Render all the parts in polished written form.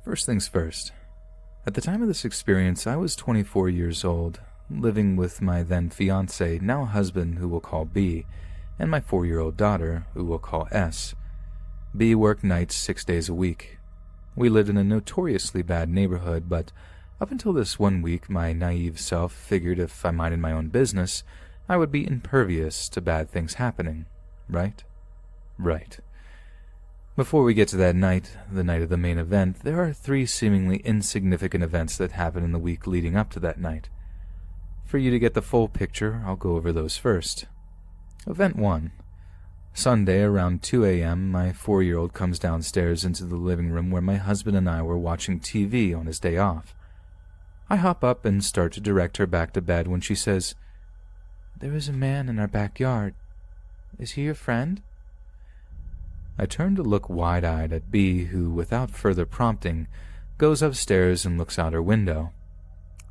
First things first. At the time of this experience, I was 24 years old, living with my then fiancé, now husband, who we'll call B, and my 4-year-old daughter, who we'll call S. B worked nights 6 days a week. We lived in a notoriously bad neighborhood, but up until this one week, my naive self figured if I minded my own business, I would be impervious to bad things happening, right? Right. Before we get to that night, the night of the main event, there are 3 seemingly insignificant events that happen in the week leading up to that night. For you to get the full picture, I'll go over those first. Event 1. Sunday around 2 a.m., my 4-year-old comes downstairs into the living room where my husband and I were watching TV on his day off. I hop up and start to direct her back to bed when she says, "There is a man in our backyard. Is he your friend?" I turn to look wide-eyed at B, who, without further prompting, goes upstairs and looks out her window.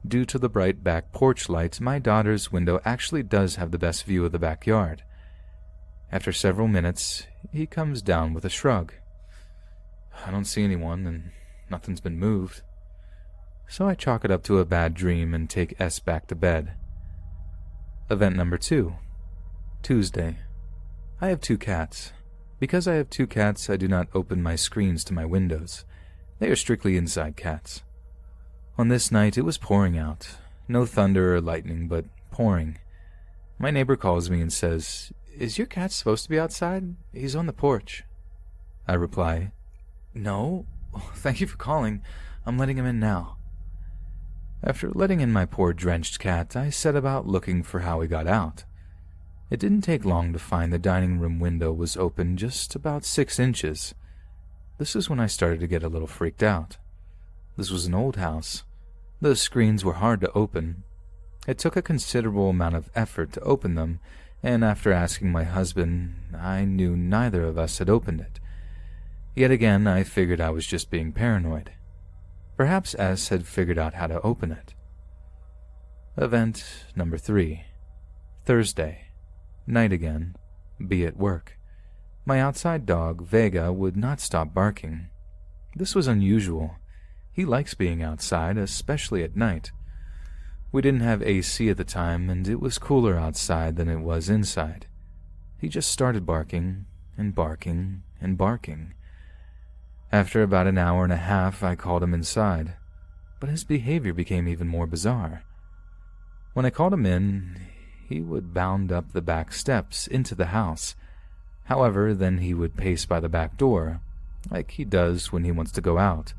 Due to the bright back porch lights, my daughter's window actually does have the best view of the backyard. After several minutes, he comes down with a shrug. "I don't see anyone, and nothing's been moved." So I chalk it up to a bad dream and take S back to bed. Event number 2. Tuesday. I have 2 cats. Because I have 2 cats, I do not open my screens to my windows. They are strictly inside cats. On this night, it was pouring out. No thunder or lightning, but pouring. My neighbor calls me and says, "Is your cat supposed to be outside? He's on the porch." I reply, "No. Thank you for calling. I'm letting him in now." After letting in my poor drenched cat, I set about looking for how he got out. It didn't take long to find the dining room window was open just about 6 inches. This is when I started to get a little freaked out. This was an old house. The screens were hard to open. It took a considerable amount of effort to open them, and after asking my husband, I knew neither of us had opened it. Yet again, I figured I was just being paranoid. Perhaps S had figured out how to open it. Event number 3. Thursday. Night again. B at work. My outside dog, Vega, would not stop barking. This was unusual. He likes being outside, especially at night. We didn't have AC at the time, and it was cooler outside than it was inside. He just started barking, and barking, and barking. After about an hour and a half, I called him inside, but his behavior became even more bizarre. When I called him in, he would bound up the back steps into the house. However, then he would pace by the back door, like he does when he wants to go out.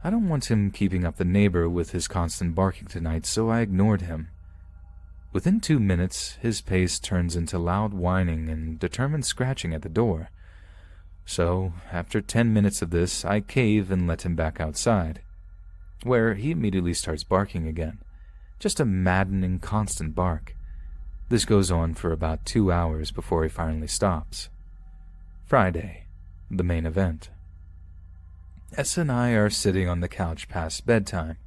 I don't want him keeping up the neighbor with his constant barking tonight, so I ignored him. Within 2 minutes, his pace turns into loud whining and determined scratching at the door. So, after 10 minutes of this, I cave and let him back outside, where he immediately starts barking again. Just a maddening, constant bark. This goes on for about 2 hours before he finally stops. Friday, the main event. S and I are sitting on the couch past bedtime.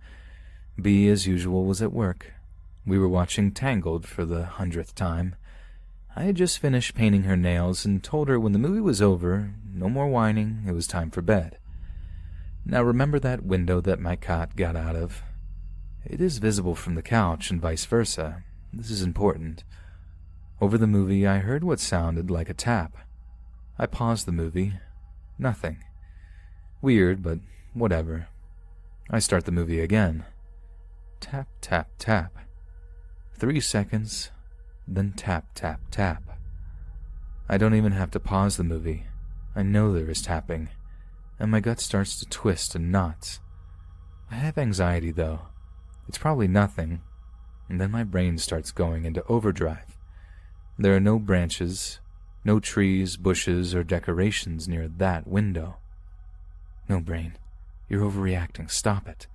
B, as usual, was at work. We were watching Tangled for the 100th time. I had just finished painting her nails and told her when the movie was over, no more whining, it was time for bed. Now remember that window that my cat got out of? It is visible from the couch and vice versa. This is important. Over the movie, I heard what sounded like a tap. I paused the movie. Nothing. Weird, but whatever. I start the movie again. Tap, tap, tap. 3 seconds, then tap, tap, tap. I don't even have to pause the movie. I know there is tapping, and my gut starts to twist in knots. I have anxiety, though. It's probably nothing, and then my brain starts going into overdrive. There are no branches, no trees, bushes, or decorations near that window. No, brain, you're overreacting. Stop it.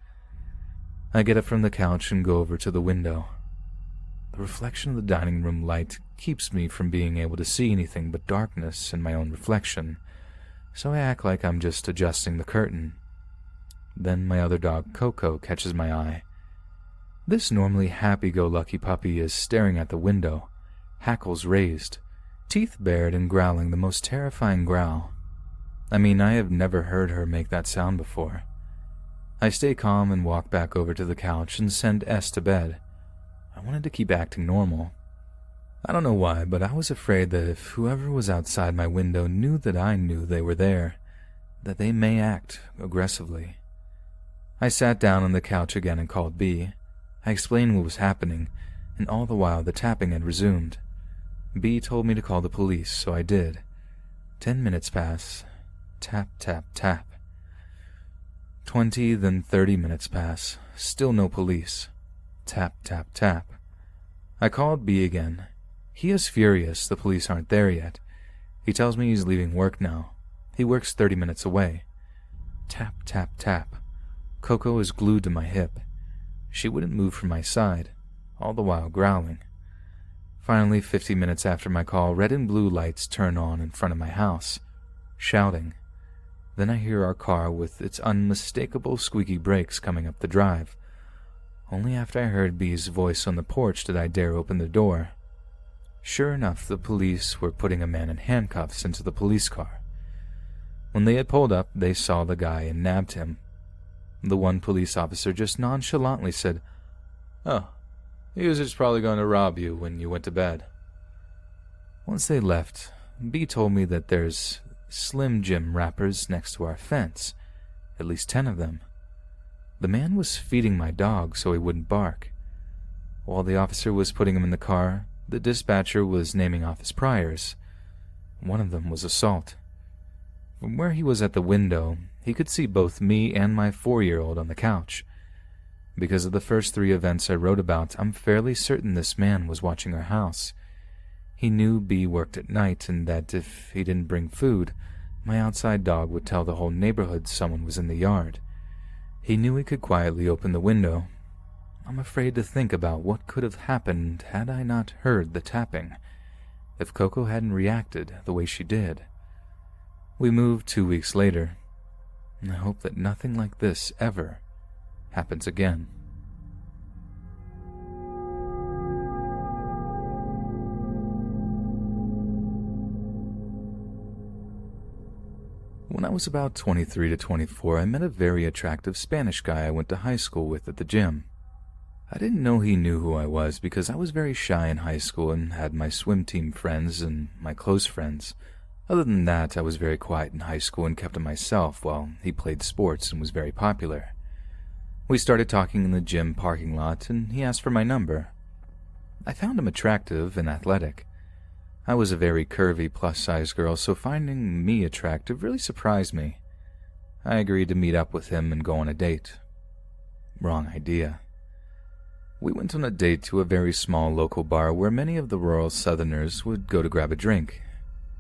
I get up from the couch and go over to the window. The reflection of the dining room light keeps me from being able to see anything but darkness and my own reflection, so I act like I'm just adjusting the curtain. Then my other dog, Coco, catches my eye. This normally happy-go-lucky puppy is staring at the window, hackles raised, teeth bared and growling the most terrifying growl. I mean, I have never heard her make that sound before. I stay calm and walk back over to the couch and send S to bed. I wanted to keep acting normal. I don't know why, but I was afraid that if whoever was outside my window knew that I knew they were there, that they may act aggressively. I sat down on the couch again and called B. I explained what was happening, and all the while the tapping had resumed. B told me to call the police, so I did. 10 minutes pass. Tap, tap, tap. 20, then 30 minutes pass. Still no police. Tap, tap, tap. I called B again. He is furious the police aren't there yet. He tells me he's leaving work now. He works 30 minutes away. Tap, tap, tap. Coco is glued to my hip. She wouldn't move from my side, all the while growling. Finally, 50 minutes after my call, red and blue lights turn on in front of my house, shouting. Then I hear our car with its unmistakable squeaky brakes coming up the drive. Only after I heard B's voice on the porch did I dare open the door. Sure enough, the police were putting a man in handcuffs into the police car. When they had pulled up, they saw the guy and nabbed him. The one police officer just nonchalantly said, "Oh, he was just probably going to rob you when you went to bed." Once they left, B told me that there's Slim Jim wrappers next to our fence, at least 10 of them. The man was feeding my dog so he wouldn't bark. While the officer was putting him in the car, the dispatcher was naming off his priors. One of them was assault. From where he was at the window, he could see both me and my 4-year-old on the couch. Because of the first 3 events I wrote about, I'm fairly certain this man was watching our house. He knew B worked at night and that if he didn't bring food, my outside dog would tell the whole neighborhood someone was in the yard. He knew he could quietly open the window. I'm afraid to think about what could have happened had I not heard the tapping, if Coco hadn't reacted the way she did. We moved 2 weeks later. I hope that nothing like this ever happens again. When I was about 23 to 24, I met a very attractive Spanish guy I went to high school with at the gym. I didn't know he knew who I was because I was very shy in high school and had my swim team friends and my close friends. Other than that, I was very quiet in high school and kept to myself while he played sports and was very popular. We started talking in the gym parking lot, and he asked for my number. I found him attractive and athletic. I was a very curvy, plus-size girl, so finding me attractive really surprised me. I agreed to meet up with him and go on a date. Wrong idea. We went on a date to a very small local bar where many of the rural Southerners would go to grab a drink.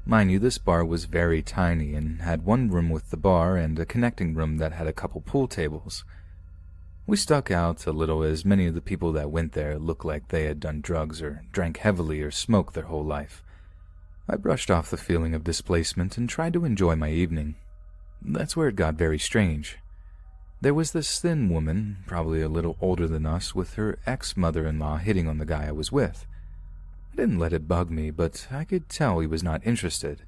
Mind you, this bar was very tiny and had one room with the bar and a connecting room that had a couple pool tables. We stuck out a little as many of the people that went there looked like they had done drugs or drank heavily or smoked their whole life. I brushed off the feeling of displacement and tried to enjoy my evening. That's where it got very strange. There was this thin woman, probably a little older than us, with her ex-mother-in-law hitting on the guy I was with. I didn't let it bug me, but I could tell he was not interested.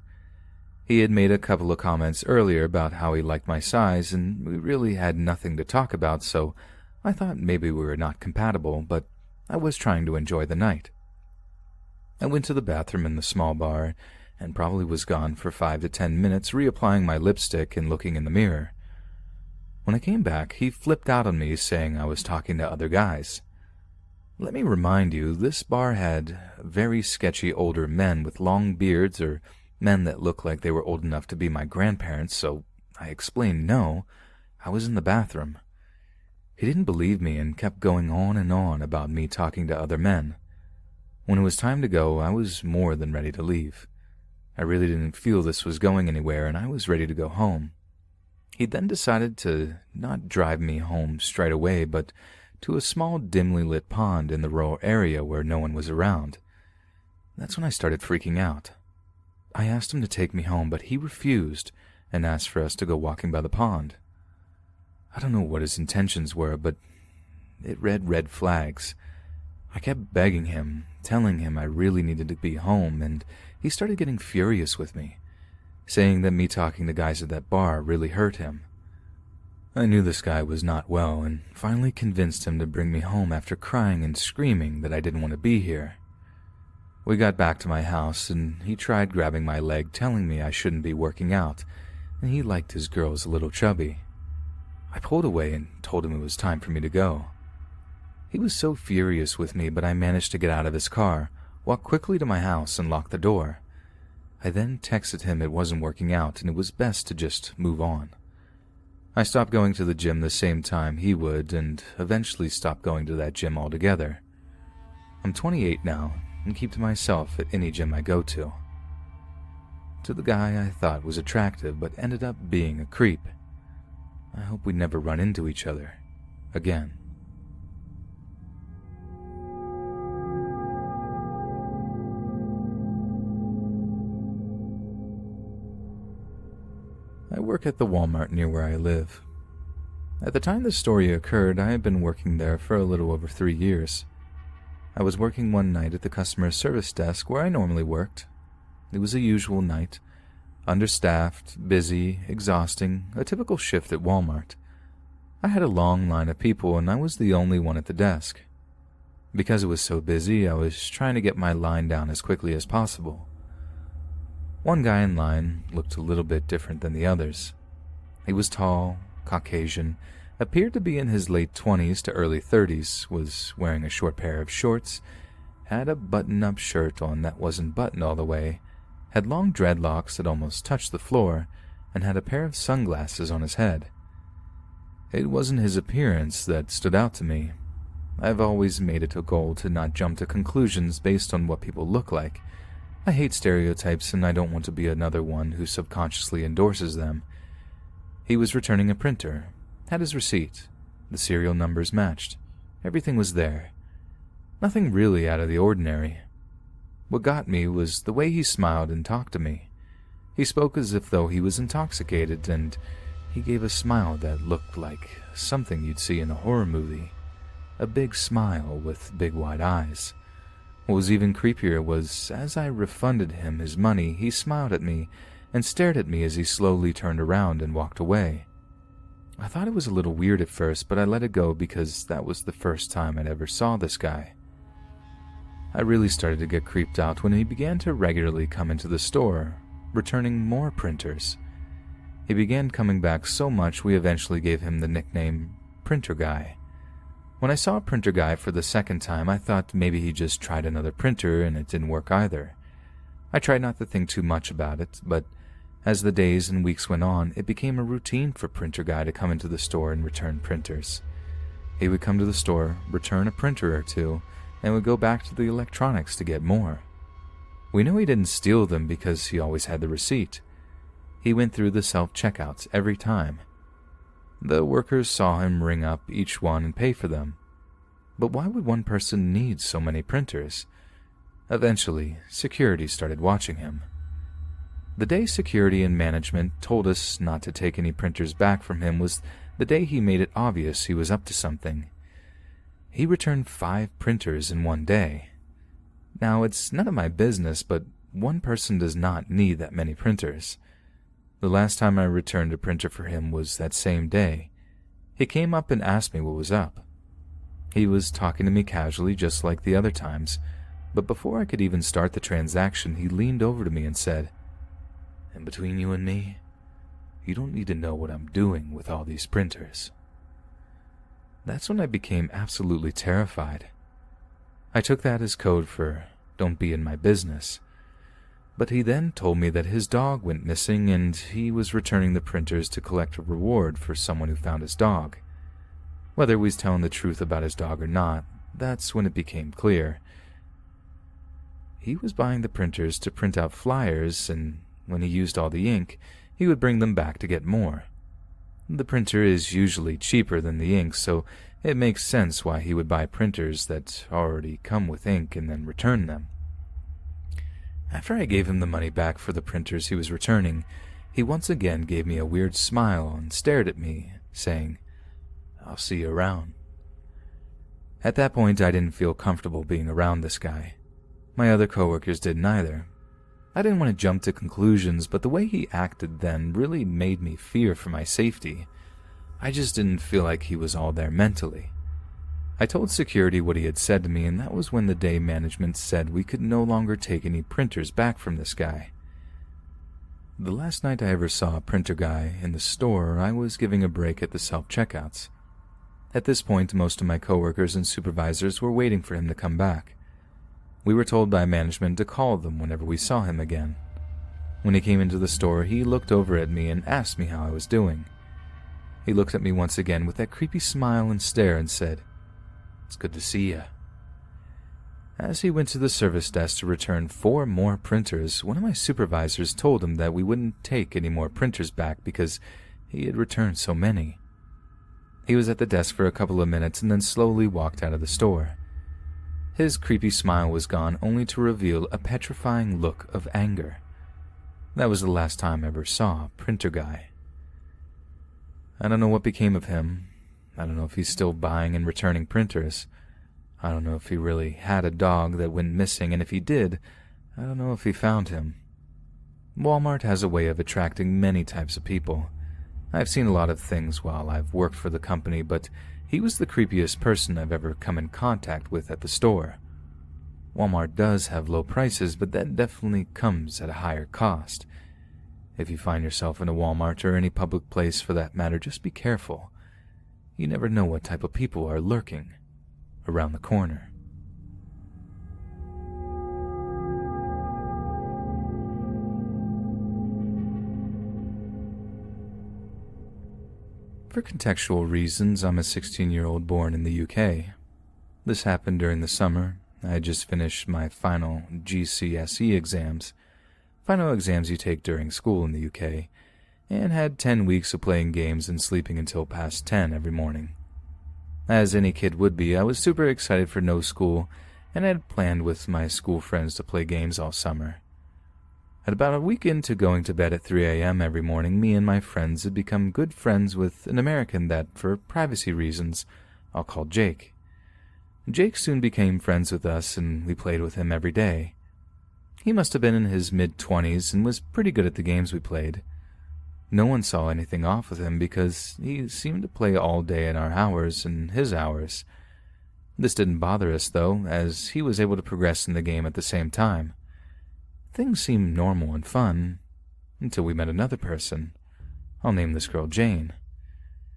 He had made a couple of comments earlier about how he liked my size, and we really had nothing to talk about, so I thought maybe we were not compatible, but I was trying to enjoy the night. I went to the bathroom in the small bar, and probably was gone for 5 to 10 minutes reapplying my lipstick and looking in the mirror. When I came back, he flipped out on me, saying I was talking to other guys. Let me remind you, this bar had very sketchy older men with long beards or men that looked like they were old enough to be my grandparents, so I explained no, I was in the bathroom. He didn't believe me and kept going on and on about me talking to other men. When it was time to go, I was more than ready to leave. I really didn't feel this was going anywhere, and I was ready to go home. He then decided to not drive me home straight away, but to a small dimly lit pond in the rural area where no one was around. That's when I started freaking out. I asked him to take me home, but he refused and asked for us to go walking by the pond. I don't know what his intentions were, but it read red flags. I kept begging him, telling him I really needed to be home, and he started getting furious with me, saying that me talking to guys at that bar really hurt him. I knew this guy was not well and finally convinced him to bring me home after crying and screaming that I didn't want to be here. We got back to my house and he tried grabbing my leg, telling me I shouldn't be working out, and he liked his girls a little chubby. I pulled away and told him it was time for me to go. He was so furious with me, but I managed to get out of his car, walk quickly to my house, and lock the door. I then texted him it wasn't working out and it was best to just move on. I stopped going to the gym the same time he would and eventually stopped going to that gym altogether. I'm 28 now and keep to myself at any gym I go to. To the guy I thought was attractive but ended up being a creep. I hope we never run into each other again. I work at the Walmart near where I live. At the time this story occurred, I had been working there for a little over 3 years. I was working one night at the customer service desk where I normally worked. It was a usual night. Understaffed, busy, exhausting, a typical shift at Walmart. I had a long line of people and I was the only one at the desk. Because it was so busy, I was trying to get my line down as quickly as possible. One guy in line looked a little bit different than the others. He was tall, Caucasian, appeared to be in his late 20s to early 30s, was wearing a short pair of shorts, had a button-up shirt on that wasn't buttoned all the way, had long dreadlocks that almost touched the floor, and had a pair of sunglasses on his head. It wasn't his appearance that stood out to me. I've always made it a goal to not jump to conclusions based on what people look like. I hate stereotypes and I don't want to be another one who subconsciously endorses them. He was returning a printer, had his receipt, the serial numbers matched, everything was there. Nothing really out of the ordinary. What got me was the way he smiled and talked to me. He spoke as if though he was intoxicated, and he gave a smile that looked like something you'd see in a horror movie. A big smile with big wide eyes. What was even creepier was, as I refunded him his money, he smiled at me and stared at me as he slowly turned around and walked away. I thought it was a little weird at first, but I let it go because that was the first time I'd ever saw this guy. I really started to get creeped out when he began to regularly come into the store, returning more printers. He began coming back so much we eventually gave him the nickname Printer Guy. When I saw Printer Guy for the second time, I thought maybe he just tried another printer and it didn't work either. I tried not to think too much about it, but as the days and weeks went on, it became a routine for Printer Guy to come into the store and return printers. He would come to the store, return a printer or two, and would go back to the electronics to get more. We knew he didn't steal them because he always had the receipt. He went through the self-checkouts every time. The workers saw him ring up each one and pay for them. But why would one person need so many printers? Eventually, security started watching him. The day security and management told us not to take any printers back from him was the day he made it obvious he was up to something. He returned 5 printers in one day. Now, it's none of my business, but one person does not need that many printers. The last time I returned a printer for him was that same day. He came up and asked me what was up. He was talking to me casually just like the other times, but before I could even start the transaction, he leaned over to me and said, "And between you and me, you don't need to know what I'm doing with all these printers." That's when I became absolutely terrified. I took that as code for "don't be in my business." But he then told me that his dog went missing and he was returning the printers to collect a reward for someone who found his dog. Whether he was telling the truth about his dog or not, that's when it became clear. He was buying the printers to print out flyers, and when he used all the ink, he would bring them back to get more. The printer is usually cheaper than the ink, so it makes sense why he would buy printers that already come with ink and then return them. After I gave him the money back for the printers he was returning, he once again gave me a weird smile and stared at me, saying, "I'll see you around." At that point, I didn't feel comfortable being around this guy. My other coworkers didn't either. I didn't want to jump to conclusions, but the way he acted then really made me fear for my safety. I just didn't feel like he was all there mentally. I told security what he had said to me, and that was when the day management said we could no longer take any printers back from this guy. The last night I ever saw a printer guy in the store, I was giving a break at the self-checkouts. At this point, most of my coworkers and supervisors were waiting for him to come back. We were told by management to call them whenever we saw him again. When he came into the store, he looked over at me and asked me how I was doing. He looked at me once again with that creepy smile and stare and said, "It's good to see ya." As he went to the service desk to return 4 more printers, one of my supervisors told him that we wouldn't take any more printers back because he had returned so many. He was at the desk for a couple of minutes and then slowly walked out of the store. His creepy smile was gone, only to reveal a petrifying look of anger. That was the last time I ever saw a printer guy. I don't know what became of him. I don't know if he's still buying and returning printers. I don't know if he really had a dog that went missing, and if he did, I don't know if he found him. Walmart has a way of attracting many types of people. I've seen a lot of things while I've worked for the company, but he was the creepiest person I've ever come in contact with at the store. Walmart does have low prices, but that definitely comes at a higher cost. If you find yourself in a Walmart or any public place for that matter, just be careful. You never know what type of people are lurking around the corner. For contextual reasons, I'm a 16-year-old born in the UK. This happened during the summer. I had just finished my final GCSE exams, final exams you take during school in the UK, and had 10 weeks of playing games and sleeping until past 10 every morning. As any kid would be, I was super excited for no school, and I had planned with my school friends to play games all summer. At about a week into going to bed at 3 a.m. every morning, me and my friends had become good friends with an American that, for privacy reasons, I'll call Jake. Jake soon became friends with us, and we played with him every day. He must have been in his mid-20s and was pretty good at the games we played. No one saw anything off with him because he seemed to play all day in our hours and his hours. This didn't bother us, though, as he was able to progress in the game at the same time. Things seemed normal and fun, until we met another person. I'll name this girl Jane.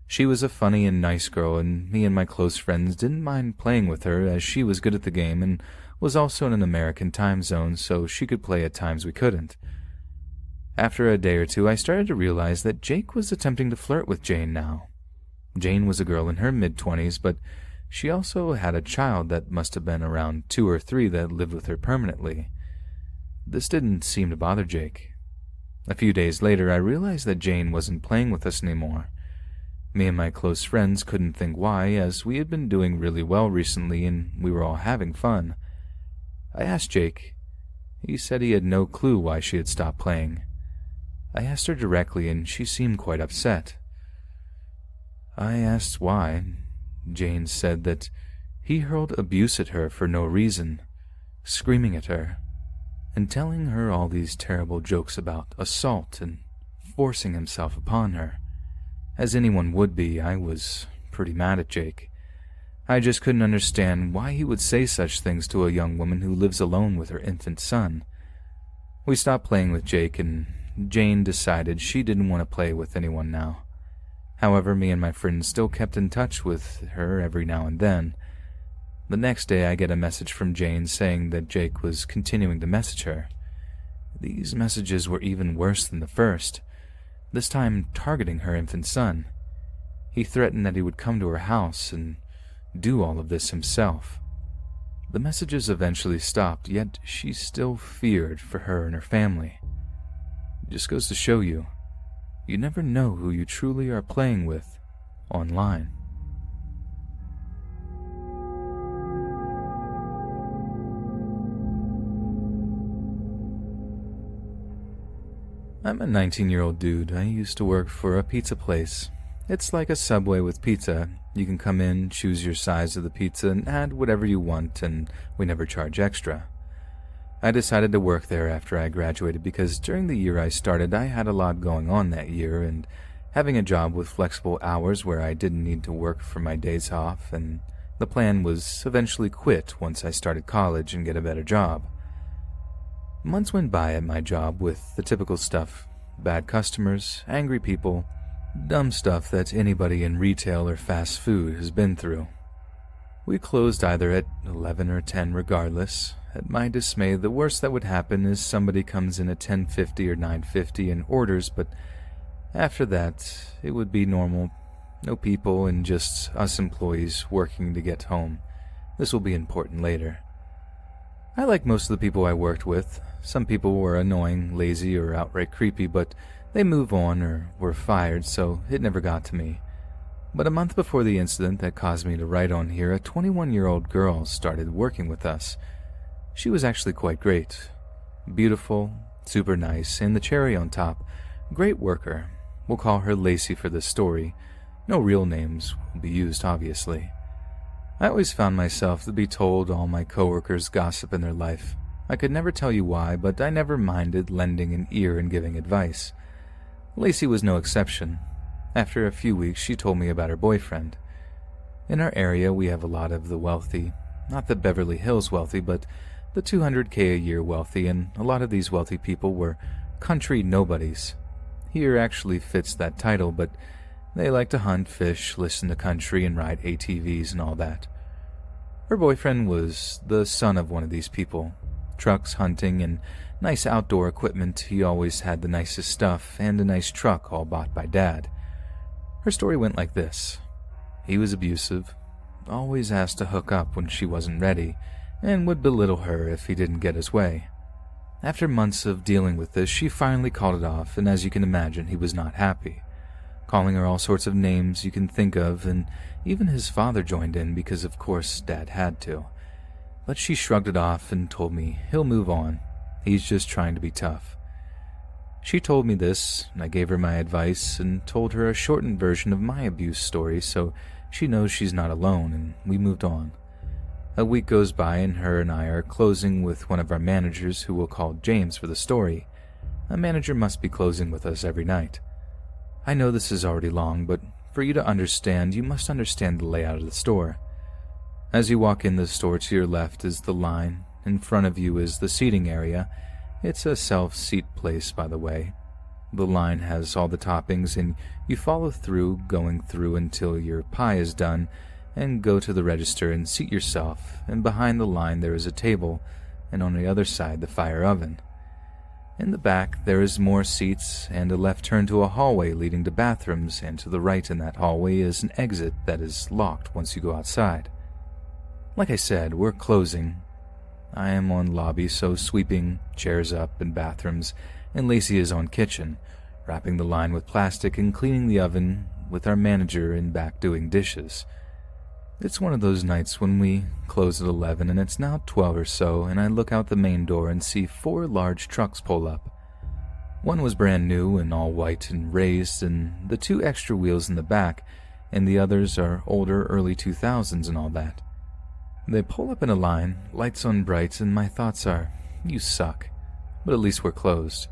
She was a funny and nice girl, and me and my close friends didn't mind playing with her as she was good at the game and was also in an American time zone, so she could play at times we couldn't. After a day or two, I started to realize that Jake was attempting to flirt with Jane now. Jane was a girl in her mid-20s, but she also had a child that must have been around 2 or 3 that lived with her permanently. This didn't seem to bother Jake. A few days later, I realized that Jane wasn't playing with us anymore. Me and my close friends couldn't think why, as we had been doing really well recently and we were all having fun. I asked Jake. He said he had no clue why she had stopped playing. I asked her directly, and she seemed quite upset. I asked why. Jane said that he hurled abuse at her for no reason, screaming at her, and telling her all these terrible jokes about assault and forcing himself upon her. As anyone would be, I was pretty mad at Jake. I just couldn't understand why he would say such things to a young woman who lives alone with her infant son. We stopped playing with Jake, and Jane decided she didn't want to play with anyone now. However, me and my friends still kept in touch with her every now and then. The next day, I get a message from Jane saying that Jake was continuing to message her. These messages were even worse than the first, this time targeting her infant son. He threatened that he would come to her house and do all of this himself. The messages eventually stopped, yet she still feared for her and her family. It just goes to show you, you never know who you truly are playing with online. I'm a 19-year-old dude. I used to work for a pizza place. It's like a Subway with pizza. You can come in, choose your size of the pizza, and add whatever you want, and we never charge extra. I decided to work there after I graduated because during the year I started, I had a lot going on that year and having a job with flexible hours where I didn't need to work for my days off, and the plan was eventually quit once I started college and get a better job. Months went by at my job with the typical stuff: bad customers, angry people, dumb stuff that anybody in retail or fast food has been through. We closed either at 11 or 10 regardless. At my dismay, the worst that would happen is somebody comes in at 10:50 or 9:50 and orders, but after that, it would be normal. No people and just us employees working to get home. This will be important later. I like most of the people I worked with. Some people were annoying, lazy, or outright creepy, but they move on or were fired, so it never got to me. But a month before the incident that caused me to write on here, a 21-year-old girl started working with us. She was actually quite great. Beautiful, super nice, and the cherry on top, great worker. We'll call her Lacey for this story. No real names will be used, obviously. I always found myself to be told all my coworkers gossip in their life. I could never tell you why, but I never minded lending an ear and giving advice. Lacey was no exception. After a few weeks, she told me about her boyfriend. In our area, we have a lot of the wealthy. Not the Beverly Hills wealthy, but the $200K a year wealthy, and a lot of these wealthy people were country nobodies. Here actually fits that title, but they like to hunt, fish, listen to country, and ride ATVs and all that. Her boyfriend was the son of one of these people. Trucks, hunting, and nice outdoor equipment. He always had the nicest stuff and a nice truck all bought by Dad. Her story went like this. He was abusive, always asked to hook up when she wasn't ready, and would belittle her if he didn't get his way. After months of dealing with this, she finally called it off, and as you can imagine, he was not happy. Calling her all sorts of names you can think of, and even his father joined in because of course Dad had to. But she shrugged it off and told me he'll move on. He's just trying to be tough. She told me this, and I gave her my advice and told her a shortened version of my abuse story so she knows she's not alone, and we moved on. A week goes by and her and I are closing with one of our managers who we'll call James for the story. A manager must be closing with us every night. I know this is already long, but for you to understand, you must understand the layout of the store. As you walk in the store, to your left is the line. In front of you is the seating area. It's a self-seat place, by the way. The line has all the toppings, and you follow through, going through until your pie is done, and go to the register and seat yourself, and behind the line there is a table, and on the other side the fire oven. In the back there is more seats, and a left turn to a hallway leading to bathrooms, and to the right in that hallway is an exit that is locked once you go outside. Like I said, we're closing. I am on lobby, so sweeping, chairs up, and bathrooms, and Lacey is on kitchen, wrapping the line with plastic and cleaning the oven, with our manager in back doing dishes. It's one of those nights when we close at 11 and it's now 12 or so, and I look out the main door and see 4 large trucks pull up. One was brand new and all white and raised, and the 2 extra wheels in the back, and the others are older, early 2000s and all that. They pull up in a line, lights on bright, and my thoughts are, you suck. But at least we're closed.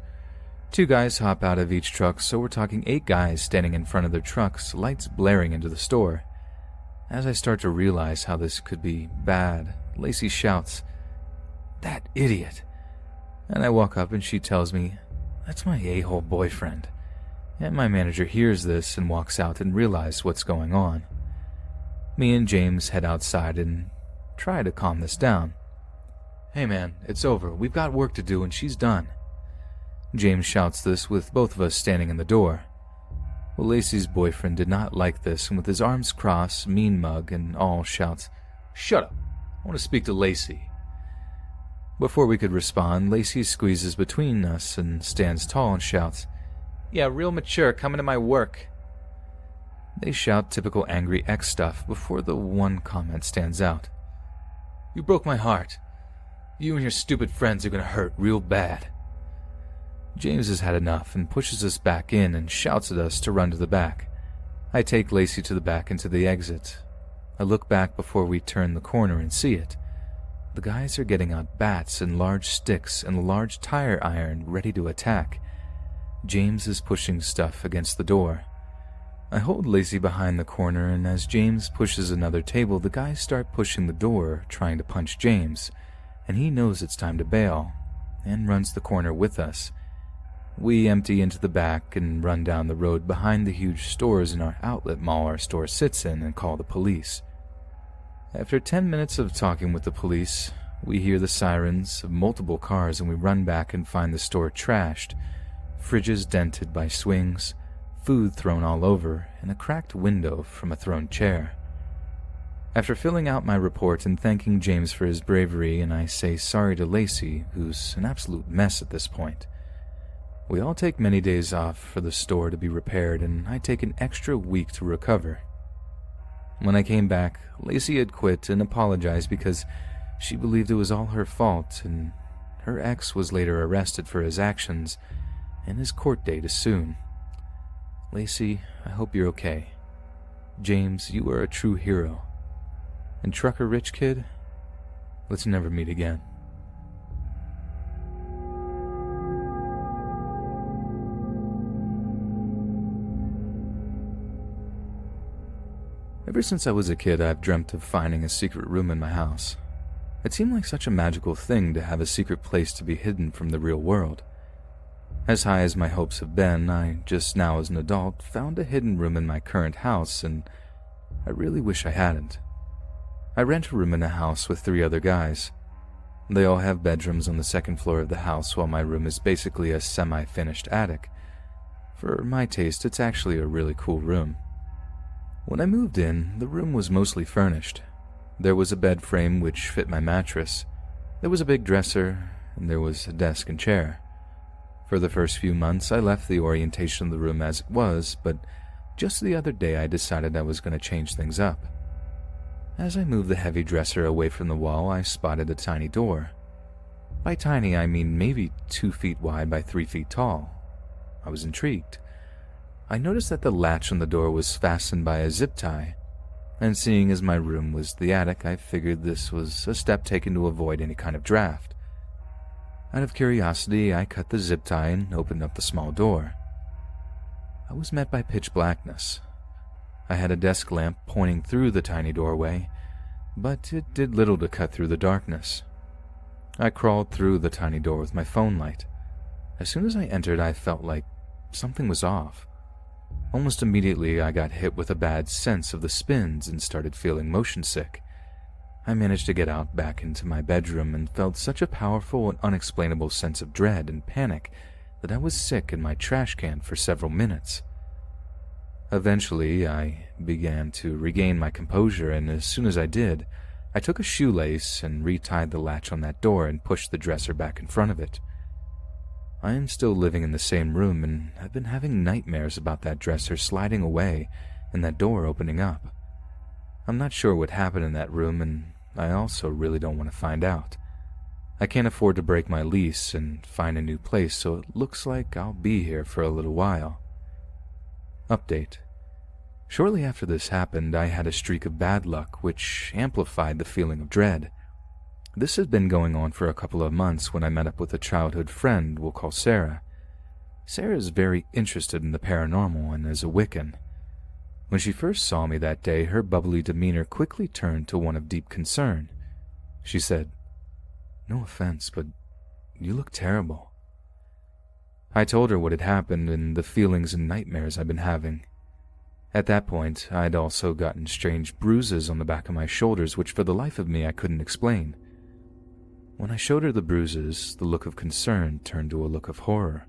2 guys hop out of each truck, so we're talking 8 guys standing in front of their trucks, lights blaring into the store. As I start to realize how this could be bad, Lacey shouts, "That idiot!" And I walk up and she tells me, "That's my a-hole boyfriend." And my manager hears this and walks out and realizes what's going on. Me and James head outside and try to calm this down. "Hey man, it's over. We've got work to do and she's done." James shouts this with both of us standing in the door. Well, Lacey's boyfriend did not like this, and with his arms crossed, mean mug and all, shouts, "Shut up! I want to speak to Lacey." Before we could respond, Lacey squeezes between us and stands tall and shouts, "Yeah, real mature, coming to my work." They shout typical angry ex stuff before the one comment stands out. "You broke my heart. You and your stupid friends are gonna hurt real bad." James has had enough and pushes us back in and shouts at us to run to the back. I take Lacey to the back and to the exit. I look back before we turn the corner and see it. The guys are getting out bats and large sticks and a large tire iron ready to attack. James is pushing stuff against the door. I hold Lacey behind the corner, and as James pushes another table, the guys start pushing the door, trying to punch James, and he knows it's time to bail, and runs the corner with us. We empty into the back and run down the road behind the huge stores in our outlet mall our store sits in and call the police. After 10 minutes of talking with the police, we hear the sirens of multiple cars and we run back and find the store trashed, fridges dented by swings, food thrown all over, and a cracked window from a thrown chair. After filling out my report and thanking James for his bravery, and I say sorry to Lacey, who's an absolute mess at this point, we all take many days off for the store to be repaired, and I take an extra week to recover. When I came back, Lacey had quit and apologized because she believed it was all her fault, and her ex was later arrested for his actions, and his court date is soon. Lacey, I hope you're okay. James, you are a true hero. And Trucker Rich Kid, let's never meet again. Ever since I was a kid, I've dreamt of finding a secret room in my house. It seemed like such a magical thing to have a secret place to be hidden from the real world. As high as my hopes have been, I just now as an adult found a hidden room in my current house, and I really wish I hadn't. I rent a room in a house with 3 other guys. They all have bedrooms on the second floor of the house, while my room is basically a semi-finished attic. For my taste, it's actually a really cool room. When I moved in, the room was mostly furnished. There was a bed frame which fit my mattress. There was a big dresser, and there was a desk and chair. For the first few months, I left the orientation of the room as it was, but just the other day I decided I was going to change things up. As I moved the heavy dresser away from the wall, I spotted a tiny door. By tiny, I mean maybe 2 feet wide by 3 feet tall. I was intrigued. I noticed that the latch on the door was fastened by a zip tie, and seeing as my room was the attic, I figured this was a step taken to avoid any kind of draft. Out of curiosity, I cut the zip tie and opened up the small door. I was met by pitch blackness. I had a desk lamp pointing through the tiny doorway, but it did little to cut through the darkness. I crawled through the tiny door with my phone light. As soon as I entered, I felt like something was off. Almost immediately, I got hit with a bad sense of the spins and started feeling motion sick. I managed to get out back into my bedroom and felt such a powerful and unexplainable sense of dread and panic that I was sick in my trash can for several minutes. Eventually, I began to regain my composure, and as soon as I did, I took a shoelace and retied the latch on that door and pushed the dresser back in front of it. I am still living in the same room, and I've been having nightmares about that dresser sliding away and that door opening up. I'm not sure what happened in that room, and I also really don't want to find out. I can't afford to break my lease and find a new place, so it looks like I'll be here for a little while. Update. Shortly after this happened, I had a streak of bad luck, which amplified the feeling of dread. This had been going on for a couple of months when I met up with a childhood friend we'll call Sarah. Sarah is very interested in the paranormal and is a Wiccan. When she first saw me that day, her bubbly demeanor quickly turned to one of deep concern. She said, "No offense, but you look terrible." I told her what had happened and the feelings and nightmares I'd been having. At that point, I'd also gotten strange bruises on the back of my shoulders, which for the life of me I couldn't explain. When I showed her the bruises, the look of concern turned to a look of horror.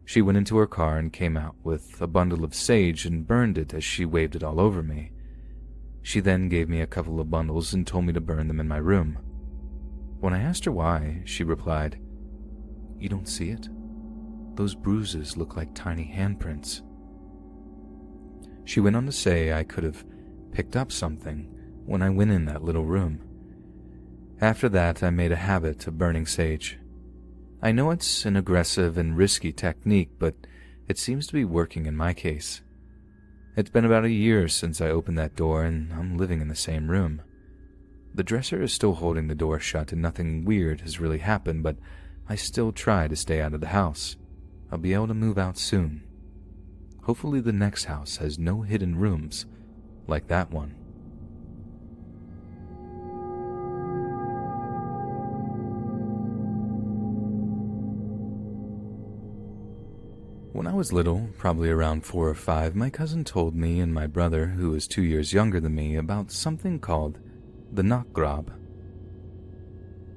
She went into her car and came out with a bundle of sage and burned it as she waved it all over me. She then gave me a couple of bundles and told me to burn them in my room. When I asked her why, she replied, "You don't see it? Those bruises look like tiny handprints." She went on to say I could have picked up something when I went in that little room. After that, I made a habit of burning sage. I know it's an aggressive and risky technique, but it seems to be working in my case. It's been about a year since I opened that door, and I'm living in the same room. The dresser is still holding the door shut, and nothing weird has really happened, but I still try to stay out of the house. I'll be able to move out soon. hopefully the next house has no hidden rooms like that one. When I was little, probably around 4 or 5, my cousin told me and my brother, who is 2 years younger than me, about something called the Nachtgrab.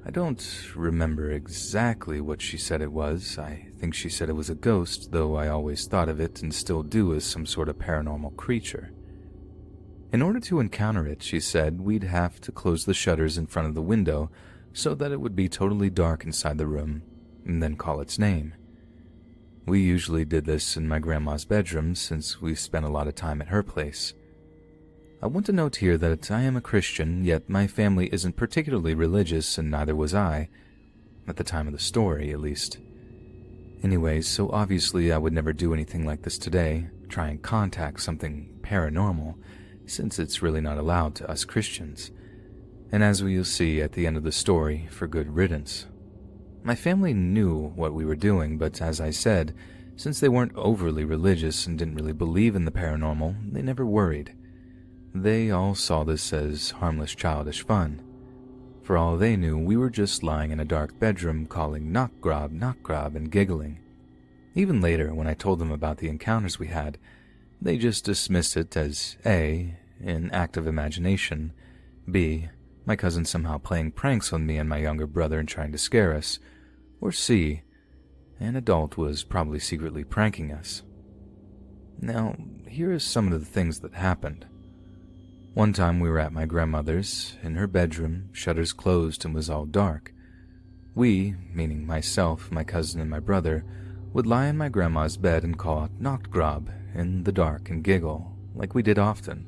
I don't remember exactly what she said it was. I think she said it was a ghost, though I always thought of it, and still do, as some sort of paranormal creature. In order to encounter it, she said, we'd have to close the shutters in front of the window so that it would be totally dark inside the room, and then call its name. We usually did this in my grandma's bedroom since we spent a lot of time at her place. I want to note here that I am a Christian, yet my family isn't particularly religious, and neither was I, at the time of the story, at least. Anyways, so obviously I would never do anything like this today, try and contact something paranormal, since it's really not allowed to us Christians. And as we will see at the end of the story, for good riddance. My family knew what we were doing, but as I said, since they weren't overly religious and didn't really believe in the paranormal, they never worried. They all saw this as harmless childish fun. For all they knew, we were just lying in a dark bedroom calling Nachtgrab, Nachtgrab, and giggling. Even later, when I told them about the encounters we had, they just dismissed it as A, an act of imagination, B, my cousin somehow playing pranks on me and my younger brother and trying to scare us, or C, an adult was probably secretly pranking us. Now, here are some of the things that happened. One time we were at my grandmother's, in her bedroom, shutters closed and was all dark. We, meaning myself, my cousin, and my brother, would lie in my grandma's bed and call out Nachtgrab in the dark and giggle, like we did often.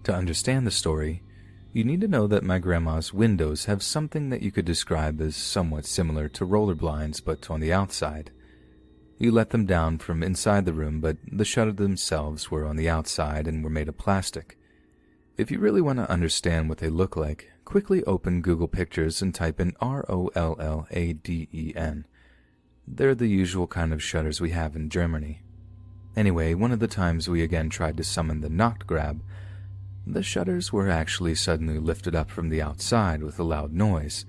To understand the story, you need to know that my grandma's windows have something that you could describe as somewhat similar to roller blinds, but on the outside. You let them down from inside the room, but the shutters themselves were on the outside and were made of plastic. If you really want to understand what they look like, quickly open Google Pictures and type in ROLLADEN. They're the usual kind of shutters we have in Germany. Anyway, one of the times we again tried to summon the Nachtgrab, the shutters were actually suddenly lifted up from the outside with a loud noise,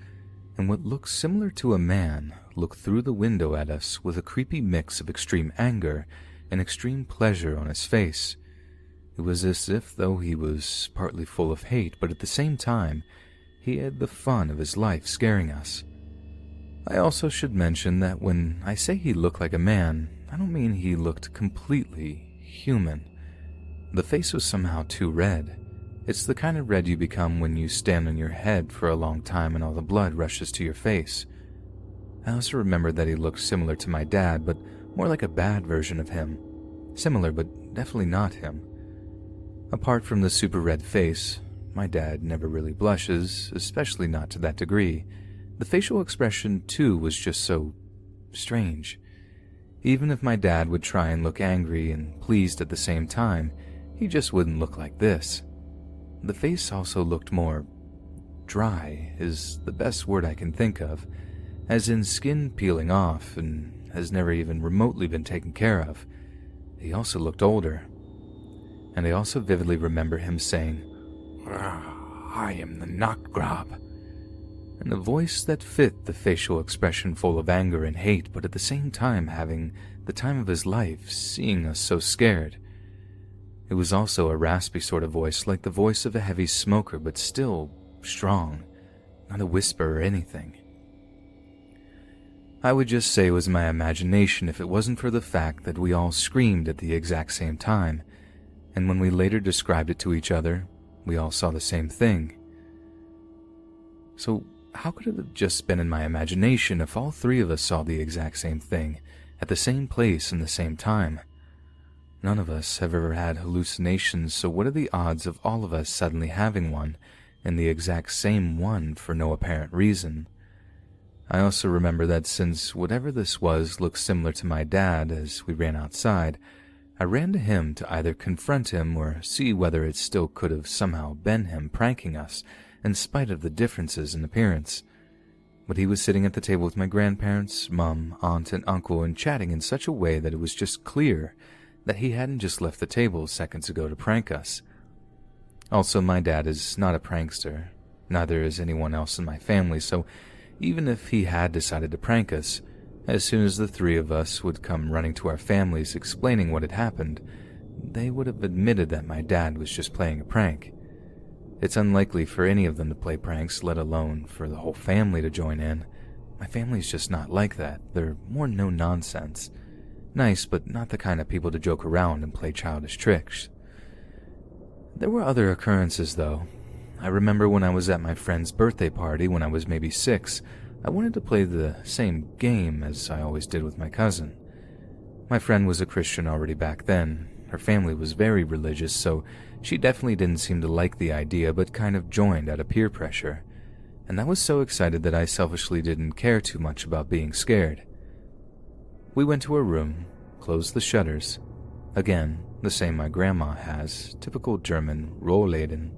and what looked similar to a man looked through the window at us with a creepy mix of extreme anger and extreme pleasure on his face. It was as if though he was partly full of hate, but at the same time, he had the fun of his life scaring us. I also should mention that when I say he looked like a man, I don't mean he looked completely human. The face was somehow too red. It's the kind of red you become when you stand on your head for a long time and all the blood rushes to your face. I also remembered that he looked similar to my dad, but more like a bad version of him. Similar, but definitely not him. Apart from the super red face, my dad never really blushes, especially not to that degree. The facial expression, too, was just so strange. Even if my dad would try and look angry and pleased at the same time, he just wouldn't look like this. The face also looked more dry, is the best word I can think of, as in skin peeling off and has never even remotely been taken care of. He also looked older, and I also vividly remember him saying, "I am the Nachtgrab," in a voice that fit the facial expression full of anger and hate, but at the same time having the time of his life, seeing us so scared. It was also a raspy sort of voice, like the voice of a heavy smoker, but still strong, not a whisper or anything. I would just say it was my imagination if it wasn't for the fact that we all screamed at the exact same time, and when we later described it to each other, we all saw the same thing. So how could it have just been in my imagination if all three of us saw the exact same thing, at the same place and the same time? None of us have ever had hallucinations, so what are the odds of all of us suddenly having one, and the exact same one for no apparent reason? I also remember that since whatever this was looked similar to my dad as we ran outside, I ran to him to either confront him or see whether it still could have somehow been him pranking us, in spite of the differences in appearance. But he was sitting at the table with my grandparents, mom, aunt, and uncle and chatting in such a way that it was just clear that he hadn't just left the table seconds ago to prank us. Also, my dad is not a prankster. Neither is anyone else in my family, so even if he had decided to prank us, as soon as the three of us would come running to our families explaining what had happened, they would have admitted that my dad was just playing a prank. It's unlikely for any of them to play pranks, let alone for the whole family to join in. My family's just not like that. They're more no-nonsense. Nice, but not the kind of people to joke around and play childish tricks. There were other occurrences, though. I remember when I was at my friend's birthday party when I was maybe 6, I wanted to play the same game as I always did with my cousin. My friend was a Christian already back then. Her family was very religious, so she definitely didn't seem to like the idea but kind of joined out of peer pressure. And I was so excited that I selfishly didn't care too much about being scared. We went to her room, closed the shutters. Again, the same my grandma has, typical German Rollläden,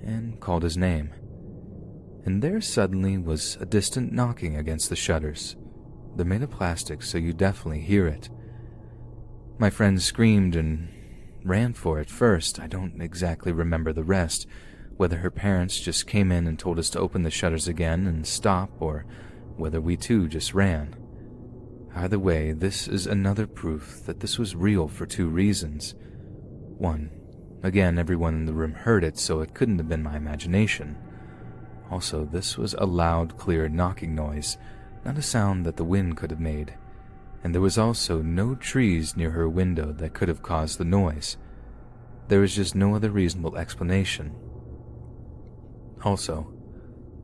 and called his name. And there suddenly was a distant knocking against the shutters. They're made of plastic, so you definitely hear it. My friend screamed and ran for it first. I don't exactly remember the rest, whether her parents just came in and told us to open the shutters again and stop, or whether we too just ran. Either way, this is another proof that this was real for 2 reasons. 1, again, everyone in the room heard it, so it couldn't have been my imagination. Also, this was a loud, clear knocking noise, not a sound that the wind could have made. And there was also no trees near her window that could have caused the noise. There was just no other reasonable explanation. Also,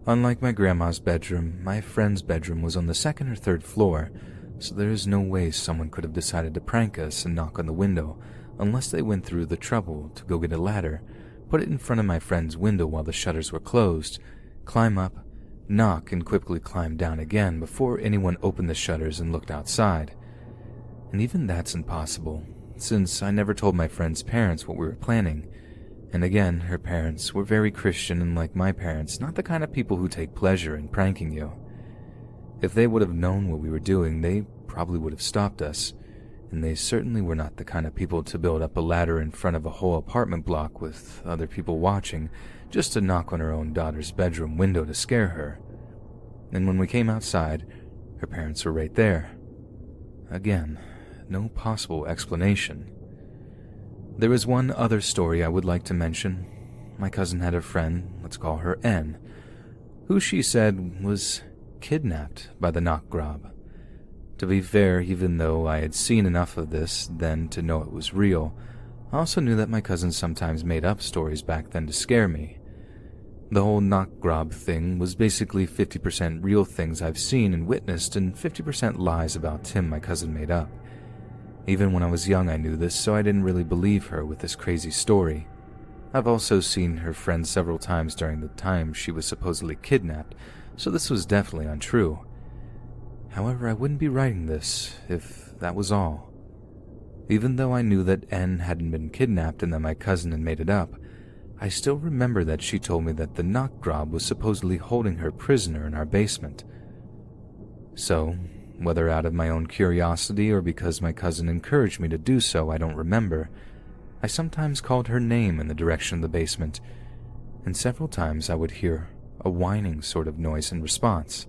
unlike my grandma's bedroom, my friend's bedroom was on the 2nd or 3rd floor, so there is no way someone could have decided to prank us and knock on the window unless they went through the trouble to go get a ladder, put it in front of my friend's window while the shutters were closed, climb up, knock, and quickly climb down again before anyone opened the shutters and looked outside. And even that's impossible, since I never told my friend's parents what we were planning. And again, her parents were very Christian and, like my parents, not the kind of people who take pleasure in pranking you. If they would have known what we were doing, they probably would have stopped us, and they certainly were not the kind of people to build up a ladder in front of a whole apartment block with other people watching just to knock on her own daughter's bedroom window to scare her. And when we came outside, her parents were right there. Again, no possible explanation. There is one other story I would like to mention. My cousin had a friend, let's call her N, who she said was kidnapped by the Nachtgrab. To be fair, even though I had seen enough of this then to know it was real, I also knew that my cousin sometimes made up stories back then to scare me. The whole Nachtgrab thing was basically 50% real things I've seen and witnessed and 50% lies about Tim my cousin made up. Even when I was young I knew this, so I didn't really believe her with this crazy story. I've also seen her friend several times during the time she was supposedly kidnapped, so this was definitely untrue. However, I wouldn't be writing this if that was all. Even though I knew that N hadn't been kidnapped and that my cousin had made it up, I still remember that she told me that the Nachtgrab was supposedly holding her prisoner in our basement. So, whether out of my own curiosity or because my cousin encouraged me to do so, I don't remember, I sometimes called her name in the direction of the basement, and several times I would hear a whining sort of noise in response.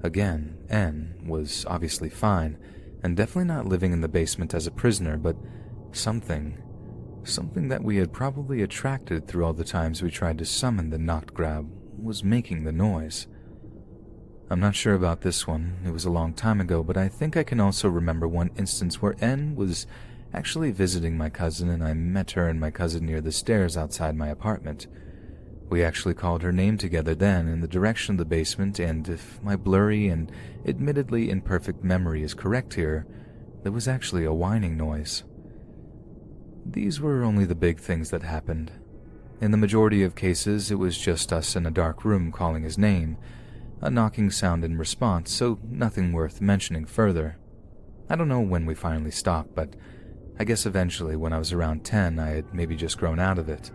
Again, N was obviously fine, and definitely not living in the basement as a prisoner, but something that we had probably attracted through all the times we tried to summon the Nachtgrab was making the noise. I'm not sure about this one, it was a long time ago, but I think I can also remember one instance where N was actually visiting my cousin and I met her and my cousin near the stairs outside my apartment. We actually called her name together then in the direction of the basement, and if my blurry and admittedly imperfect memory is correct here, there was actually a whining noise. These were only the big things that happened. In the majority of cases, it was just us in a dark room calling his name, a knocking sound in response, so nothing worth mentioning further. I don't know when we finally stopped, but I guess eventually when I was around 10, I had maybe just grown out of it.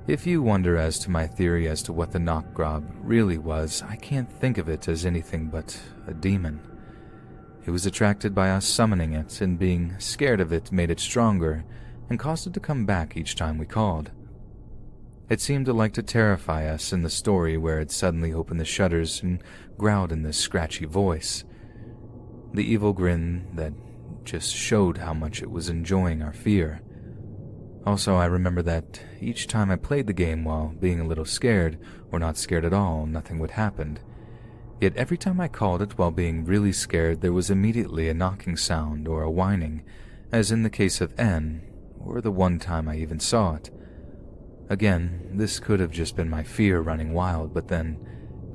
If you wonder as to my theory as to what the Knockgrob really was, I can't think of it as anything but a demon. It was attracted by us summoning it, and being scared of it made it stronger and caused it to come back each time we called. It seemed to like to terrify us in the story where it suddenly opened the shutters and growled in this scratchy voice. The evil grin that just showed how much it was enjoying our fear. Also, I remember that each time I played the game while being a little scared, or not scared at all, nothing would happen. Yet every time I called it while being really scared, there was immediately a knocking sound or a whining, as in the case of N, or the one time I even saw it. Again, this could have just been my fear running wild, but then,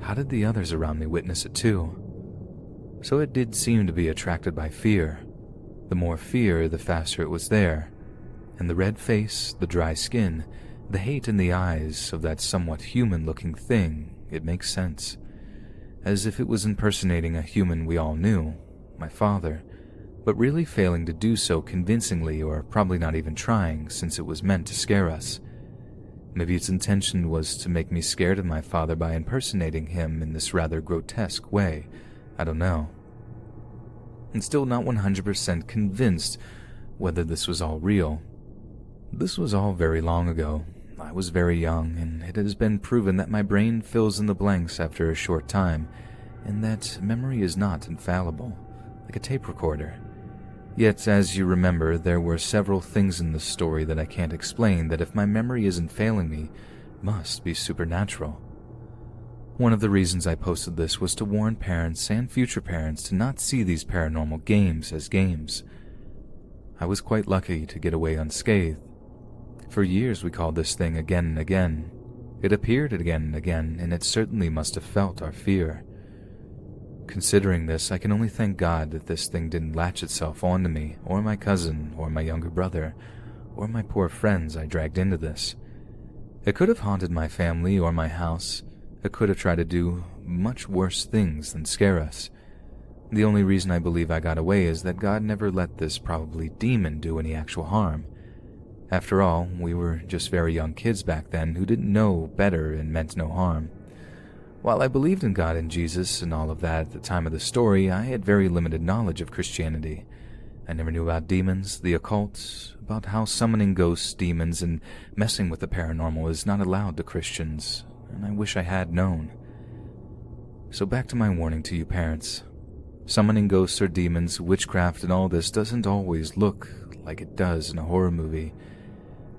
how did the others around me witness it too? So it did seem to be attracted by fear. The more fear, the faster it was there. And the red face, the dry skin, the hate in the eyes of that somewhat human-looking thing, it makes sense. As if it was impersonating a human we all knew, my father, but really failing to do so convincingly, or probably not even trying, since it was meant to scare us. Maybe its intention was to make me scared of my father by impersonating him in this rather grotesque way. I don't know. I'm still not 100% convinced whether this was all real. This was all very long ago. I was very young, and it has been proven that my brain fills in the blanks after a short time, and that memory is not infallible, like a tape recorder. Yet, as you remember, there were several things in this story that I can't explain that, if my memory isn't failing me, must be supernatural. One of the reasons I posted this was to warn parents and future parents to not see these paranormal games as games. I was quite lucky to get away unscathed. For years we called this thing again and again. It appeared again and again, and it certainly must have felt our fear. Considering this, I can only thank God that this thing didn't latch itself onto me, or my cousin, or my younger brother, or my poor friends I dragged into this. It could have haunted my family or my house. It could have tried to do much worse things than scare us. The only reason I believe I got away is that God never let this probably demon do any actual harm. After all, we were just very young kids back then who didn't know better and meant no harm. While I believed in God and Jesus and all of that at the time of the story, I had very limited knowledge of Christianity. I never knew about demons, the occult, about how summoning ghosts, demons, and messing with the paranormal is not allowed to Christians, and I wish I had known. So back to my warning to you parents. Summoning ghosts or demons, witchcraft, and all this doesn't always look like it does in a horror movie.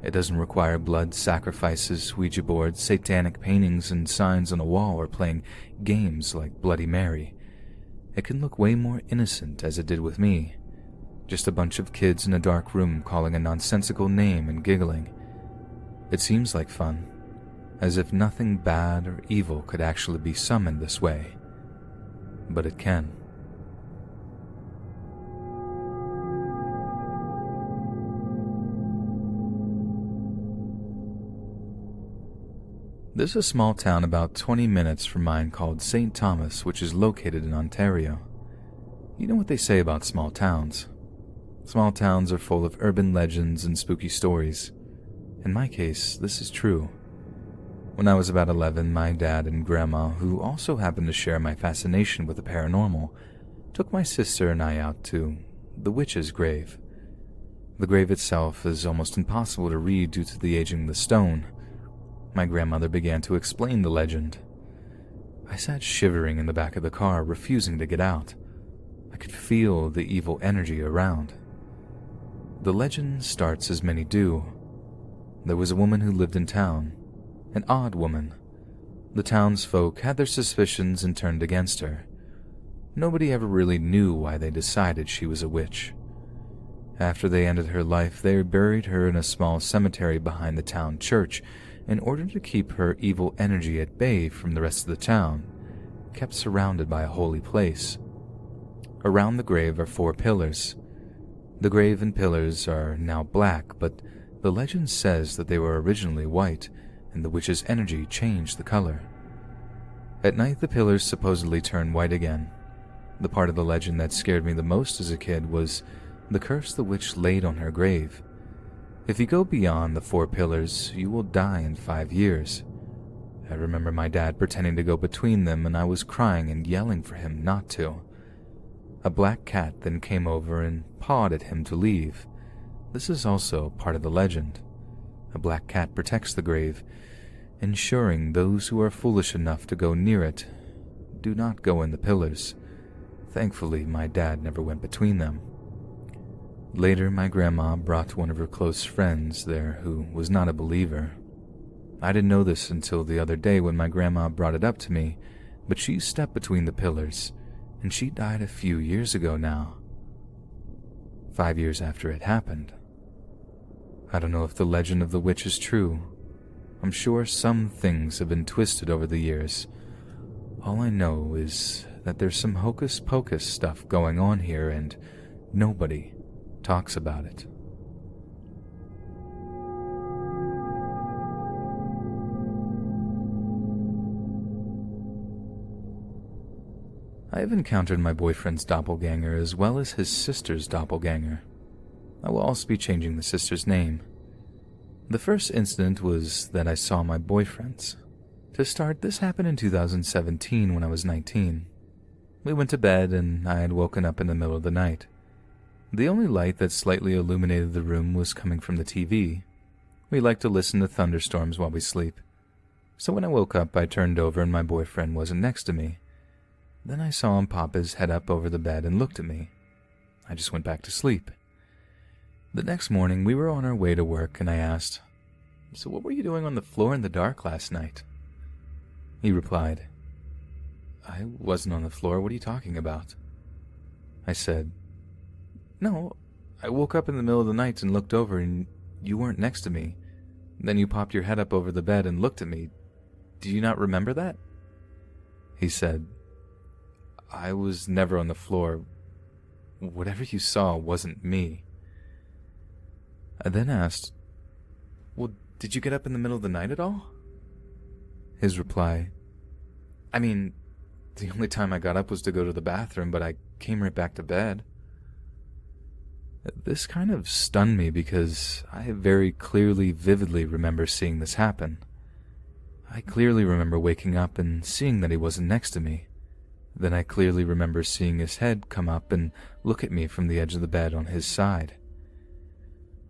It doesn't require blood, sacrifices, Ouija boards, satanic paintings, and signs on a wall, or playing games like Bloody Mary. It can look way more innocent, as it did with me. Just a bunch of kids in a dark room calling a nonsensical name and giggling. It seems like fun, as if nothing bad or evil could actually be summoned this way. But it can. There's a small town about 20 minutes from mine called St. Thomas, which is located in Ontario. You know what they say about small towns. Small towns are full of urban legends and spooky stories. In my case, this is true. When I was about 11, my dad and grandma, who also happened to share my fascination with the paranormal, took my sister and I out to the witch's grave. The grave itself is almost impossible to read due to the aging of the stone. My grandmother began to explain the legend. I sat shivering in the back of the car, refusing to get out. I could feel the evil energy around. The legend starts as many do. There was a woman who lived in town, an odd woman. The townsfolk had their suspicions and turned against her. Nobody ever really knew why they decided she was a witch. After they ended her life, they buried her in a small cemetery behind the town church, in order to keep her evil energy at bay from the rest of the town, kept surrounded by a holy place. Around the grave are 4 pillars. The grave and pillars are now black, but the legend says that they were originally white, and the witch's energy changed the color. At night, the pillars supposedly turn white again. The part of the legend that scared me the most as a kid was the curse the witch laid on her grave. If you go beyond the 4 pillars, you will die in 5 years. I remember my dad pretending to go between them, and I was crying and yelling for him not to. A black cat then came over and pawed at him to leave. This is also part of the legend. A black cat protects the grave, ensuring those who are foolish enough to go near it do not go in the pillars. Thankfully, my dad never went between them. Later, my grandma brought one of her close friends there who was not a believer. I didn't know this until the other day when my grandma brought it up to me, but she stepped between the pillars, and she died a few years ago now. 5 years after it happened. I don't know if the legend of the witch is true. I'm sure some things have been twisted over the years. All I know is that there's some hocus-pocus stuff going on here, and nobody talks about it. I have encountered my boyfriend's doppelganger as well as his sister's doppelganger. I will also be changing the sister's name. The first incident was that I saw my boyfriend's. To start, this happened in 2017 when I was 19. We went to bed and I had woken up in the middle of the night. The only light that slightly illuminated the room was coming from the TV. We like to listen to thunderstorms while we sleep. So when I woke up, I turned over and my boyfriend wasn't next to me. Then I saw him pop his head up over the bed and looked at me. I just went back to sleep. The next morning, we were on our way to work and I asked, "So what were you doing on the floor in the dark last night?" He replied, "I wasn't on the floor. What are you talking about?" I said, "No, I woke up in the middle of the night and looked over and you weren't next to me. Then you popped your head up over the bed and looked at me. Do you not remember that?" He said, "I was never on the floor. Whatever you saw wasn't me." I then asked, "Well, did you get up in the middle of the night at all?" His reply, "I mean, the only time I got up was to go to the bathroom, but I came right back to bed." This kind of stunned me because I very clearly, vividly remember seeing this happen. I clearly remember waking up and seeing that he wasn't next to me. Then I clearly remember seeing his head come up and look at me from the edge of the bed on his side.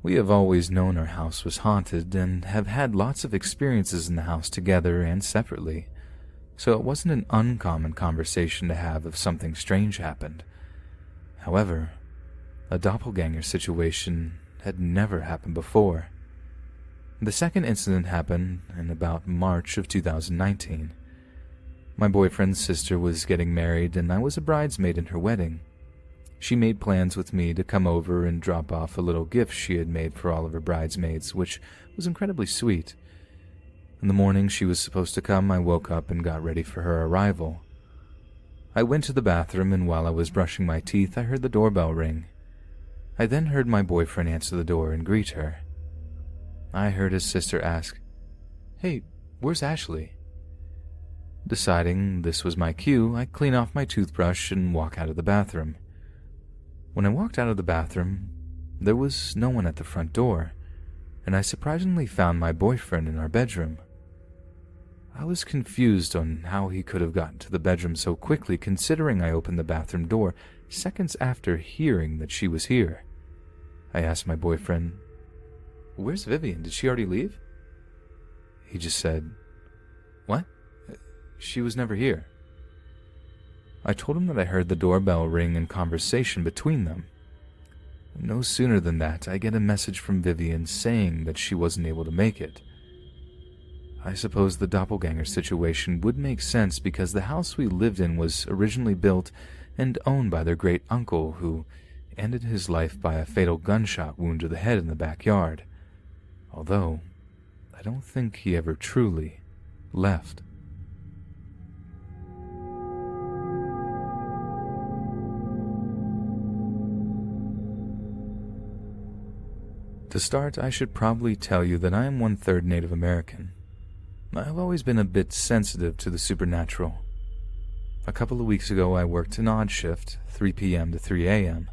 We have always known our house was haunted and have had lots of experiences in the house together and separately, so it wasn't an uncommon conversation to have if something strange happened. However, a doppelganger situation had never happened before. The second incident happened in about March of 2019. My boyfriend's sister was getting married and I was a bridesmaid in her wedding. She made plans with me to come over and drop off a little gift she had made for all of her bridesmaids, which was incredibly sweet. In the morning she was supposed to come, I woke up and got ready for her arrival. I went to the bathroom and while I was brushing my teeth, I heard the doorbell ring. I then heard my boyfriend answer the door and greet her. I heard his sister ask, "Hey, where's Ashley?" Deciding this was my cue, I clean off my toothbrush and walk out of the bathroom. When I walked out of the bathroom, there was no one at the front door, and I surprisingly found my boyfriend in our bedroom. I was confused on how he could have gotten to the bedroom so quickly, considering I opened the bathroom door seconds after hearing that she was here. I asked my boyfriend, "Where's Vivian? Did she already leave?" He just said, "What? She was never here." I told him that I heard the doorbell ring and conversation between them. No sooner than that, I get a message from Vivian saying that she wasn't able to make it. I suppose the doppelganger situation would make sense because the house we lived in was originally built and owned by their great-uncle, who ended his life by a fatal gunshot wound to the head in the backyard, although I don't think he ever truly left. To start, I should probably tell you that I am 1/3 Native American. I have always been a bit sensitive to the supernatural. A couple of weeks ago, I worked an odd shift, 3 p.m. to 3 a.m.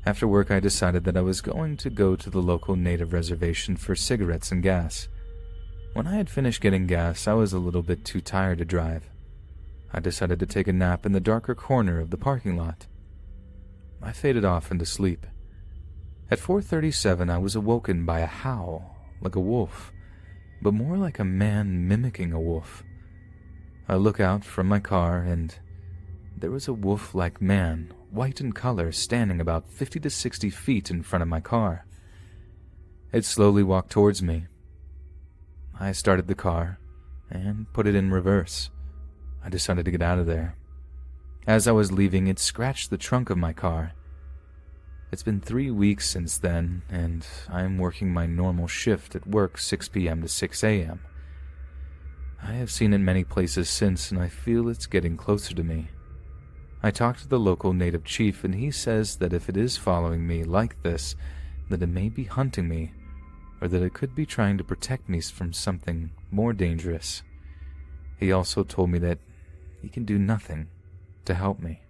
After work, I decided that I was going to go to the local native reservation for cigarettes and gas. When I had finished getting gas, I was a little bit too tired to drive. I decided to take a nap in the darker corner of the parking lot. I faded off into sleep. At 4:37, I was awoken by a howl, like a wolf, but more like a man mimicking a wolf. I look out from my car, and there was a wolf-like man, white in color, standing about 50 to 60 feet in front of my car. It slowly walked towards me. I started the car and put it in reverse. I decided to get out of there. As I was leaving, it scratched the trunk of my car. It's been 3 weeks since then, and I am working my normal shift at work 6 p.m. to 6 a.m. I have seen it many places since, and I feel it's getting closer to me. I talked to the local native chief, and he says that if it is following me like this, that it may be hunting me, or that it could be trying to protect me from something more dangerous. He also told me that he can do nothing to help me.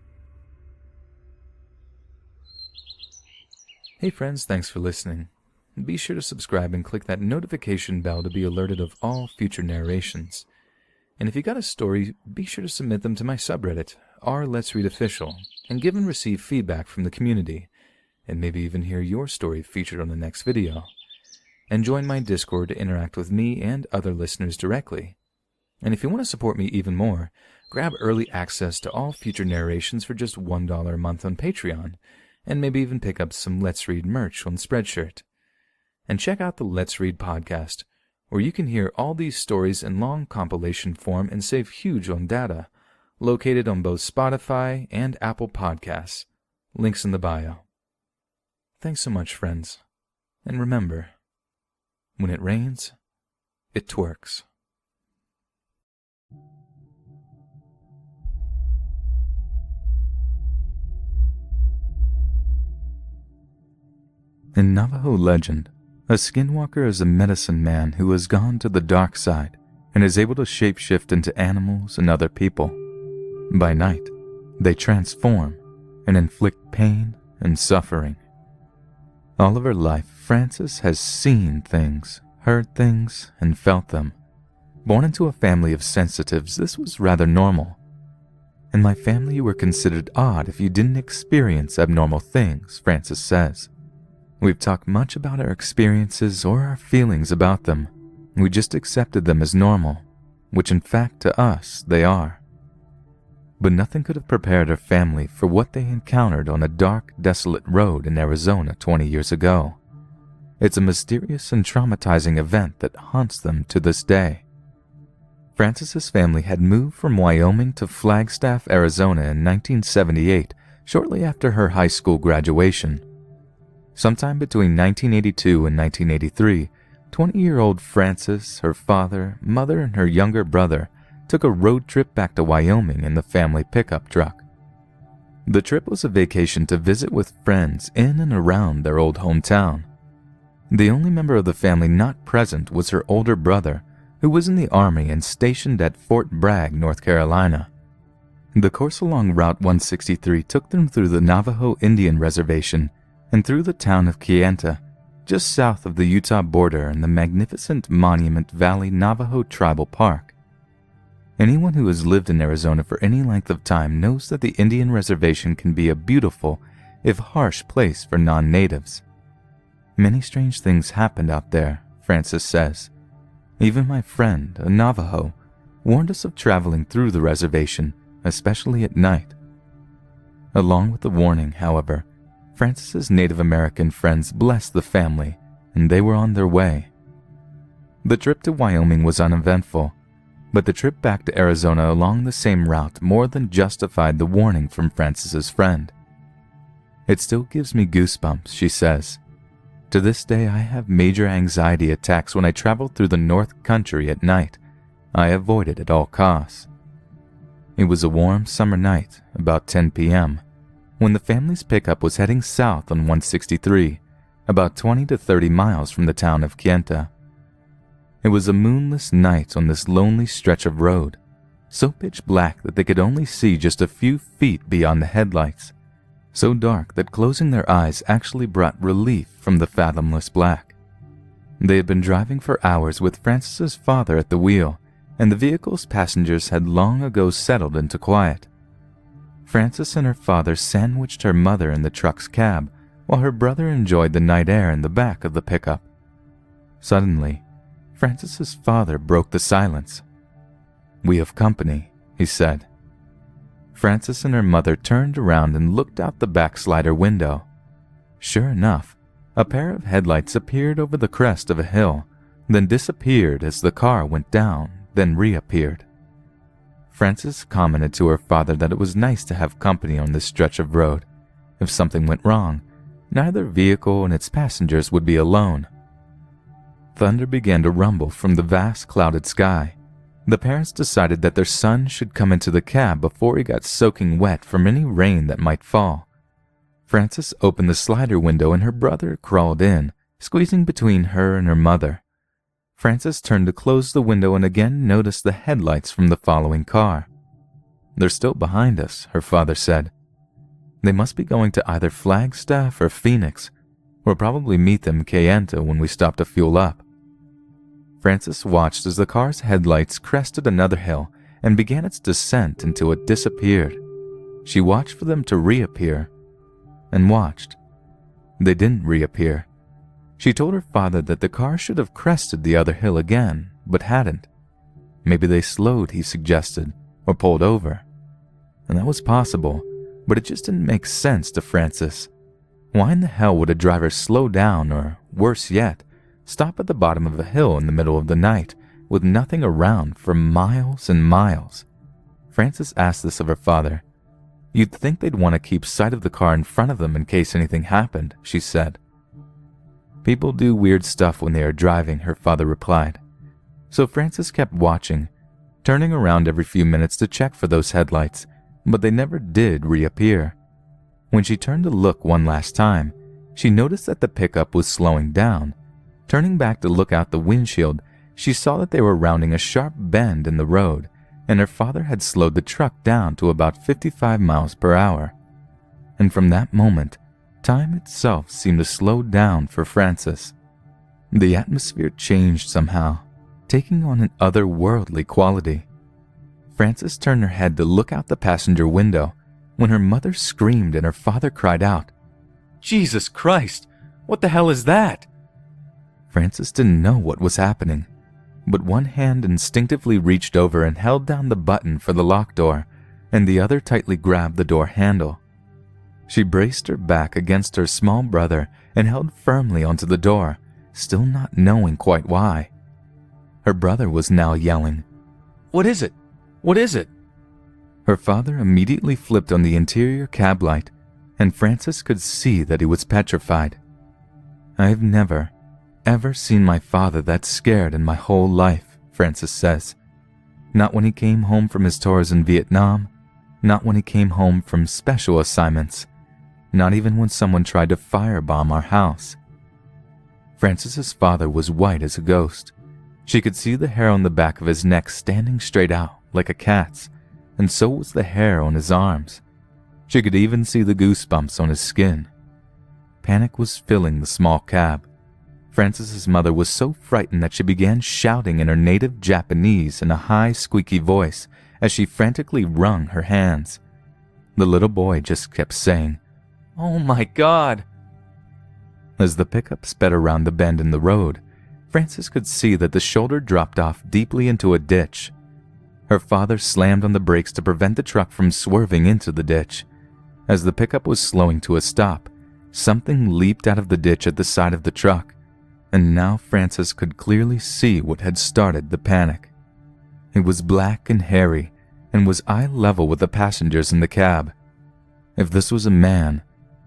Hey friends, thanks for listening. Be sure to subscribe and click that notification bell to be alerted of all future narrations. And if you got a story, be sure to submit them to my subreddit, r/Let's Read Official, and give and receive feedback from the community, and maybe even hear your story featured on the next video. And join my Discord to interact with me and other listeners directly. And if you want to support me even more, grab early access to all future narrations for just $1 a month on Patreon, and maybe even pick up some Let's Read merch on Spreadshirt. And check out the Let's Read podcast, where you can hear all these stories in long compilation form and save huge on data, located on both Spotify and Apple Podcasts. Links in the bio. Thanks so much, friends. And remember, when it rains, it twerks. In Navajo legend, a skinwalker is a medicine man who has gone to the dark side and is able to shapeshift into animals and other people. By night, they transform and inflict pain and suffering. All of her life, Frances has seen things, heard things, and felt them. Born into a family of sensitives, this was rather normal. In my family, you were considered odd if you didn't experience abnormal things, Frances says. We've talked much about our experiences or our feelings about them. We just accepted them as normal, which in fact to us they are. But nothing could have prepared her family for what they encountered on a dark, desolate road in Arizona 20 years ago. It's a mysterious and traumatizing event that haunts them to this day. Frances's family had moved from Wyoming to Flagstaff, Arizona in 1978, shortly after her high school graduation. Sometime between 1982 and 1983, 20-year-old Frances, her father, mother, and her younger brother took a road trip back to Wyoming in the family pickup truck. The trip was a vacation to visit with friends in and around their old hometown. The only member of the family not present was her older brother, who was in the Army and stationed at Fort Bragg, North Carolina. The course along Route 163 took them through the Navajo Indian Reservation and through the town of Kayenta, just south of the Utah border and the magnificent Monument Valley Navajo Tribal Park. Anyone who has lived in Arizona for any length of time knows that the Indian Reservation can be a beautiful, if harsh, place for non-natives. Many strange things happened out there, Frances says. Even my friend, a Navajo, warned us of traveling through the reservation, especially at night. Along with the warning, however, Frances's Native American friends blessed the family, and they were on their way. The trip to Wyoming was uneventful, but the trip back to Arizona along the same route more than justified the warning from Frances's friend. It still gives me goosebumps, she says. To this day, I have major anxiety attacks when I travel through the North Country at night. I avoid it at all costs. It was a warm summer night, about 10 p.m., when the family's pickup was heading south on 163, about 20 to 30 miles from the town of Kayenta. It was a moonless night on this lonely stretch of road, so pitch black that they could only see just a few feet beyond the headlights. so dark that closing their eyes actually brought relief from the fathomless black. They had been driving for hours with Francis's father at the wheel, and the vehicle's passengers had long ago settled into quiet. Francis and her father sandwiched her mother in the truck's cab, while her brother enjoyed the night air in the back of the pickup. Suddenly, Francis's father broke the silence. "We have company," he said. Francis and her mother turned around and looked out the backslider window. Sure enough, a pair of headlights appeared over the crest of a hill, then disappeared as the car went down, then reappeared. Francis commented to her father that it was nice to have company on this stretch of road. If something went wrong, neither vehicle and its passengers would be alone. Thunder began to rumble from the vast clouded sky. The parents decided that their son should come into the cab before he got soaking wet from any rain that might fall. Francis opened the slider window and her brother crawled in, squeezing between her and her mother. Francis turned to close the window and again noticed the headlights from the following car. "They're still behind us," her father said. "They must be going to either Flagstaff or Phoenix. We'll probably meet them in Kayenta when we stop to fuel up." Francis watched as the car's headlights crested another hill and began its descent until it disappeared. She watched for them to reappear, and watched. They didn't reappear. She told her father that the car should have crested the other hill again, but hadn't. Maybe they slowed, he suggested, or pulled over. And that was possible, but it just didn't make sense to Francis. Why in the hell would a driver slow down or, worse yet, stop at the bottom of a hill in the middle of the night with nothing around for miles and miles? Francis asked this of her father. "You'd think they'd want to keep sight of the car in front of them in case anything happened," she said. "People do weird stuff when they are driving," her father replied. So Francis kept watching, turning around every few minutes to check for those headlights, but they never did reappear. When she turned to look one last time, she noticed that the pickup was slowing down. Turning back to look out the windshield, she saw that they were rounding a sharp bend in the road, and her father had slowed the truck down to about 55 miles per hour. And from that moment, time itself seemed to slow down for Francis. The atmosphere changed somehow, taking on an otherworldly quality. Francis turned her head to look out the passenger window when her mother screamed and her father cried out, "Jesus Christ! What the hell is that?" Francis didn't know what was happening, but one hand instinctively reached over and held down the button for the lock door, and the other tightly grabbed the door handle. She braced her back against her small brother and held firmly onto the door, still not knowing quite why. Her brother was now yelling, "What is it? What is it?" Her father immediately flipped on the interior cab light, and Francis could see that he was petrified. "I've never, ever seen my father that scared in my whole life," Francis says. "Not when he came home from his tours in Vietnam, not when he came home from special assignments, not even when someone tried to firebomb our house." Francis's father was white as a ghost. She could see the hair on the back of his neck standing straight out like a cat's, and so was the hair on his arms. She could even see the goosebumps on his skin. Panic was filling the small cab. Francis's mother was so frightened that she began shouting in her native Japanese in a high, squeaky voice as she frantically wrung her hands. The little boy just kept saying, "Oh my God!" As the pickup sped around the bend in the road, Francis could see that the shoulder dropped off deeply into a ditch. Her father slammed on the brakes to prevent the truck from swerving into the ditch. As the pickup was slowing to a stop, something leaped out of the ditch at the side of the truck, and now Francis could clearly see what had started the panic. It was black and hairy, and was eye level with the passengers in the cab. If this was a man,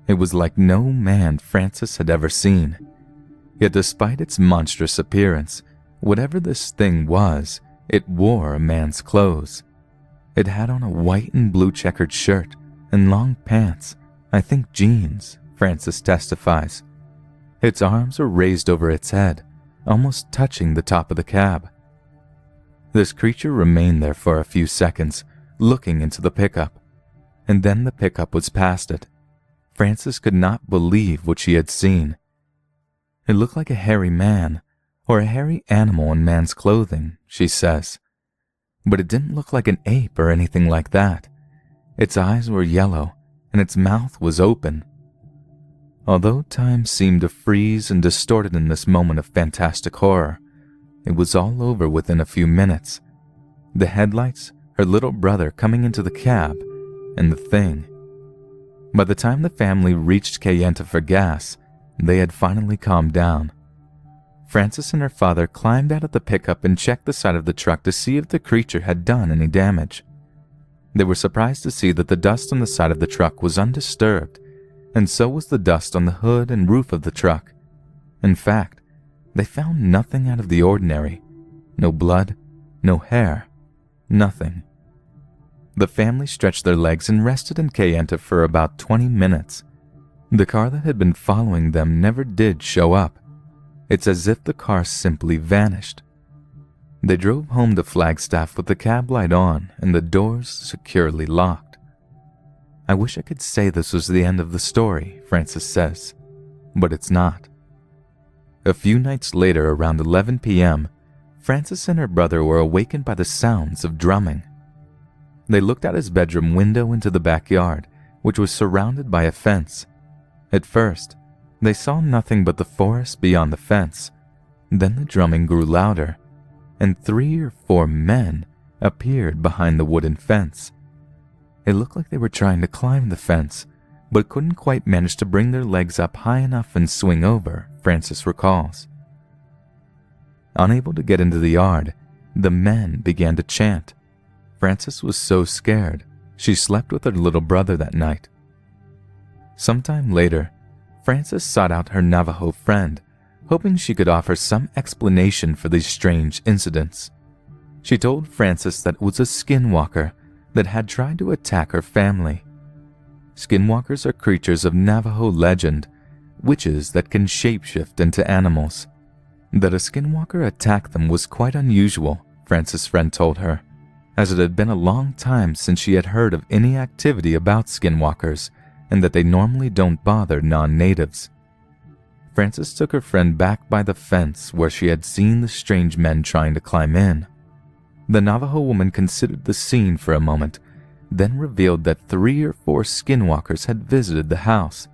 it was like no man Francis had ever seen. Yet despite its monstrous appearance, whatever this thing was, it wore a man's clothes. It had on a white and blue checkered shirt and long pants, I think jeans, Francis testifies. Its arms were raised over its head, almost touching the top of the cab. This creature remained there for a few seconds, looking into the pickup, and then the pickup was past it. Frances could not believe what she had seen. It looked like a hairy man, or a hairy animal in man's clothing, she says. But it didn't look like an ape or anything like that. Its eyes were yellow, and its mouth was open. Although time seemed to freeze and distorted in this moment of fantastic horror, it was all over within a few minutes. The headlights, her little brother coming into the cab, and the thing. By the time the family reached Kayenta for gas, they had finally calmed down. Frances and her father climbed out of the pickup and checked the side of the truck to see if the creature had done any damage. They were surprised to see that the dust on the side of the truck was undisturbed, and so was the dust on the hood and roof of the truck. In fact, they found nothing out of the ordinary. No blood, no hair, nothing. The family stretched their legs and rested in Kayenta for about 20 minutes. The car that had been following them never did show up. It's as if the car simply vanished. They drove home to Flagstaff with the cab light on and the doors securely locked. I wish I could say this was the end of the story, Frances says, but it's not. A few nights later, around 11 p.m., Frances and her brother were awakened by the sounds of drumming. They looked out his bedroom window into the backyard, which was surrounded by a fence. At first, they saw nothing but the forest beyond the fence. Then the drumming grew louder, and 3 or 4 men appeared behind the wooden fence. It looked like they were trying to climb the fence, but couldn't quite manage to bring their legs up high enough and swing over, Frances recalls. Unable to get into the yard, the men began to chant. Frances was so scared, she slept with her little brother that night. Sometime later, Frances sought out her Navajo friend, hoping she could offer some explanation for these strange incidents. She told Frances that it was a skinwalker that had tried to attack her family. Skinwalkers are creatures of Navajo legend, witches that can shapeshift into animals. That a skinwalker attacked them was quite unusual, Frances' friend told her, as it had been a long time since she had heard of any activity about skinwalkers, and that they normally don't bother non-natives. Frances took her friend back by the fence where she had seen the strange men trying to climb in. The Navajo woman considered the scene for a moment, then revealed that 3 or 4 skinwalkers had visited the house.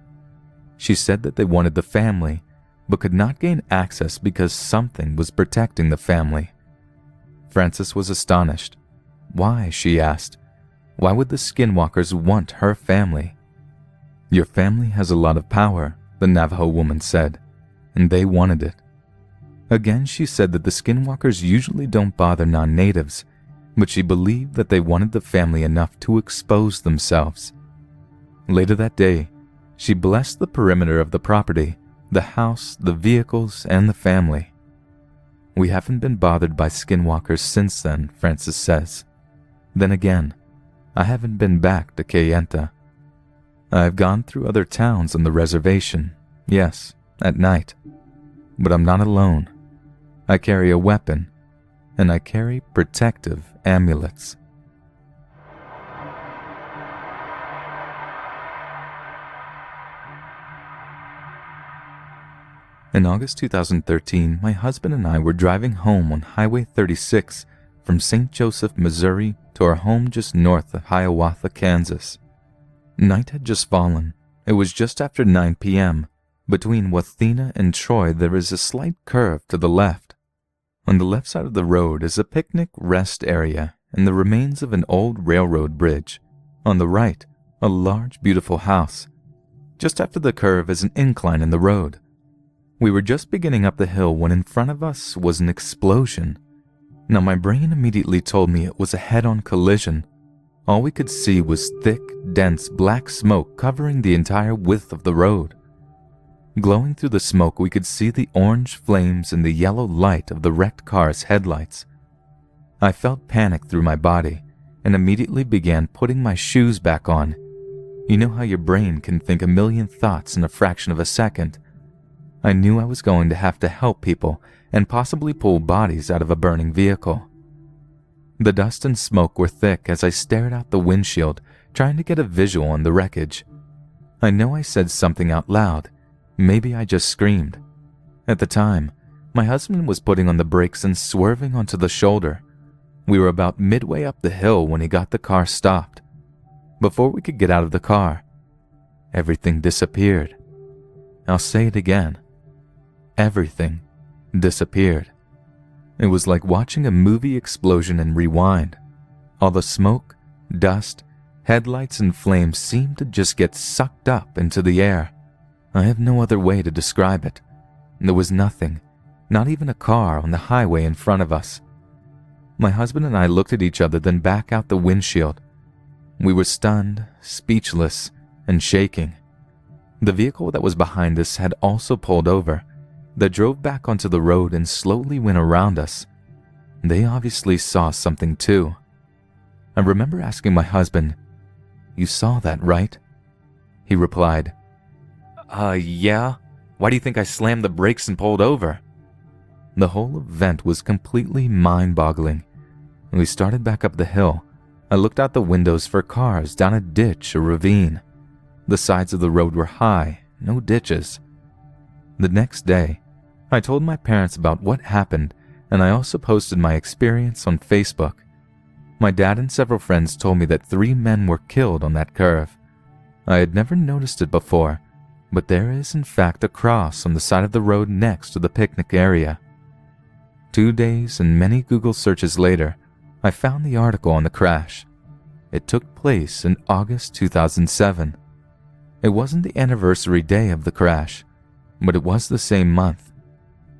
She said that they wanted the family, but could not gain access because something was protecting the family. Frances was astonished. Why, she asked. Why would the skinwalkers want her family? Your family has a lot of power, the Navajo woman said, and they wanted it. Again, she said that the skinwalkers usually don't bother non-natives, but she believed that they wanted the family enough to expose themselves. Later that day, she blessed the perimeter of the property, the house, the vehicles, and the family. We haven't been bothered by skinwalkers since then, Frances says. Then again, I haven't been back to Kayenta. I've gone through other towns on the reservation, yes, at night. But I'm not alone. I carry a weapon, and I carry protective amulets. In August 2013, my husband and I were driving home on Highway 36 from St. Joseph, Missouri to our home just north of Hiawatha, Kansas. Night had just fallen. It was just after 9 p.m. Between Wathena and Troy, there is a slight curve to the left. On the left side of the road is a picnic rest area and the remains of an old railroad bridge. On the right, a large, beautiful house. Just after the curve is an incline in the road. We were just beginning up the hill when in front of us was an explosion. Now my brain immediately told me it was a head-on collision. All we could see was thick, dense black smoke covering the entire width of the road. Glowing through the smoke, we could see the orange flames and the yellow light of the wrecked car's headlights. I felt panic through my body and immediately began putting my shoes back on. You know how your brain can think a million thoughts in a fraction of a second. I knew I was going to have to help people and possibly pull bodies out of a burning vehicle. The dust and smoke were thick as I stared out the windshield, trying to get a visual on the wreckage. I know I said something out loud. Maybe I just screamed. At the time, my husband was putting on the brakes and swerving onto the shoulder. We were about midway up the hill when he got the car stopped. Before we could get out of the car, everything disappeared. I'll say it again. Everything disappeared. It was like watching a movie explosion and rewind. All the smoke, dust, headlights, and flames seemed to just get sucked up into the air. I have no other way to describe it. There was nothing, not even a car on the highway in front of us. My husband and I looked at each other, then back out the windshield. We were stunned, speechless, and shaking. The vehicle that was behind us had also pulled over. They drove back onto the road and slowly went around us. They obviously saw something too. I remember asking my husband, "You saw that, right?" He replied, Yeah. Why do you think I slammed the brakes and pulled over?" The whole event was completely mind-boggling. We started back up the hill. I looked out the windows for cars down a ditch or ravine. The sides of the road were high, no ditches. The next day, I told my parents about what happened, and I also posted my experience on Facebook. My dad and several friends told me that 3 men were killed on that curve. I had never noticed it before, but there is in fact a cross on the side of the road next to the picnic area. 2 days and many Google searches later, I found the article on the crash. It took place in August 2007. It wasn't the anniversary day of the crash, but it was the same month.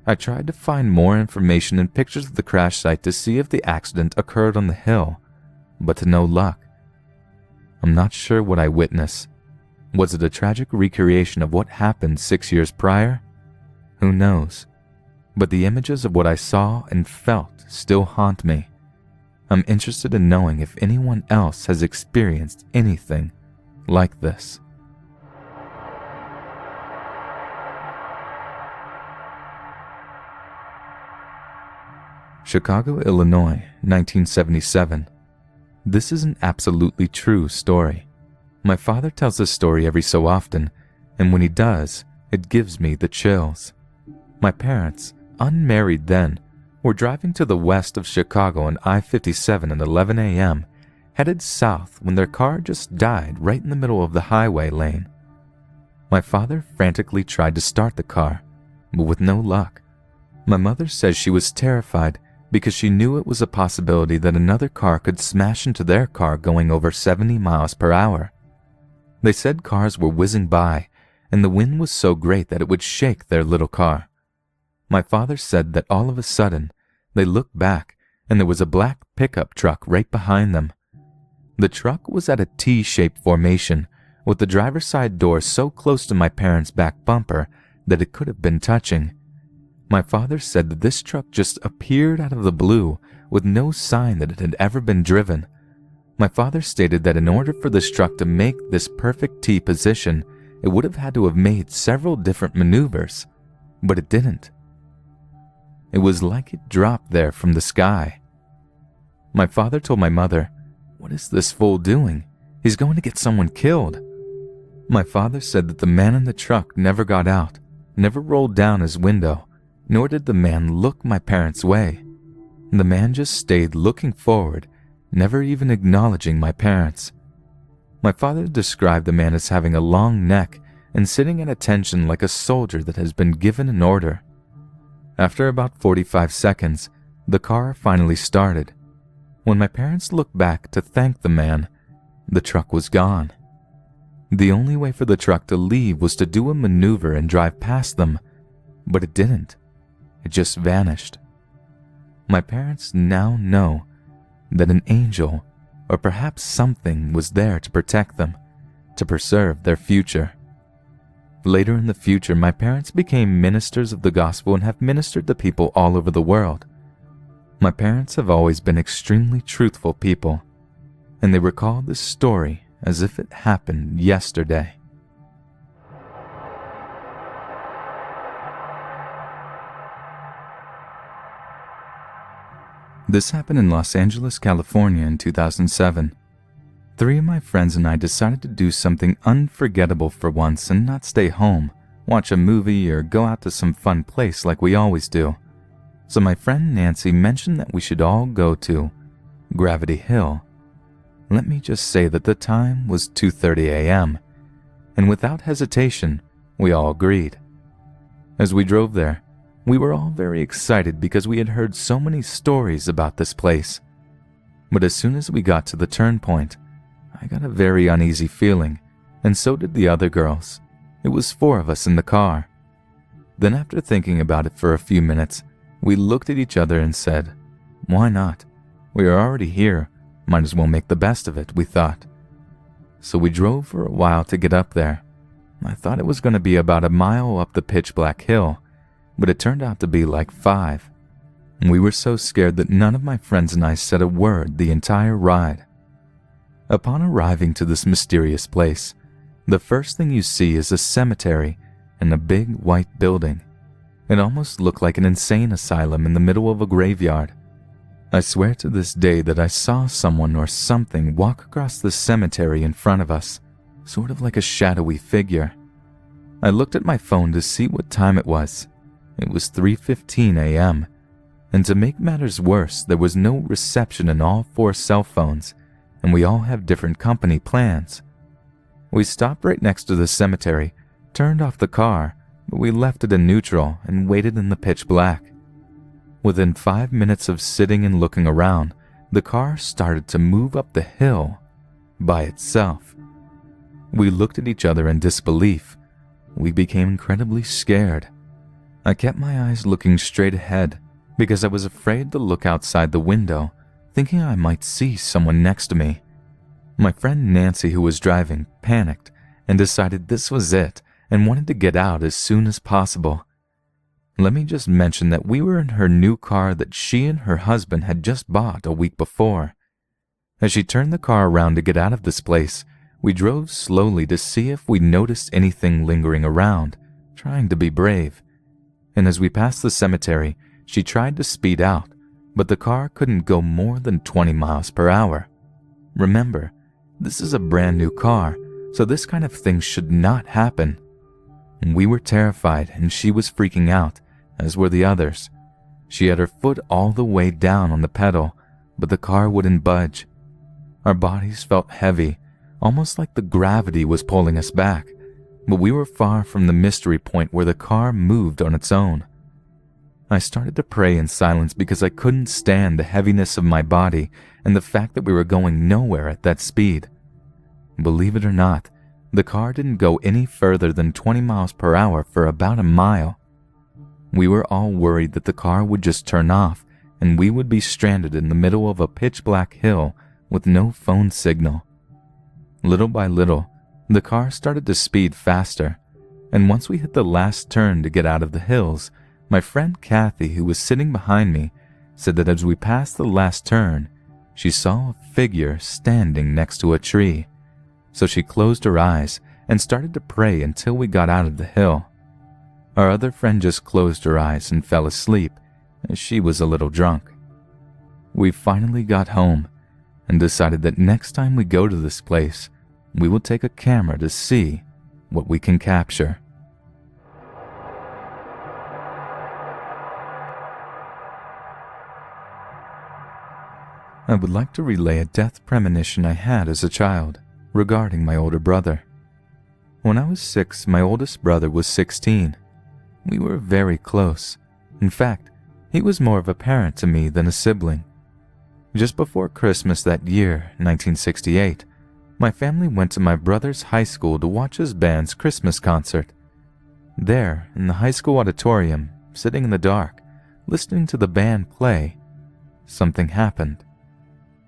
I tried to find more information and pictures of the crash site to see if the accident occurred on the hill, but to no luck. I'm not sure what I witnessed. Was it a tragic recreation of what happened 6 years prior? Who knows? But the images of what I saw and felt still haunt me. I'm interested in knowing if anyone else has experienced anything like this. Chicago, Illinois, 1977. This is an absolutely true story. My father tells this story every so often, and when he does, it gives me the chills. My parents, unmarried then, were driving to the west of Chicago on I-57 at 11 a.m., headed south when their car just died right in the middle of the highway lane. My father frantically tried to start the car, but with no luck. My mother says she was terrified because she knew it was a possibility that another car could smash into their car going over 70 miles per hour. They said cars were whizzing by, and the wind was so great that it would shake their little car. My father said that all of a sudden, they looked back, and there was a black pickup truck right behind them. The truck was at a T-shaped formation, with the driver's side door so close to my parents' back bumper that it could have been touching. My father said that this truck just appeared out of the blue with no sign that it had ever been driven. My father stated that in order for this truck to make this perfect T position, it would have had to have made several different maneuvers, but it didn't. It was like it dropped there from the sky. My father told my mother, "What is this fool doing? He's going to get someone killed." My father said that the man in the truck never got out, never rolled down his window, nor did the man look my parents' way. The man just stayed looking forward, never even acknowledging my parents. My father described the man as having a long neck and sitting at attention like a soldier that has been given an order. After about 45 seconds, the car finally started. When my parents looked back to thank the man, the truck was gone. The only way for the truck to leave was to do a maneuver and drive past them, but it didn't. It just vanished. My parents now know that an angel, or perhaps something, was there to protect them, to preserve their future. Later in the future, my parents became ministers of the gospel and have ministered to people all over the world. My parents have always been extremely truthful people, and they recall this story as if it happened yesterday. This happened in Los Angeles, California in 2007. Three of my friends and I decided to do something unforgettable for once and not stay home, watch a movie, or go out to some fun place like we always do. So my friend Nancy mentioned that we should all go to Gravity Hill. Let me just say that the time was 2:30 a.m., and without hesitation, we all agreed. As we drove there, we were all very excited because we had heard so many stories about this place. But as soon as we got to the turn point, I got a very uneasy feeling, and so did the other girls. It was 4 of us in the car. Then after thinking about it for a few minutes, we looked at each other and said, "Why not? We are already here. Might as well make the best of it," we thought. So we drove for a while to get up there. I thought it was going to be about a mile up the pitch black hill, but it turned out to be like 5. We were so scared that none of my friends and I said a word the entire ride. Upon arriving to this mysterious place, the first thing you see is a cemetery and a big white building. It almost looked like an insane asylum in the middle of a graveyard. I swear to this day that I saw someone or something walk across the cemetery in front of us, sort of like a shadowy figure. I looked at my phone to see what time it was. It was 3:15 a.m., and to make matters worse, there was no reception in all 4 cell phones, and we all have different company plans. We stopped right next to the cemetery, turned off the car, but we left it in neutral and waited in the pitch black. Within 5 minutes of sitting and looking around, the car started to move up the hill by itself. We looked at each other in disbelief. We became incredibly scared. I kept my eyes looking straight ahead because I was afraid to look outside the window, thinking I might see someone next to me. My friend Nancy, who was driving, panicked and decided this was it and wanted to get out as soon as possible. Let me just mention that we were in her new car that she and her husband had just bought a week before. As she turned the car around to get out of this place, we drove slowly to see if we noticed anything lingering around, trying to be brave. And as we passed the cemetery, she tried to speed out, but the car couldn't go more than 20 miles per hour. Remember, this is a brand new car, so this kind of thing should not happen. We were terrified and she was freaking out, as were the others. She had her foot all the way down on the pedal, but the car wouldn't budge. Our bodies felt heavy, almost like the gravity was pulling us back, but we were far from the mystery point where the car moved on its own. I started to pray in silence because I couldn't stand the heaviness of my body and the fact that we were going nowhere at that speed. Believe it or not, the car didn't go any further than 20 miles per hour for about a mile. We were all worried that the car would just turn off and we would be stranded in the middle of a pitch-black hill with no phone signal. Little by little, the car started to speed faster, and once we hit the last turn to get out of the hills, my friend Kathy, who was sitting behind me, said that as we passed the last turn, she saw a figure standing next to a tree. So she closed her eyes and started to pray until we got out of the hill. Our other friend just closed her eyes and fell asleep, as she was a little drunk. We finally got home and decided that next time we go to this place, we will take a camera to see what we can capture. I would like to relay a death premonition I had as a child regarding my older brother. When I was 6, my oldest brother was 16. We were very close. In fact, he was more of a parent to me than a sibling. Just before Christmas that year, 1968, my family went to my brother's high school to watch his band's Christmas concert. There, in the high school auditorium, sitting in the dark, listening to the band play, something happened.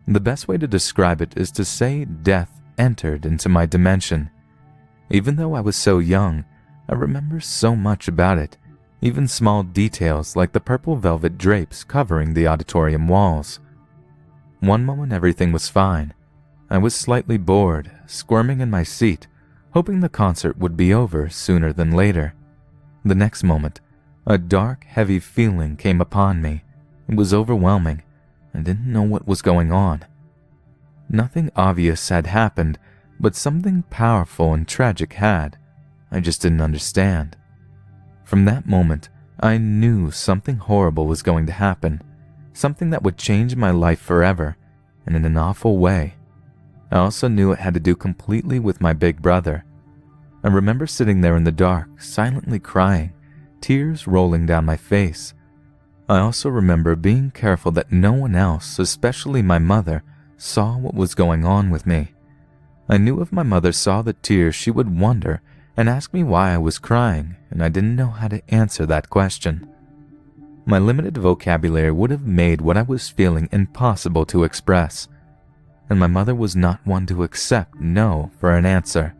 The best way to describe it is to say death entered into my dimension. Even though I was so young, I remember so much about it, even small details like the purple velvet drapes covering the auditorium walls. One moment everything was fine. I was slightly bored, squirming in my seat, hoping the concert would be over sooner than later. The next moment, a dark, heavy feeling came upon me. It was overwhelming. I didn't know what was going on. Nothing obvious had happened, but something powerful and tragic had. I just didn't understand. From that moment, I knew something horrible was going to happen, something that would change my life forever, and in an awful way. I also knew it had to do completely with my big brother. I remember sitting there in the dark, silently crying, tears rolling down my face. I also remember being careful that no one else, especially my mother, saw what was going on with me. I knew if my mother saw the tears, she would wonder and ask me why I was crying, and I didn't know how to answer that question. My limited vocabulary would have made what I was feeling impossible to express, and my mother was not one to accept no for an answer.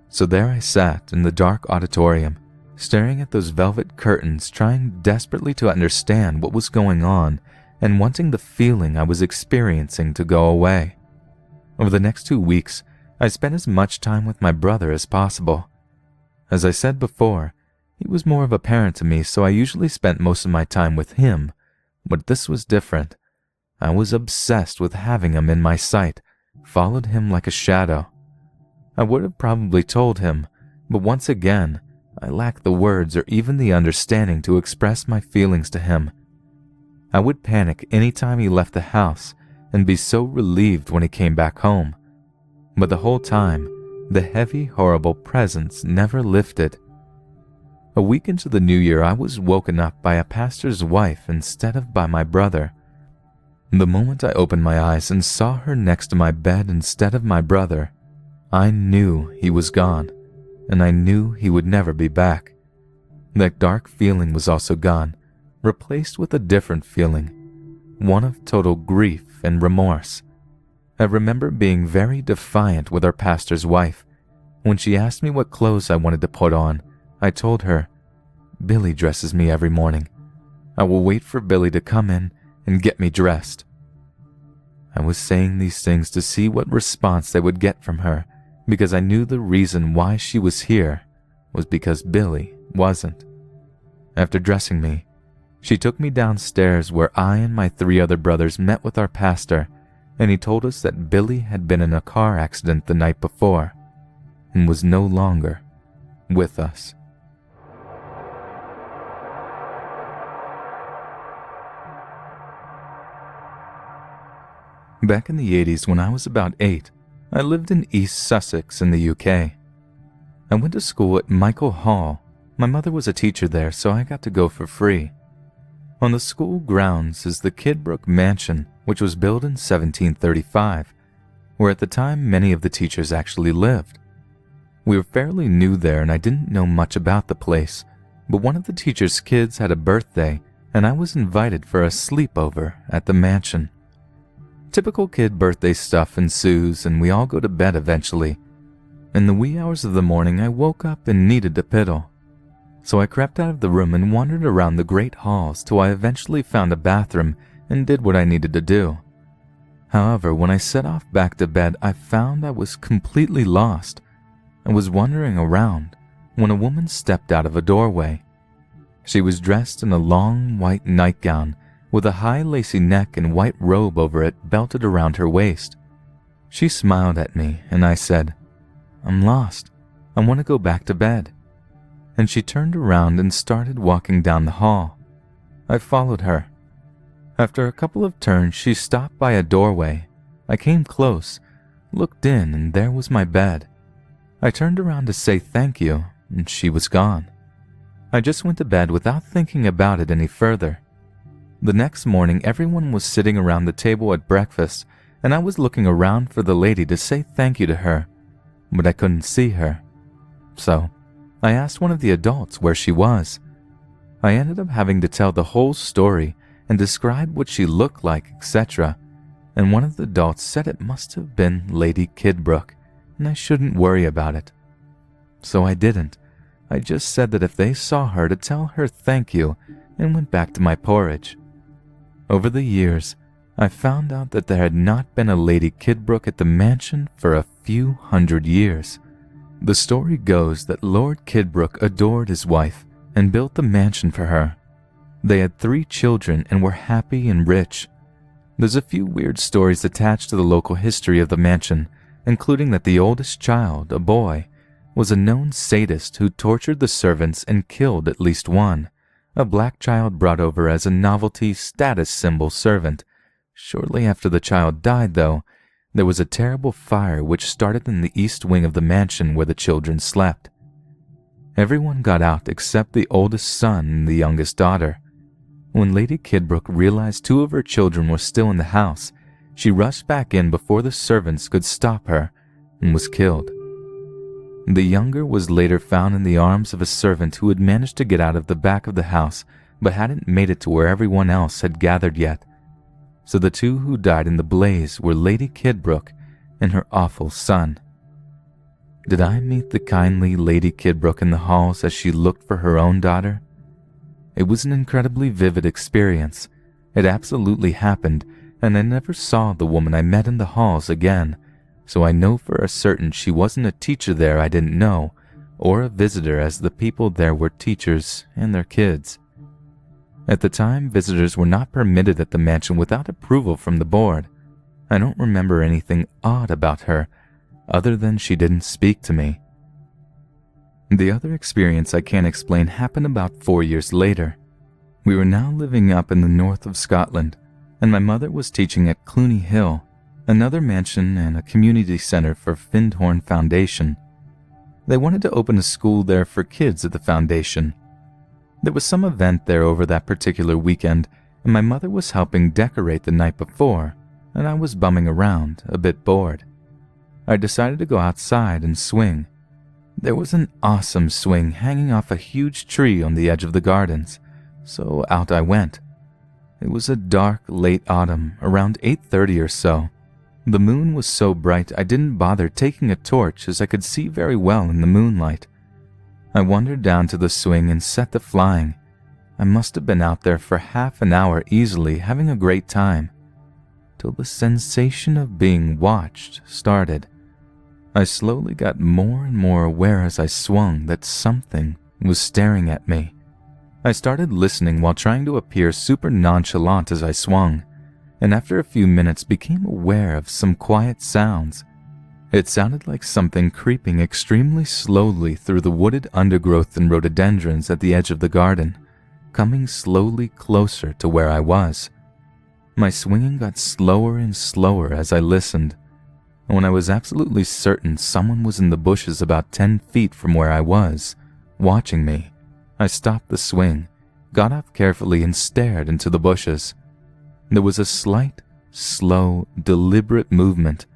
So there I sat in the dark auditorium, staring at those velvet curtains, trying desperately to understand what was going on and wanting the feeling I was experiencing to go away. Over the next 2 weeks, I spent as much time with my brother as possible. As I said before, he was more of a parent to me, so I usually spent most of my time with him, but this was different. I was obsessed with having him in my sight, followed him like a shadow. I would have probably told him, but once again, I lacked the words or even the understanding to express my feelings to him. I would panic any time he left the house and be so relieved when he came back home. But the whole time, the heavy, horrible presence never lifted. A week into the new year, I was woken up by a pastor's wife instead of by my brother. The moment I opened my eyes and saw her next to my bed instead of my brother, I knew he was gone, and I knew he would never be back. That dark feeling was also gone, replaced with a different feeling, one of total grief and remorse. I remember being very defiant with our pastor's wife. When she asked me what clothes I wanted to put on, I told her, "Billy dresses me every morning. I will wait for Billy to come in and get me dressed." I was saying these things to see what response they would get from her, because I knew the reason why she was here was because Billy wasn't. After dressing me, she took me downstairs where I and my 3 other brothers met with our pastor, and he told us that Billy had been in a car accident the night before and was no longer with us. Back in the 80s, when I was about 8, I lived in East Sussex in the UK. I went to school at Michael Hall. My mother was a teacher there, so I got to go for free. On the school grounds is the Kidbrooke Mansion, which was built in 1735, where at the time many of the teachers actually lived. We were fairly new there and I didn't know much about the place, but one of the teacher's kids had a birthday and I was invited for a sleepover at the mansion. Typical kid birthday stuff ensues and we all go to bed eventually. In the wee hours of the morning, I woke up and needed to piddle. So I crept out of the room and wandered around the great halls till I eventually found a bathroom and did what I needed to do. However, when I set off back to bed, I found I was completely lost. I was wandering around when a woman stepped out of a doorway. She was dressed in a long white nightgown with a high lacy neck and white robe over it belted around her waist. She smiled at me and I said, "I'm lost. I want to go back to bed." And she turned around and started walking down the hall. I followed her. After a couple of turns, she stopped by a doorway. I came close, looked in, and there was my bed. I turned around to say thank you, and she was gone. I just went to bed without thinking about it any further. The next morning, everyone was sitting around the table at breakfast, and I was looking around for the lady to say thank you to her, but I couldn't see her. So I asked one of the adults where she was. I ended up having to tell the whole story and describe what she looked like, etc., and one of the adults said it must have been Lady Kidbrooke, and I shouldn't worry about it. So I didn't. I just said that if they saw her to tell her thank you and went back to my porridge. Over the years, I found out that there had not been a Lady Kidbrooke at the mansion for a few hundred years. The story goes that Lord Kidbrooke adored his wife and built the mansion for her. They had 3 children and were happy and rich. There's a few weird stories attached to the local history of the mansion, including that the oldest child, a boy, was a known sadist who tortured the servants and killed at least one, a black child brought over as a novelty status symbol servant. Shortly after the child died, though, there was a terrible fire which started in the east wing of the mansion where the children slept. Everyone got out except the oldest son and the youngest daughter. When Lady Kidbrooke realized two of her children were still in the house, she rushed back in before the servants could stop her and was killed. The younger was later found in the arms of a servant who had managed to get out of the back of the house but hadn't made it to where everyone else had gathered yet. So the two who died in the blaze were Lady Kidbrooke and her awful son. Did I meet the kindly Lady Kidbrooke in the halls as she looked for her own daughter? It was an incredibly vivid experience. It absolutely happened, and I never saw the woman I met in the halls again, so I know for a certain she wasn't a teacher there I didn't know, or a visitor, as the people there were teachers and their kids. At the time, visitors were not permitted at the mansion without approval from the board. I don't remember anything odd about her, other than she didn't speak to me. The other experience I can't explain happened about 4 years later. We were now living up in the north of Scotland, and my mother was teaching at Cluny Hill, another mansion and a community center for Findhorn Foundation. They wanted to open a school there for kids at the foundation. There was some event there over that particular weekend, and my mother was helping decorate the night before, and I was bumming around, a bit bored. I decided to go outside and swing. There was an awesome swing hanging off a huge tree on the edge of the gardens, so out I went. It was a dark, late autumn, around 8:30 or so. The moon was so bright I didn't bother taking a torch as I could see very well in the moonlight. I wandered down to the swing and set the flying. I must have been out there for half an hour easily, having a great time, till the sensation of being watched started. I slowly got more and more aware as I swung that something was staring at me. I started listening while trying to appear super nonchalant as I swung, and after a few minutes became aware of some quiet sounds. It sounded like something creeping extremely slowly through the wooded undergrowth and rhododendrons at the edge of the garden, coming slowly closer to where I was. My swinging got slower and slower as I listened. When I was absolutely certain someone was in the bushes about 10 feet from where I was, watching me, I stopped the swing, got off carefully and stared into the bushes. There was a slight, slow, deliberate movement.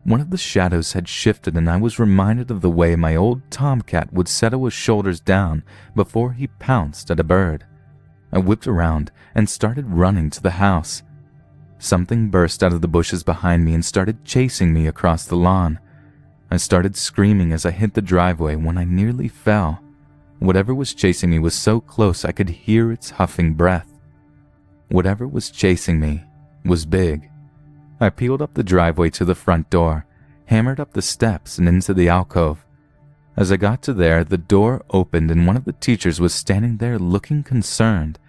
One of the shadows had shifted, and I was reminded of the way my old tomcat would settle his shoulders down before he pounced at a bird. I whipped around and started running to the house. Something burst out of the bushes behind me and started chasing me across the lawn. I started screaming as I hit the driveway when I nearly fell. Whatever was chasing me was so close I could hear its huffing breath. Whatever was chasing me was big. I peeled up the driveway to the front door, hammered up the steps and into the alcove. As I got to there, the door opened and one of the teachers was standing there looking concerned.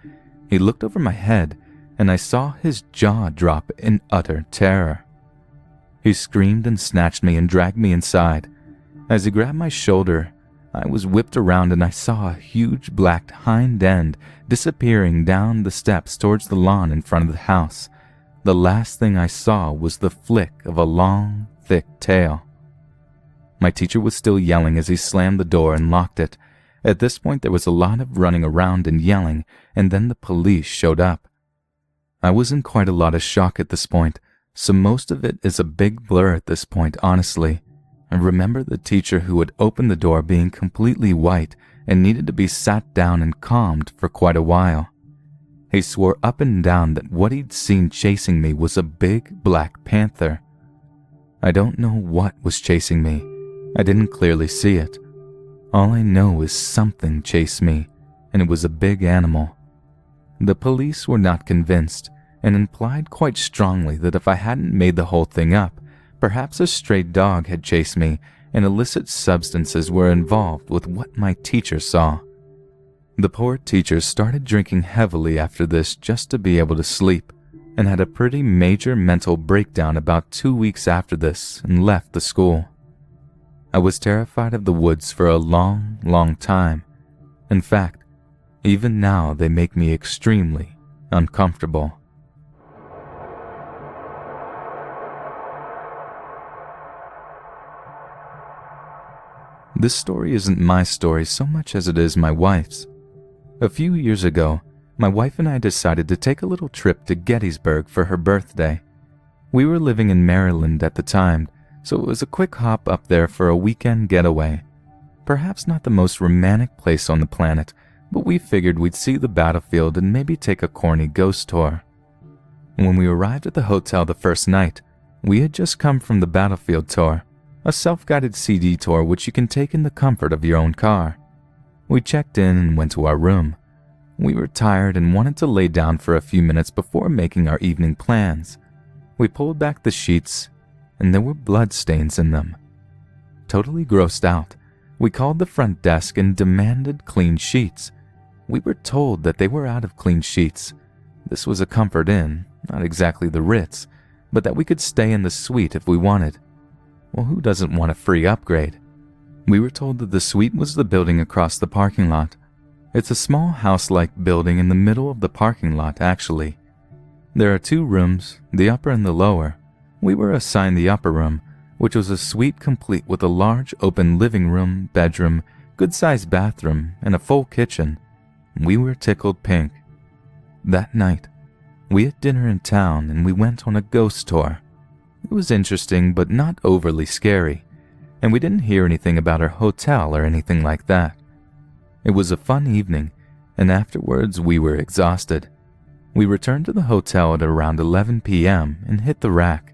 He looked over my head, and I saw his jaw drop in utter terror. He screamed and snatched me and dragged me inside. As he grabbed my shoulder, I was whipped around and I saw a huge black hind end disappearing down the steps towards the lawn in front of the house. The last thing I saw was the flick of a long, thick tail. My teacher was still yelling as he slammed the door and locked it. At this point, there was a lot of running around and yelling, and then the police showed up. I was in quite a lot of shock at this point, so most of it is a big blur at this point, honestly. I remember the teacher who had opened the door being completely white and needed to be sat down and calmed for quite a while. He swore up and down that what he'd seen chasing me was a big black panther. I don't know what was chasing me. I didn't clearly see it. All I know is something chased me, and it was a big animal. The police were not convinced, and implied quite strongly that if I hadn't made the whole thing up, perhaps a stray dog had chased me and illicit substances were involved with what my teacher saw. The poor teacher started drinking heavily after this just to be able to sleep, and had a pretty major mental breakdown about 2 weeks after this and left the school. I was terrified of the woods for a long, long time. In fact, even now they make me extremely uncomfortable. This story isn't my story so much as it is my wife's. A few years ago, my wife and I decided to take a little trip to Gettysburg for her birthday. We were living in Maryland at the time, so it was a quick hop up there for a weekend getaway. Perhaps not the most romantic place on the planet, but we figured we'd see the battlefield and maybe take a corny ghost tour. When we arrived at the hotel the first night, we had just come from the battlefield tour, a self-guided CD tour which you can take in the comfort of your own car. We checked in and went to our room. We were tired and wanted to lay down for a few minutes before making our evening plans. We pulled back the sheets, and there were bloodstains in them. Totally grossed out, we called the front desk and demanded clean sheets. We were told that they were out of clean sheets. This was a Comfort Inn, not exactly the Ritz, but that we could stay in the suite if we wanted. Well, who doesn't want a free upgrade? We were told that the suite was the building across the parking lot. It's a small house-like building in the middle of the parking lot, actually. There are 2 rooms, the upper and the lower. We were assigned the upper room, which was a suite complete with a large open living room, bedroom, good-sized bathroom, and a full kitchen. We were tickled pink. That night, we had dinner in town and we went on a ghost tour. It was interesting but not overly scary, and we didn't hear anything about our hotel or anything like that. It was a fun evening, and afterwards we were exhausted. We returned to the hotel at around 11 p.m. and hit the rack.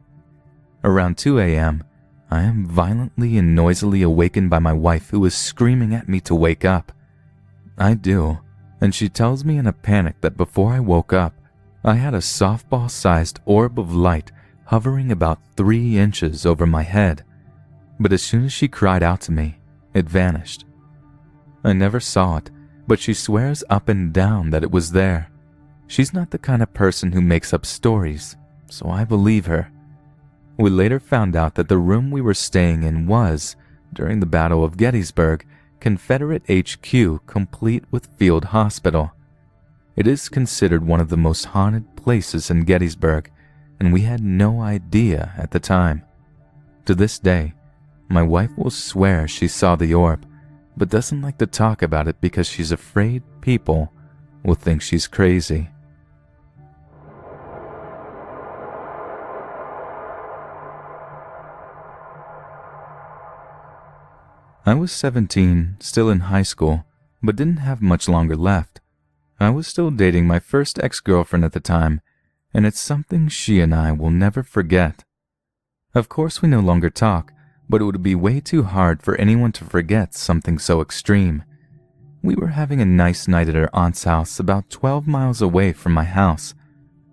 Around 2 a.m., I am violently and noisily awakened by my wife, who is screaming at me to wake up. I do, and she tells me in a panic that before I woke up, I had a softball-sized orb of light hovering about 3 inches over my head. But as soon as she cried out to me, it vanished. I never saw it, but she swears up and down that it was there. She's not the kind of person who makes up stories, so I believe her. We later found out that the room we were staying in was, during the Battle of Gettysburg, Confederate HQ complete with field hospital. It is considered one of the most haunted places in Gettysburg, and we had no idea at the time. To this day, my wife will swear she saw the orb, but doesn't like to talk about it because she's afraid people will think she's crazy. I was 17, still in high school, but didn't have much longer left. I was still dating my first ex-girlfriend at the time, and it's something she and I will never forget. Of course we no longer talk, but it would be way too hard for anyone to forget something so extreme. We were having a nice night at her aunt's house about 12 miles away from my house.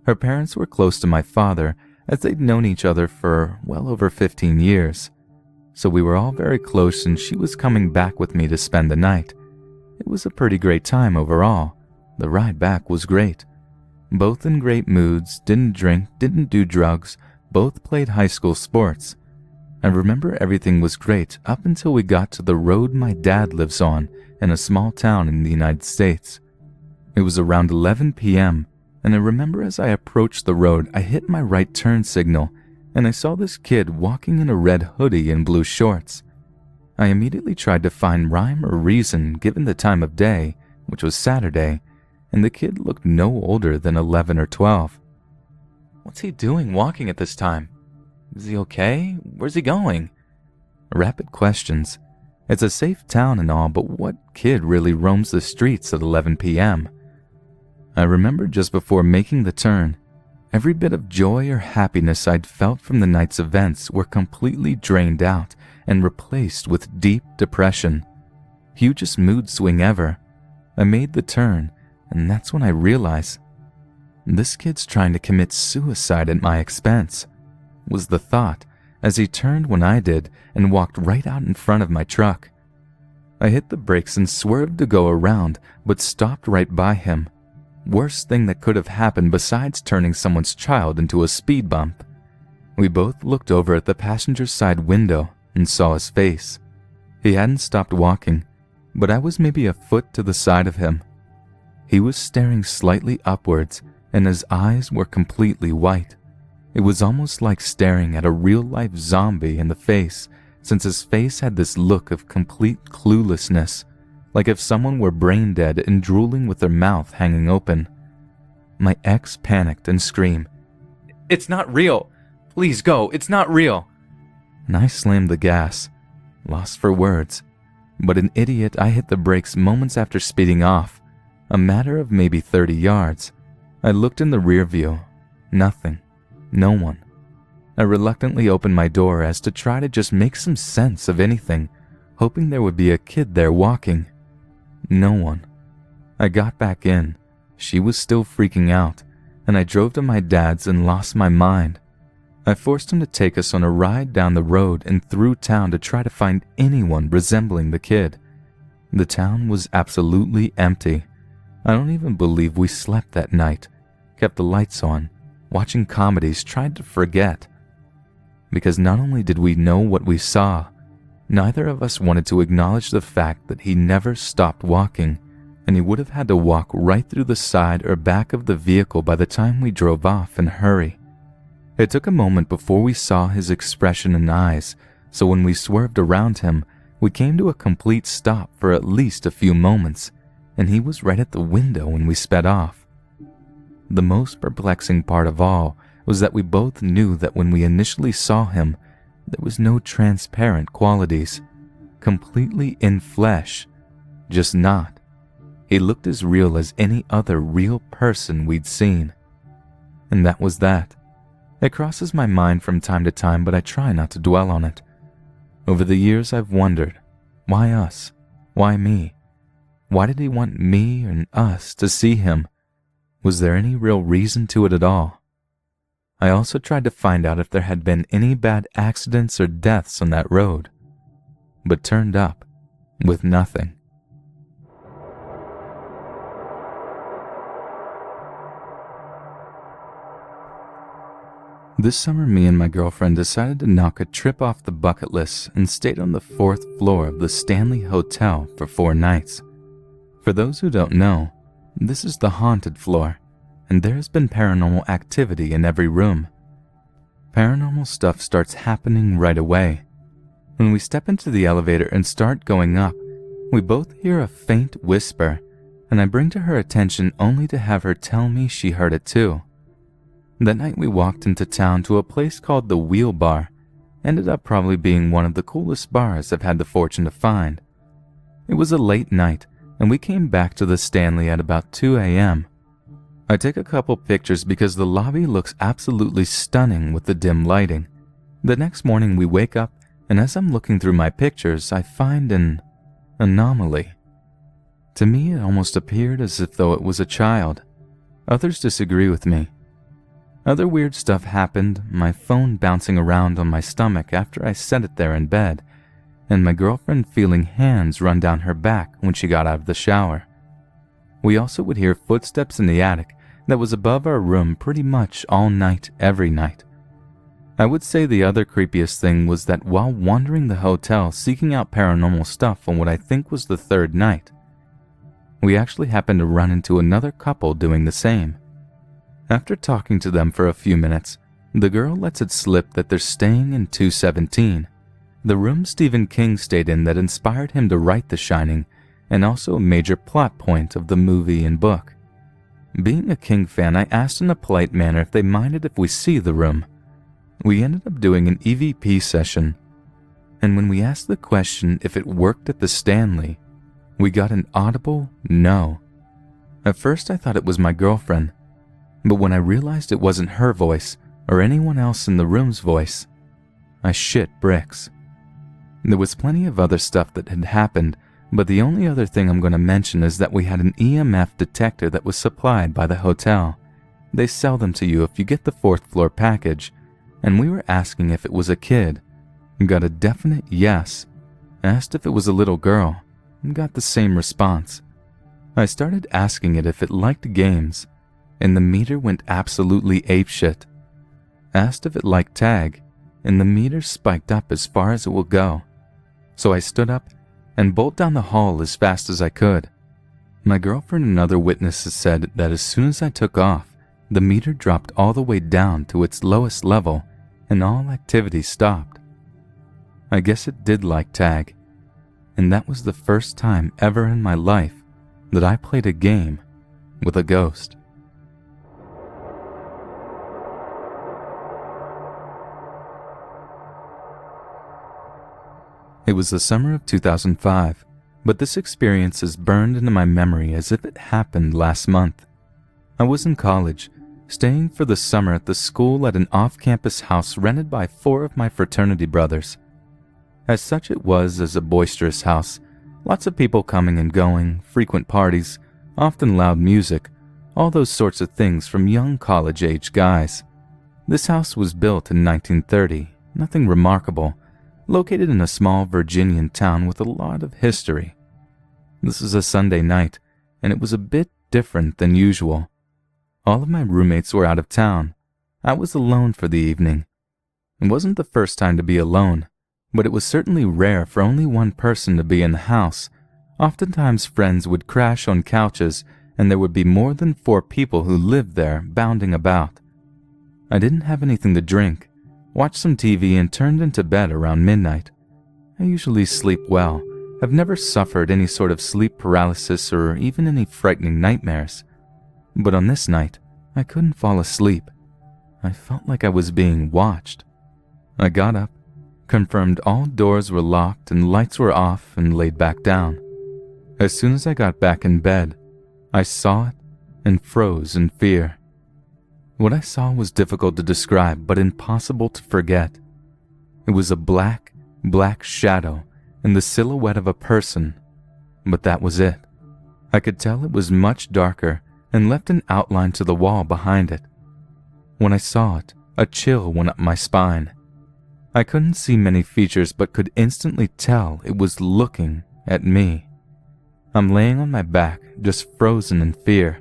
Her parents were close to my father, as they'd known each other for well over 15 years. So we were all very close, and she was coming back with me to spend the night. It was a pretty great time overall. The ride back was great. Both in great moods, didn't drink, didn't do drugs, both played high school sports. I remember everything was great up until we got to the road my dad lives on in a small town in the United States. It was around 11 p.m., and I remember as I approached the road, I hit my right turn signal, and I saw this kid walking in a red hoodie and blue shorts. I immediately tried to find rhyme or reason given the time of day, which was Saturday, and the kid looked no older than 11 or 12. What's he doing walking at this time? Is he okay? Where's he going? Rapid questions. It's a safe town and all, but what kid really roams the streets at 11 p.m.? I remember just before making the turn, every bit of joy or happiness I'd felt from the night's events were completely drained out and replaced with deep depression. Hugest mood swing ever. I made the turn, and that's when I realized, this kid's trying to commit suicide at my expense, was the thought as he turned when I did and walked right out in front of my truck. I hit the brakes and swerved to go around, but stopped right by him. worst thing that could have happened besides turning someone's child into a speed bump. We both looked over at the passenger side window and saw his face. He hadn't stopped walking, but I was maybe a foot to the side of him. He was staring slightly upwards, and his eyes were completely white. It was almost like staring at a real-life zombie in the face, since his face had this look of complete cluelessness, like if someone were brain dead and drooling with their mouth hanging open. My ex panicked and screamed, "It's not real! Please go, it's not real!" And I slammed the gas, lost for words. But an idiot, I hit the brakes moments after speeding off, a matter of maybe 30 yards. I looked in the rear view. Nothing. No one. I reluctantly opened my door as to try to just make some sense of anything, hoping there would be a kid there walking. No one. I got back in. She was still freaking out, and I drove to my dad's and lost my mind. I forced him to take us on a ride down the road and through town to try to find anyone resembling the kid. The town was absolutely empty. I don't even believe we slept that night. Kept the lights on, watching comedies, tried to forget. Because not only did we know what we saw, neither of us wanted to acknowledge the fact that he never stopped walking, and he would have had to walk right through the side or back of the vehicle by the time we drove off in a hurry. It took a moment before we saw his expression and eyes, so when we swerved around him, we came to a complete stop for at least a few moments, and he was right at the window when we sped off. The most perplexing part of all was that we both knew that when we initially saw him, there was no transparent qualities. Completely in flesh. Just not. He looked as real as any other real person we'd seen. And that was that. It crosses my mind from time to time, but I try not to dwell on it. Over the years I've wondered, why us? Why me? Why did he want me and us to see him? Was there any real reason to it at all? I also tried to find out if there had been any bad accidents or deaths on that road, but turned up with nothing. This summer, me and my girlfriend decided to knock a trip off the bucket list and stayed on the 4th floor of the Stanley Hotel for 4 nights. For those who don't know, this is the haunted floor, and there has been paranormal activity in every room. Paranormal stuff starts happening right away. When we step into the elevator and start going up, we both hear a faint whisper, and I bring to her attention only to have her tell me she heard it too. That night we walked into town to a place called the Wheel Bar. Ended up probably being one of the coolest bars I've had the fortune to find. It was a late night, and we came back to the Stanley at about 2 a.m. I take a couple pictures because the lobby looks absolutely stunning with the dim lighting. The next morning we wake up, and as I'm looking through my pictures, I find an anomaly. To me, it almost appeared as if though it was a child. Others disagree with me. Other weird stuff happened, my phone bouncing around on my stomach after I set it there in bed, and my girlfriend feeling hands run down her back when she got out of the shower. We also would hear footsteps in the attic that was above our room pretty much all night, every night. I would say the other creepiest thing was that while wandering the hotel seeking out paranormal stuff on what I think was the 3rd night, we actually happened to run into another couple doing the same. After talking to them for a few minutes, the girl lets it slip that they're staying in 217, the room Stephen King stayed in that inspired him to write The Shining, and also a major plot point of the movie and book. Being a King fan, I asked in a polite manner if they minded if we see the room. We ended up doing an EVP session, and when we asked the question if it worked at the Stanley, we got an audible no. At first I thought it was my girlfriend, but when I realized it wasn't her voice or anyone else in the room's voice, I shit bricks. There was plenty of other stuff that had happened, but the only other thing I'm going to mention is that we had an EMF detector that was supplied by the hotel. They sell them to you if you get the 4th floor package, and we were asking if it was a kid. Got a definite yes. Asked if it was a little girl, and got the same response. I started asking it if it liked games, and the meter went absolutely apeshit. Asked if it liked tag, and the meter spiked up as far as it will go. So I stood up and bolted down the hall as fast as I could. My girlfriend and other witnesses said that as soon as I took off, the meter dropped all the way down to its lowest level and all activity stopped. I guess it did like tag, and that was the first time ever in my life that I played a game with a ghost. It was the summer of 2005, but this experience is burned into my memory as if it happened last month. I was in college, staying for the summer at the school at an off-campus house rented by 4 of my fraternity brothers. As such it was as a boisterous house, lots of people coming and going, frequent parties, often loud music, all those sorts of things from young college-age guys. This house was built in 1930, nothing remarkable, located in a small Virginian town with a lot of history. This was a Sunday night, and it was a bit different than usual. All of my roommates were out of town. I was alone for the evening. It wasn't the first time to be alone, but it was certainly rare for only one person to be in the house. Oftentimes friends would crash on couches, and there would be more than 4 people who lived there bounding about. I didn't have anything to drink, watched some TV, and turned into bed around midnight. I usually sleep well. I've never suffered any sort of sleep paralysis or even any frightening nightmares. But on this night, I couldn't fall asleep. I felt like I was being watched. I got up, confirmed all doors were locked and lights were off, and laid back down. As soon as I got back in bed, I saw it and froze in fear. What I saw was difficult to describe, but impossible to forget. It was a black shadow in the silhouette of a person, but that was it. I could tell it was much darker and left an outline to the wall behind it. When I saw it, a chill went up my spine. I couldn't see many features, but could instantly tell it was looking at me. I'm laying on my back, just frozen in fear.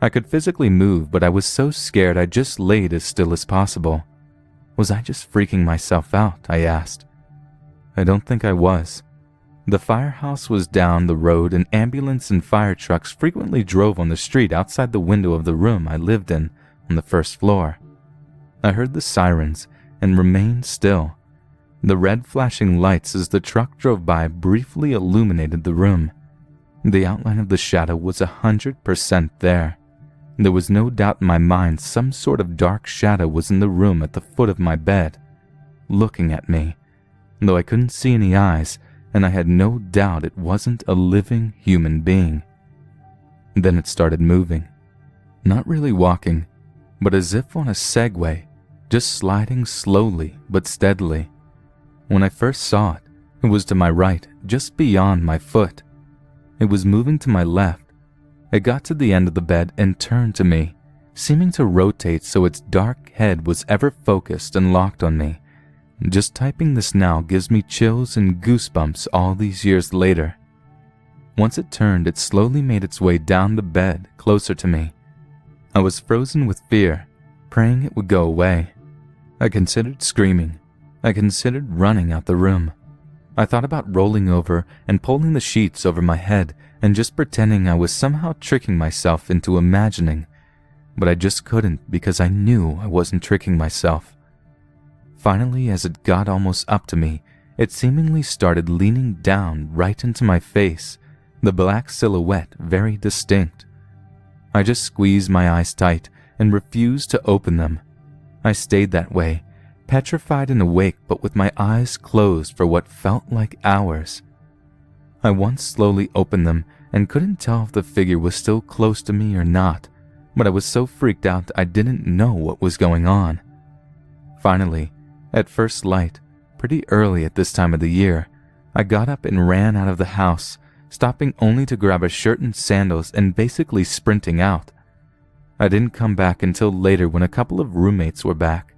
I could physically move, but I was so scared I just laid as still as possible. Was I just freaking myself out? I asked. I don't think I was. The firehouse was down the road, and ambulance and fire trucks frequently drove on the street outside the window of the room I lived in on the first floor. I heard the sirens and remained still. The red flashing lights as the truck drove by briefly illuminated the room. The outline of the shadow was 100% there. There was no doubt in my mind some sort of dark shadow was in the room at the foot of my bed, looking at me, though I couldn't see any eyes, and I had no doubt it wasn't a living human being. Then it started moving, not really walking, but as if on a Segway, just sliding slowly but steadily. When I first saw it, it was to my right, just beyond my foot. It was moving to my left. It got to the end of the bed and turned to me, seeming to rotate so its dark head was ever focused and locked on me. Just typing this now gives me chills and goosebumps all these years later. Once it turned, it slowly made its way down the bed, closer to me. I was frozen with fear, praying it would go away. I considered screaming. I considered running out the room. I thought about rolling over and pulling the sheets over my head and just pretending I was somehow tricking myself into imagining, but I just couldn't because I knew I wasn't tricking myself. Finally, as it got almost up to me, it seemingly started leaning down right into my face, the black silhouette very distinct. I just squeezed my eyes tight and refused to open them. I stayed that way, petrified and awake, but with my eyes closed for what felt like hours. I once slowly opened them and couldn't tell if the figure was still close to me or not, but I was so freaked out I didn't know what was going on. Finally, at first light, pretty early at this time of the year, I got up and ran out of the house, stopping only to grab a shirt and sandals and basically sprinting out. I didn't come back until later when a couple of roommates were back.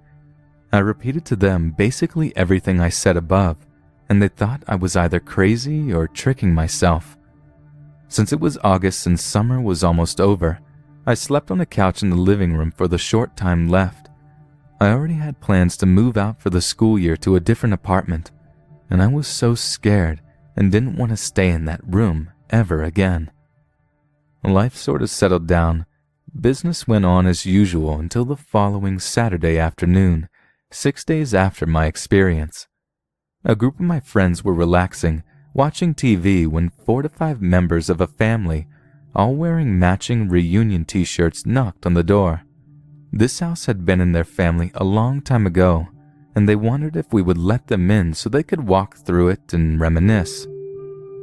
I repeated to them basically everything I said above, and they thought I was either crazy or tricking myself. Since it was August and summer was almost over, I slept on a couch in the living room for the short time left. I already had plans to move out for the school year to a different apartment, and I was so scared and didn't want to stay in that room ever again. Life sort of settled down. Business went on as usual until the following Saturday afternoon, 6 days after my experience. A group of my friends were relaxing, watching TV when 4 to 5 members of a family, all wearing matching reunion t-shirts, knocked on the door. This house had been in their family a long time ago, and they wondered if we would let them in so they could walk through it and reminisce.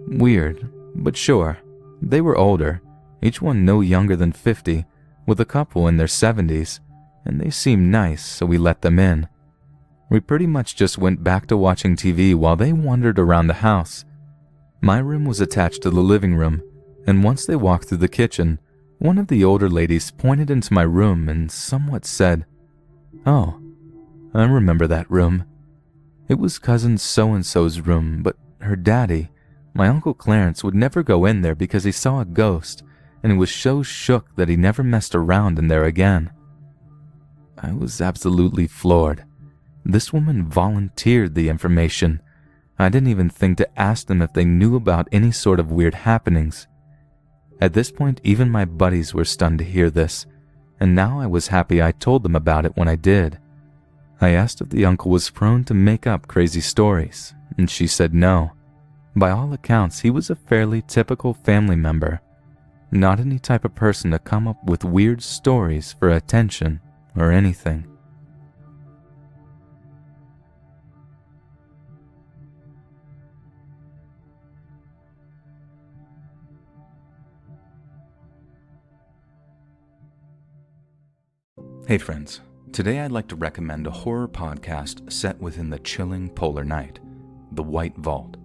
Weird, but sure. They were older, each one no younger than 50, with a couple in their 70s, and they seemed nice, so we let them in. We pretty much just went back to watching TV while they wandered around the house. My room was attached to the living room, and once they walked through the kitchen, one of the older ladies pointed into my room and somewhat said, "Oh, I remember that room. It was cousin so-and-so's room, but her daddy, my Uncle Clarence, would never go in there because he saw a ghost, and he was so shook that he never messed around in there again." I was absolutely floored. This woman volunteered the information. I didn't even think to ask them if they knew about any sort of weird happenings. At this point, even my buddies were stunned to hear this, and now I was happy I told them about it when I did. I asked if the uncle was prone to make up crazy stories, and she said no. By all accounts, he was a fairly typical family member, not any type of person to come up with weird stories for attention or anything. Hey friends, today I'd like to recommend a horror podcast set within the chilling polar night, The White Vault.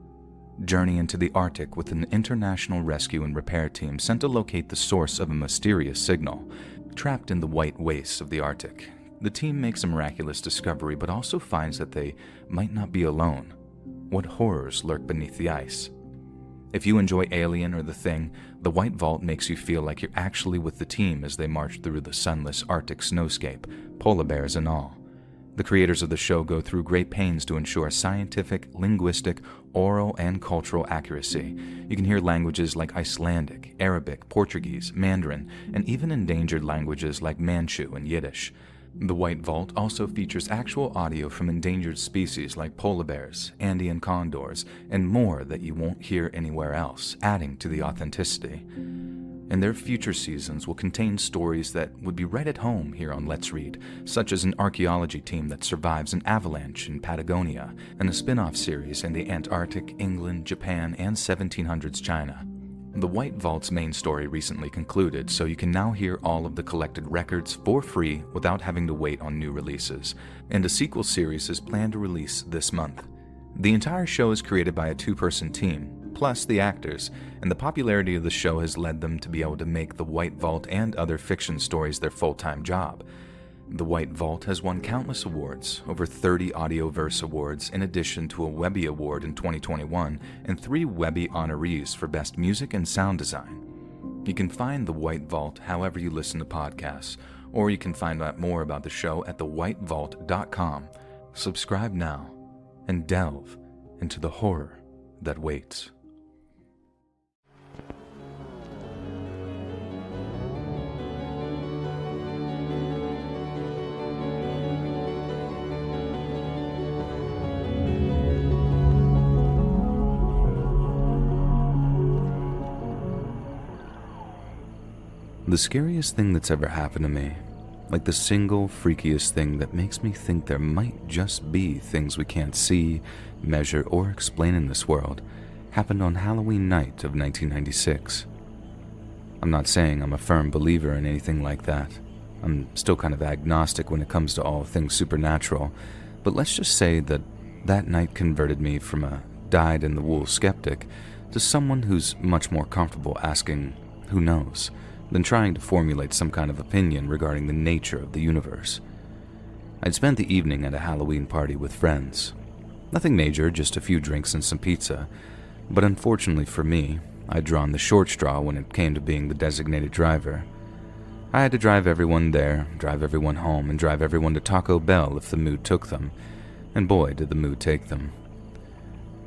Journey into the Arctic with an international rescue and repair team sent to locate the source of a mysterious signal. Trapped in the white wastes of the Arctic, the team makes a miraculous discovery but also finds that they might not be alone. What horrors lurk beneath the ice? If you enjoy Alien or The Thing, The White Vault makes you feel like you're actually with the team as they march through the sunless Arctic snowscape, polar bears and all. The creators of the show go through great pains to ensure scientific, linguistic, oral, and cultural accuracy. You can hear languages like Icelandic, Arabic, Portuguese, Mandarin, and even endangered languages like Manchu and Yiddish. The White Vault also features actual audio from endangered species like polar bears, Andean condors, and more that you won't hear anywhere else, adding to the authenticity. And their future seasons will contain stories that would be right at home here on Let's Read, such as an archaeology team that survives an avalanche in Patagonia, and a spin-off series in the Antarctic, England, Japan, and 1700s China. The White Vault's main story recently concluded, so you can now hear all of the collected records for free without having to wait on new releases, and a sequel series is planned to release this month. The entire show is created by a 2-person team, plus the actors, and the popularity of the show has led them to be able to make The White Vault and other fiction stories their full-time job. The White Vault has won countless awards, over 30 Audioverse awards, in addition to a Webby Award in 2021 and 3 Webby honorees for Best Music and Sound Design. You can find The White Vault however you listen to podcasts, or you can find out more about the show at thewhitevault.com. Subscribe now and delve into the horror that waits. The scariest thing that's ever happened to me, like the single freakiest thing that makes me think there might just be things we can't see, measure, or explain in this world, happened on Halloween night of 1996. I'm not saying I'm a firm believer in anything like that. I'm still kind of agnostic when it comes to all things supernatural, but let's just say that that night converted me from a dyed-in-the-wool skeptic to someone who's much more comfortable asking, who knows, than trying to formulate some kind of opinion regarding the nature of the universe. I'd spent the evening at a Halloween party with friends. Nothing major, just a few drinks and some pizza, but unfortunately for me, I'd drawn the short straw when it came to being the designated driver. I had to drive everyone there, drive everyone home, and drive everyone to Taco Bell if the mood took them, and boy did the mood take them.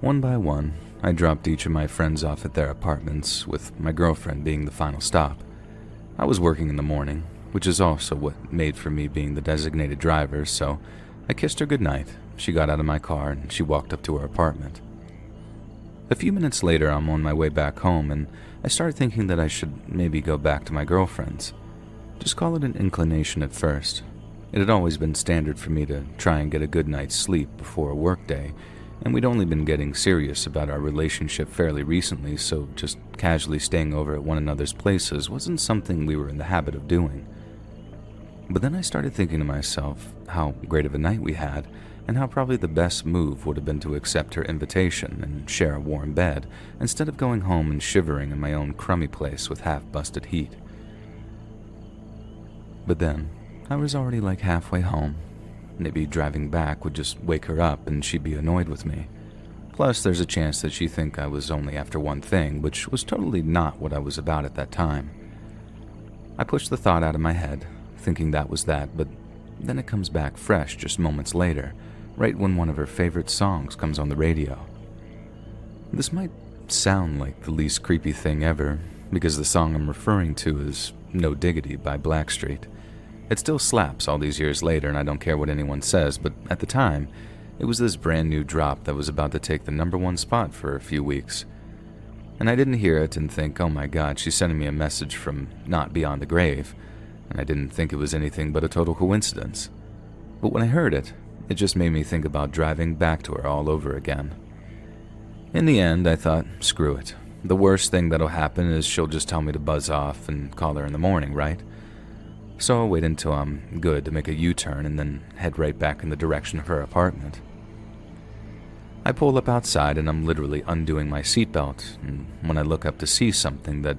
One by one, I dropped each of my friends off at their apartments, with my girlfriend being the final stop. I was working in the morning, which is also what made for me being the designated driver, so I kissed her goodnight. She got out of my car and she walked up to her apartment. A few minutes later, I'm on my way back home, and I started thinking that I should maybe go back to my girlfriend's. Just call it an inclination at first. It had always been standard for me to try and get a good night's sleep before a workday, and we'd only been getting serious about our relationship fairly recently, so just casually staying over at one another's places wasn't something we were in the habit of doing. But then I started thinking to myself how great of a night we had, and how probably the best move would have been to accept her invitation and share a warm bed, instead of going home and shivering in my own crummy place with half-busted heat. But then, I was already like halfway home. Maybe driving back would just wake her up and she'd be annoyed with me. Plus, there's a chance that she'd think I was only after one thing, which was totally not what I was about at that time. I pushed the thought out of my head, thinking that was that, but then it comes back fresh just moments later, right when one of her favorite songs comes on the radio. This might sound like the least creepy thing ever, because the song I'm referring to is No Diggity by Blackstreet. It still slaps all these years later, and I don't care what anyone says, but at the time, it was this brand new drop that was about to take the #1 spot for a few weeks. And I didn't hear it and think, oh my god, she's sending me a message from not beyond the grave, and I didn't think it was anything but a total coincidence. But when I heard it, it just made me think about driving back to her all over again. In the end, I thought, screw it. The worst thing that'll happen is she'll just tell me to buzz off and call her in the morning, right? So I'll wait until I'm good to make a U-turn and then head right back in the direction of her apartment. I pull up outside and I'm literally undoing my seatbelt, and when I look up to see something that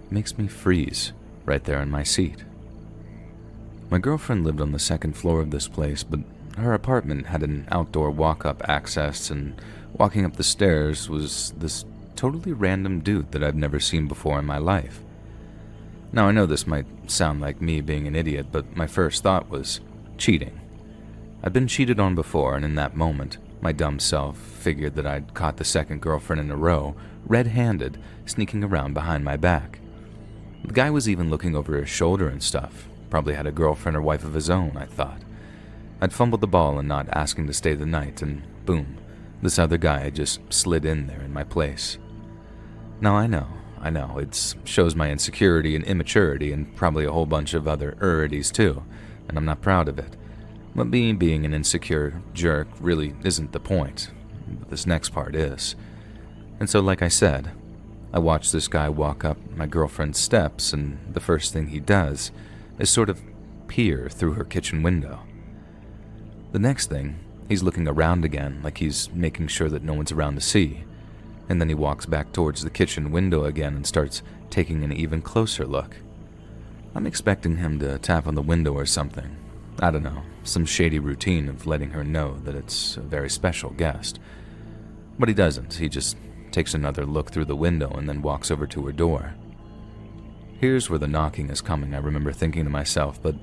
makes me freeze right there in my seat. My girlfriend lived on the second floor of this place, but her apartment had an outdoor walk-up access, and walking up the stairs was this totally random dude that I've never seen before in my life. Now, I know this might sound like me being an idiot, but my first thought was cheating. I'd been cheated on before, and in that moment, my dumb self figured that I'd caught the second girlfriend in a row, red-handed, sneaking around behind my back. The guy was even looking over his shoulder and stuff. Probably had a girlfriend or wife of his own, I thought. I'd fumbled the ball and not asking to stay the night, and boom, this other guy had just slid in there in my place. Now I know, it shows my insecurity and immaturity and probably a whole bunch of other urities too, and I'm not proud of it. But being an insecure jerk really isn't the point. But this next part is. And so, like I said, I watch this guy walk up my girlfriend's steps, and the first thing he does is sort of peer through her kitchen window. The next thing, he's looking around again like he's making sure that no one's around to see, and then he walks back towards the kitchen window again and starts taking an even closer look. I'm expecting him to tap on the window or something. I don't know, some shady routine of letting her know that it's a very special guest. But he doesn't, he just takes another look through the window and then walks over to her door. Here's where the knocking is coming, I remember thinking to myself, but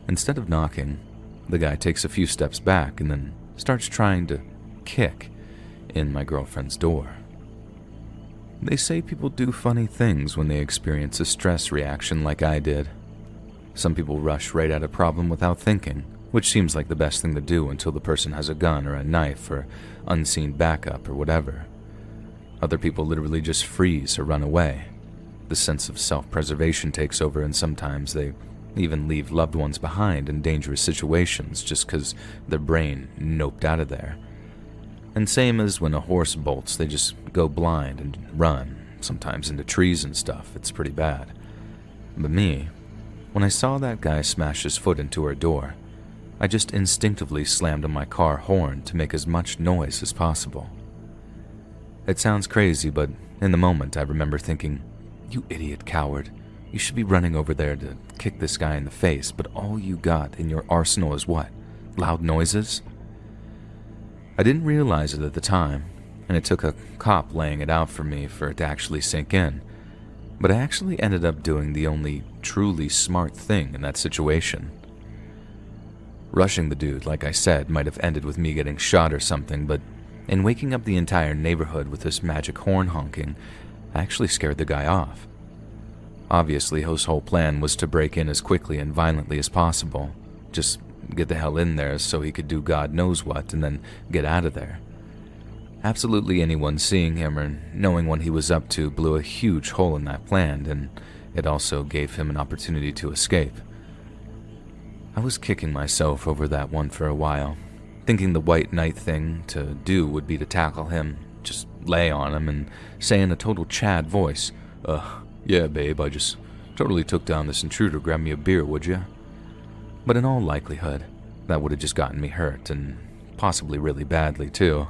instead of knocking, the guy takes a few steps back and then starts trying to kick in my girlfriend's door. They say people do funny things when they experience a stress reaction like I did. Some people rush right at a problem without thinking, which seems like the best thing to do until the person has a gun or a knife or unseen backup or whatever. Other people literally just freeze or run away. The sense of self-preservation takes over, and sometimes they even leave loved ones behind in dangerous situations just because their brain noped out of there. And same as when a horse bolts, they just go blind and run, sometimes into trees and stuff. It's pretty bad. But me, when I saw that guy smash his foot into her door, I just instinctively slammed on my car horn to make as much noise as possible. It sounds crazy, but in the moment I remember thinking, you idiot coward, you should be running over there to kick this guy in the face, but all you got in your arsenal is what? Loud noises? I didn't realize it at the time, and it took a cop laying it out for me for it to actually sink in. But I actually ended up doing the only truly smart thing in that situation. Rushing the dude, like I said, might have ended with me getting shot or something, but in waking up the entire neighborhood with this magic horn honking, I actually scared the guy off. Obviously, his whole plan was to break in as quickly and violently as possible. Just get the hell in there so he could do God knows what and then get out of there. Absolutely anyone seeing him or knowing what he was up to blew a huge hole in that plan, and it also gave him an opportunity to escape. I was kicking myself over that one for a while, thinking the white knight thing to do would be to tackle him, just lay on him and say in a total Chad voice, yeah babe, I just totally took down this intruder, grab me a beer, would ya? But in all likelihood, that would have just gotten me hurt, and possibly really badly too.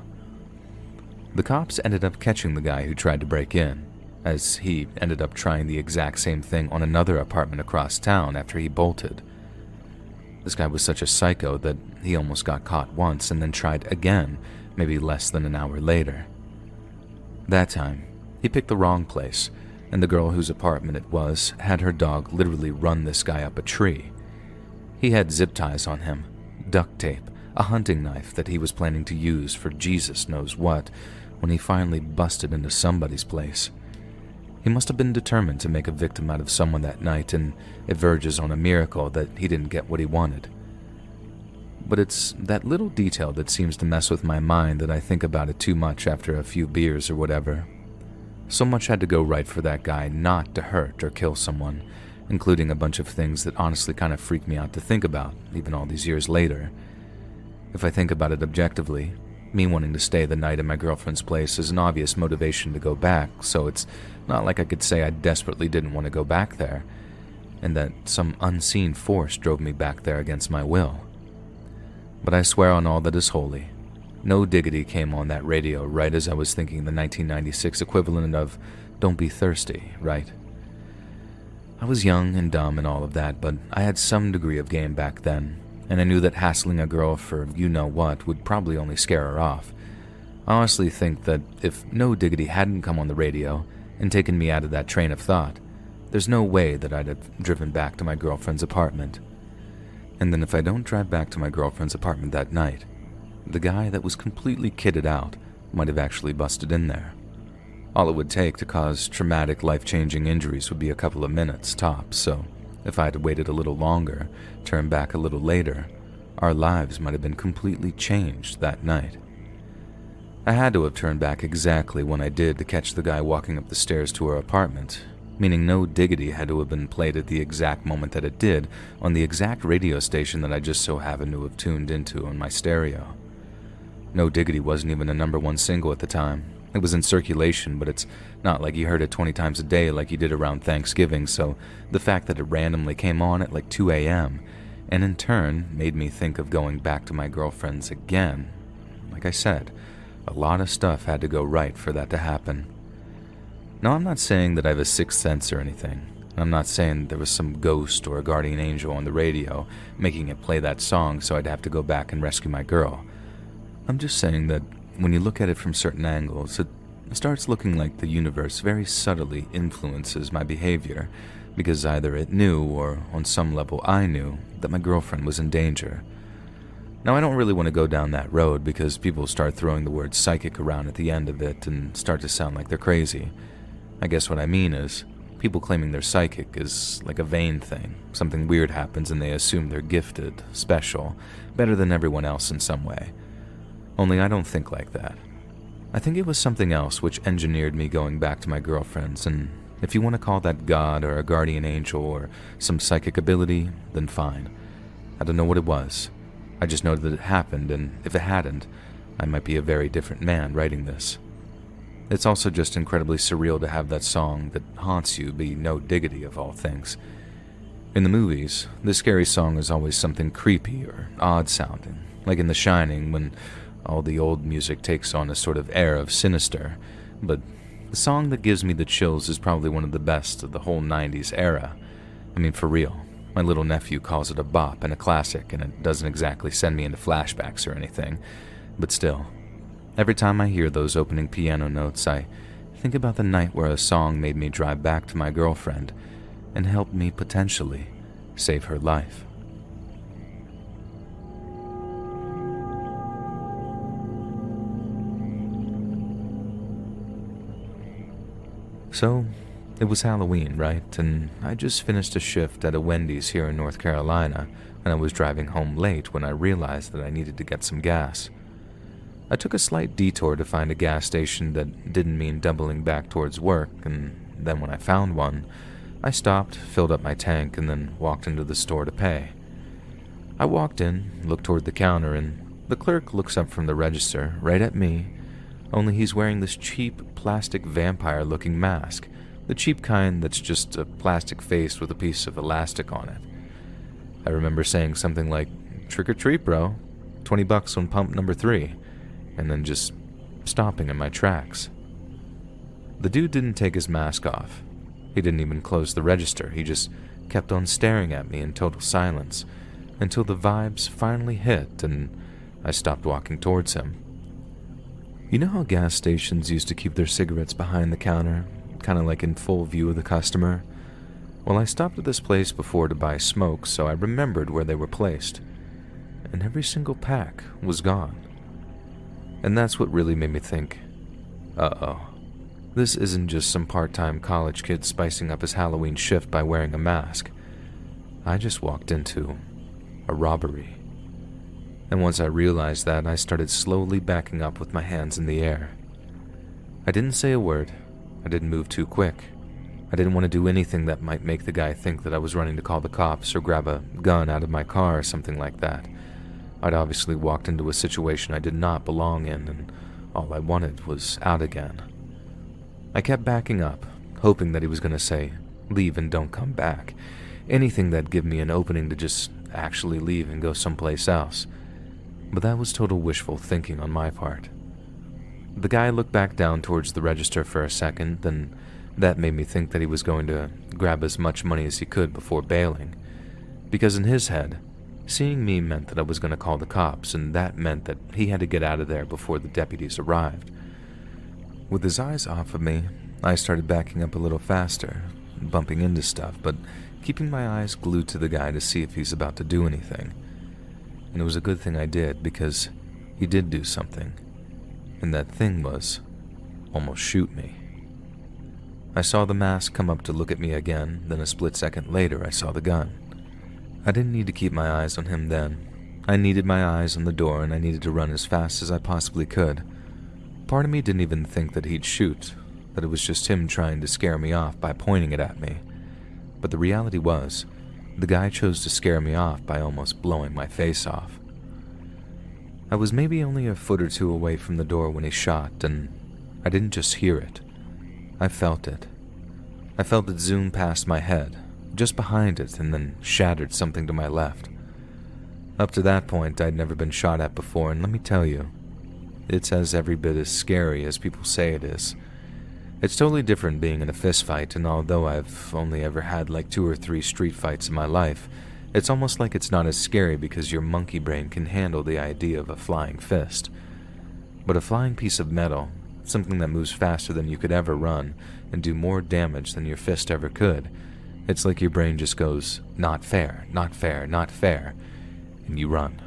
The cops ended up catching the guy who tried to break in, as he ended up trying the exact same thing on another apartment across town after he bolted. This guy was such a psycho that he almost got caught once and then tried again, maybe less than an hour later. That time, he picked the wrong place, and the girl whose apartment it was had her dog literally run this guy up a tree. He had zip ties on him, duct tape, a hunting knife that he was planning to use for Jesus knows what when he finally busted into somebody's place. He must have been determined to make a victim out of someone that night, and it verges on a miracle that he didn't get what he wanted. But it's that little detail that seems to mess with my mind that I think about it too much after a few beers or whatever. So much had to go right for that guy not to hurt or kill someone, including a bunch of things that honestly kind of freak me out to think about, even all these years later. If I think about it objectively, me wanting to stay the night in my girlfriend's place is an obvious motivation to go back, so it's not like I could say I desperately didn't want to go back there, and that some unseen force drove me back there against my will. But I swear on all that is holy, No Diggity came on that radio right as I was thinking the 1996 equivalent of Don't Be Thirsty, right? I was young and dumb and all of that, but I had some degree of game back then, and I knew that hassling a girl for you-know-what would probably only scare her off. I honestly think that if No Diggity hadn't come on the radio and taken me out of that train of thought, there's no way that I'd have driven back to my girlfriend's apartment. And then if I don't drive back to my girlfriend's apartment that night, the guy that was completely kitted out might have actually busted in there. All it would take to cause traumatic, life-changing injuries would be a couple of minutes, tops, so if I had waited a little longer, turned back a little later, our lives might have been completely changed that night. I had to have turned back exactly when I did to catch the guy walking up the stairs to our apartment, meaning No Diggity had to have been played at the exact moment that it did on the exact radio station that I just so happened to have tuned into on my stereo. No Diggity wasn't even a #1 single at the time. It was in circulation, but it's not like you heard it 20 times a day like you did around Thanksgiving, so the fact that it randomly came on at like 2 a.m. and in turn made me think of going back to my girlfriend's again. Like I said, a lot of stuff had to go right for that to happen. Now, I'm not saying that I have a sixth sense or anything. I'm not saying there was some ghost or a guardian angel on the radio making it play that song so I'd have to go back and rescue my girl. I'm just saying that when you look at it from certain angles, it starts looking like the universe very subtly influences my behavior, because either it knew, or on some level I knew, that my girlfriend was in danger. Now, I don't really want to go down that road because people start throwing the word psychic around at the end of it and start to sound like they're crazy. I guess what I mean is, people claiming they're psychic is like a vain thing. Something weird happens and they assume they're gifted, special, better than everyone else in some way. Only I don't think like that. I think it was something else which engineered me going back to my girlfriend's, and if you want to call that God or a guardian angel or some psychic ability, then fine. I don't know what it was. I just know that it happened, and if it hadn't, I might be a very different man writing this. It's also just incredibly surreal to have that song that haunts you be No Diggity of all things. In the movies, the scary song is always something creepy or odd-sounding, like in The Shining when all the old music takes on a sort of air of sinister, but the song that gives me the chills is probably one of the best of the whole 90s era. I mean, for real. My little nephew calls it a bop and a classic, and it doesn't exactly send me into flashbacks or anything, but still, Every time I hear those opening piano notes, I think about the night where a song made me drive back to my girlfriend and helped me potentially save her life. So, it was Halloween, right? And I just finished a shift at a Wendy's here in North Carolina, and I was driving home late when I realized that I needed to get some gas. I took a slight detour to find a gas station that didn't mean doubling back towards work, and then when I found one, I stopped, filled up my tank, and then walked into the store to pay. I walked in, looked toward the counter, and the clerk looks up from the register, right at me, only he's wearing this cheap, plastic vampire-looking mask, the cheap kind that's just a plastic face with a piece of elastic on it. I remember saying something like, "Trick or treat, bro, $20 on pump number 3, and then just stopping in my tracks. The dude didn't take his mask off. He didn't even close the register. He just kept on staring at me in total silence until the vibes finally hit and I stopped walking towards him. You know how gas stations used to keep their cigarettes behind the counter, kind of like in full view of the customer? Well, I stopped at this place before to buy smoke, so I remembered where they were placed, and every single pack was gone. And that's what really made me think, uh-oh, this isn't just some part-time college kid spicing up his Halloween shift by wearing a mask. I just walked into a robbery. And once I realized that, I started slowly backing up with my hands in the air. I didn't say a word. I didn't move too quick. I didn't want to do anything that might make the guy think that I was running to call the cops or grab a gun out of my car or something like that. I'd obviously walked into a situation I did not belong in, and all I wanted was out again. I kept backing up, hoping that he was going to say, "Leave and don't come back." Anything that'd give me an opening to just actually leave and go someplace else. But that was total wishful thinking on my part. The guy looked back down towards the register for a second, and that made me think that he was going to grab as much money as he could before bailing. Because in his head, seeing me meant that I was going to call the cops, and that meant that he had to get out of there before the deputies arrived. With his eyes off of me, I started backing up a little faster, bumping into stuff, but keeping my eyes glued to the guy to see if he's about to do anything. And it was a good thing I did, because he did do something. And that thing was almost shoot me. I saw the mask come up to look at me again, then a split second later I saw the gun. I didn't need to keep my eyes on him then. I needed my eyes on the door, and I needed to run as fast as I possibly could. Part of me didn't even think that he'd shoot, that it was just him trying to scare me off by pointing it at me. But the reality was, the guy chose to scare me off by almost blowing my face off. I was maybe only a foot or two away from the door when he shot, and I didn't just hear it. I felt it. I felt it zoom past my head, just behind it, and then shattered something to my left. Up to that point, I'd never been shot at before, and let me tell you, it's as every bit as scary as people say it is. It's totally different being in a fist fight, and although I've only ever had like 2 or 3 street fights in my life, it's almost like it's not as scary because your monkey brain can handle the idea of a flying fist. But a flying piece of metal, something that moves faster than you could ever run and do more damage than your fist ever could, it's like your brain just goes, not fair, not fair, not fair, and you run.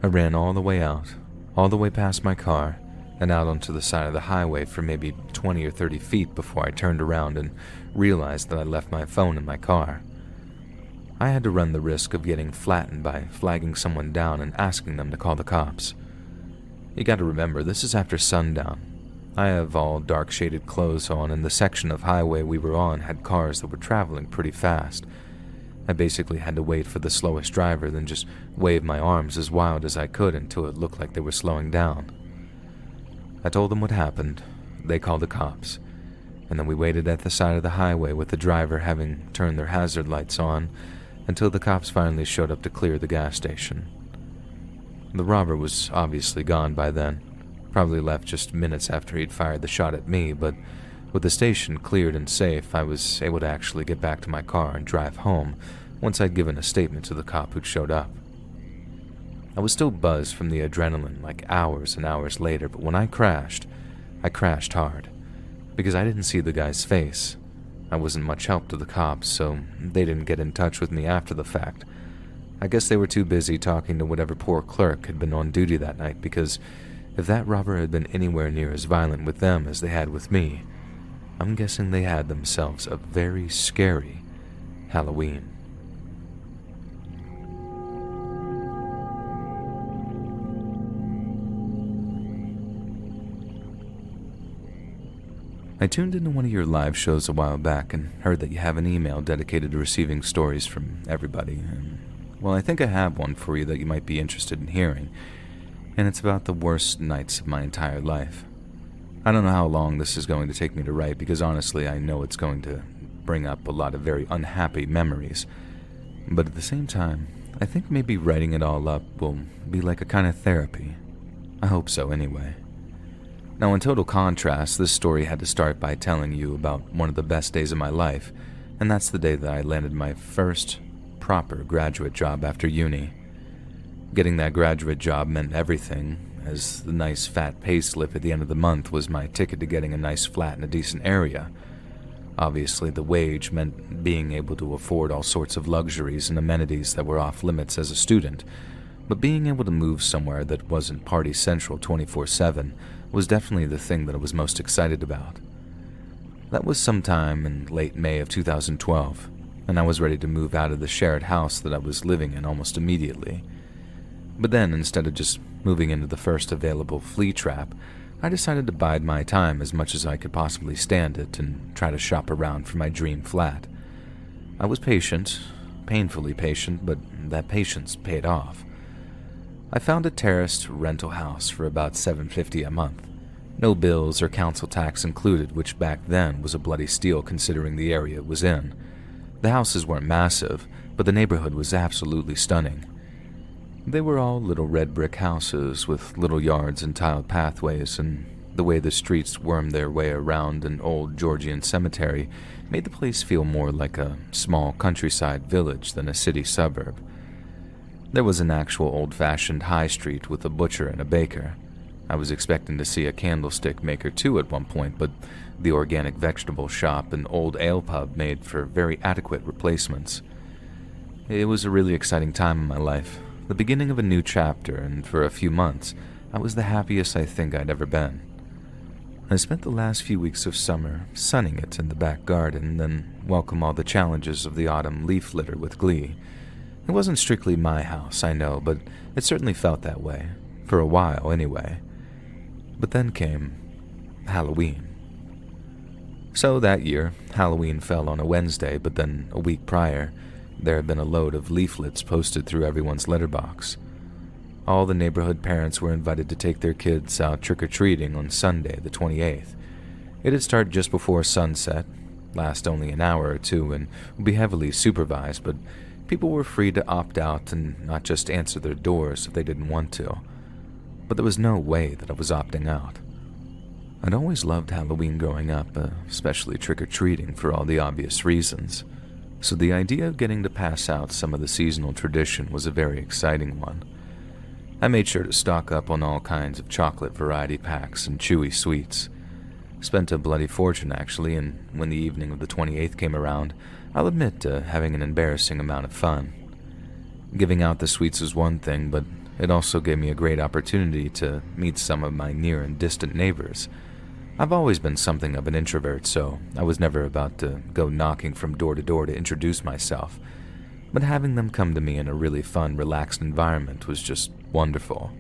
I ran all the way out, all the way past my car, and out onto the side of the highway for maybe 20 or 30 feet before I turned around and realized that I left my phone in my car. I had to run the risk of getting flattened by flagging someone down and asking them to call the cops. You gotta remember, this is after sundown. I have all dark shaded clothes on, and the section of highway we were on had cars that were traveling pretty fast. I basically had to wait for the slowest driver, then just wave my arms as wild as I could until it looked like they were slowing down. I told them what happened. They called the cops, and then we waited at the side of the highway with the driver having turned their hazard lights on until the cops finally showed up to clear the gas station. The robber was obviously gone by then, probably left just minutes after he'd fired the shot at me, but with the station cleared and safe, I was able to actually get back to my car and drive home once I'd given a statement to the cop who'd showed up. I was still buzzed from the adrenaline like hours and hours later, but when I crashed hard. Because I didn't see the guy's face. I wasn't much help to the cops, so they didn't get in touch with me after the fact. I guess they were too busy talking to whatever poor clerk had been on duty that night, because if that robber had been anywhere near as violent with them as they had with me, I'm guessing they had themselves a very scary Halloween. I tuned into one of your live shows a while back and heard that you have an email dedicated to receiving stories from everybody. And, well, I think I have one for you that you might be interested in hearing, and it's about the worst nights of my entire life. I don't know how long this is going to take me to write, because honestly I know it's going to bring up a lot of very unhappy memories. But at the same time, I think maybe writing it all up will be like a kind of therapy. I hope so anyway. Now, in total contrast, this story had to start by telling you about one of the best days of my life, and that's the day that I landed my first proper graduate job after uni. Getting that graduate job meant everything, as the nice fat pay slip at the end of the month was my ticket to getting a nice flat in a decent area. Obviously, the wage meant being able to afford all sorts of luxuries and amenities that were off limits as a student, but being able to move somewhere that wasn't party central 24/7 was definitely the thing that I was most excited about. That was sometime in late May of 2012, and I was ready to move out of the shared house that I was living in almost immediately. But then, instead of just moving into the first available flea trap, I decided to bide my time as much as I could possibly stand it and try to shop around for my dream flat. I was patient, painfully patient, but that patience paid off. I found a terraced rental house for about $750 a month. No bills or council tax included, which back then was a bloody steal considering the area it was in. The houses weren't massive, but the neighborhood was absolutely stunning. They were all little red brick houses with little yards and tiled pathways, and the way the streets wormed their way around an old Georgian cemetery made the place feel more like a small countryside village than a city suburb. There was an actual old-fashioned high street with a butcher and a baker. I was expecting to see a candlestick maker too at one point, but the organic vegetable shop and old ale pub made for very adequate replacements. It was a really exciting time in my life, the beginning of a new chapter, and for a few months, I was the happiest I think I'd ever been. I spent the last few weeks of summer sunning it in the back garden, then welcomed all the challenges of the autumn leaf litter with glee. It wasn't strictly my house, I know, but it certainly felt that way, for a while anyway. But then came Halloween. So that year, Halloween fell on a Wednesday, but then a week prior, there had been a load of leaflets posted through everyone's letterbox. All the neighborhood parents were invited to take their kids out trick-or-treating on Sunday, the 28th. It'd start just before sunset, last only an hour or two, and would be heavily supervised, but people were free to opt out and not just answer their doors if they didn't want to. But there was no way that I was opting out. I'd always loved Halloween growing up, especially trick-or-treating for all the obvious reasons. So the idea of getting to pass out some of the seasonal tradition was a very exciting one. I made sure to stock up on all kinds of chocolate variety packs and chewy sweets. Spent a bloody fortune, actually, and when the evening of the 28th came around, I'll admit to having an embarrassing amount of fun. Giving out the sweets was one thing, but it also gave me a great opportunity to meet some of my near and distant neighbors. I've always been something of an introvert, so I was never about to go knocking from door to door to introduce myself, but having them come to me in a really fun, relaxed environment was just wonderful.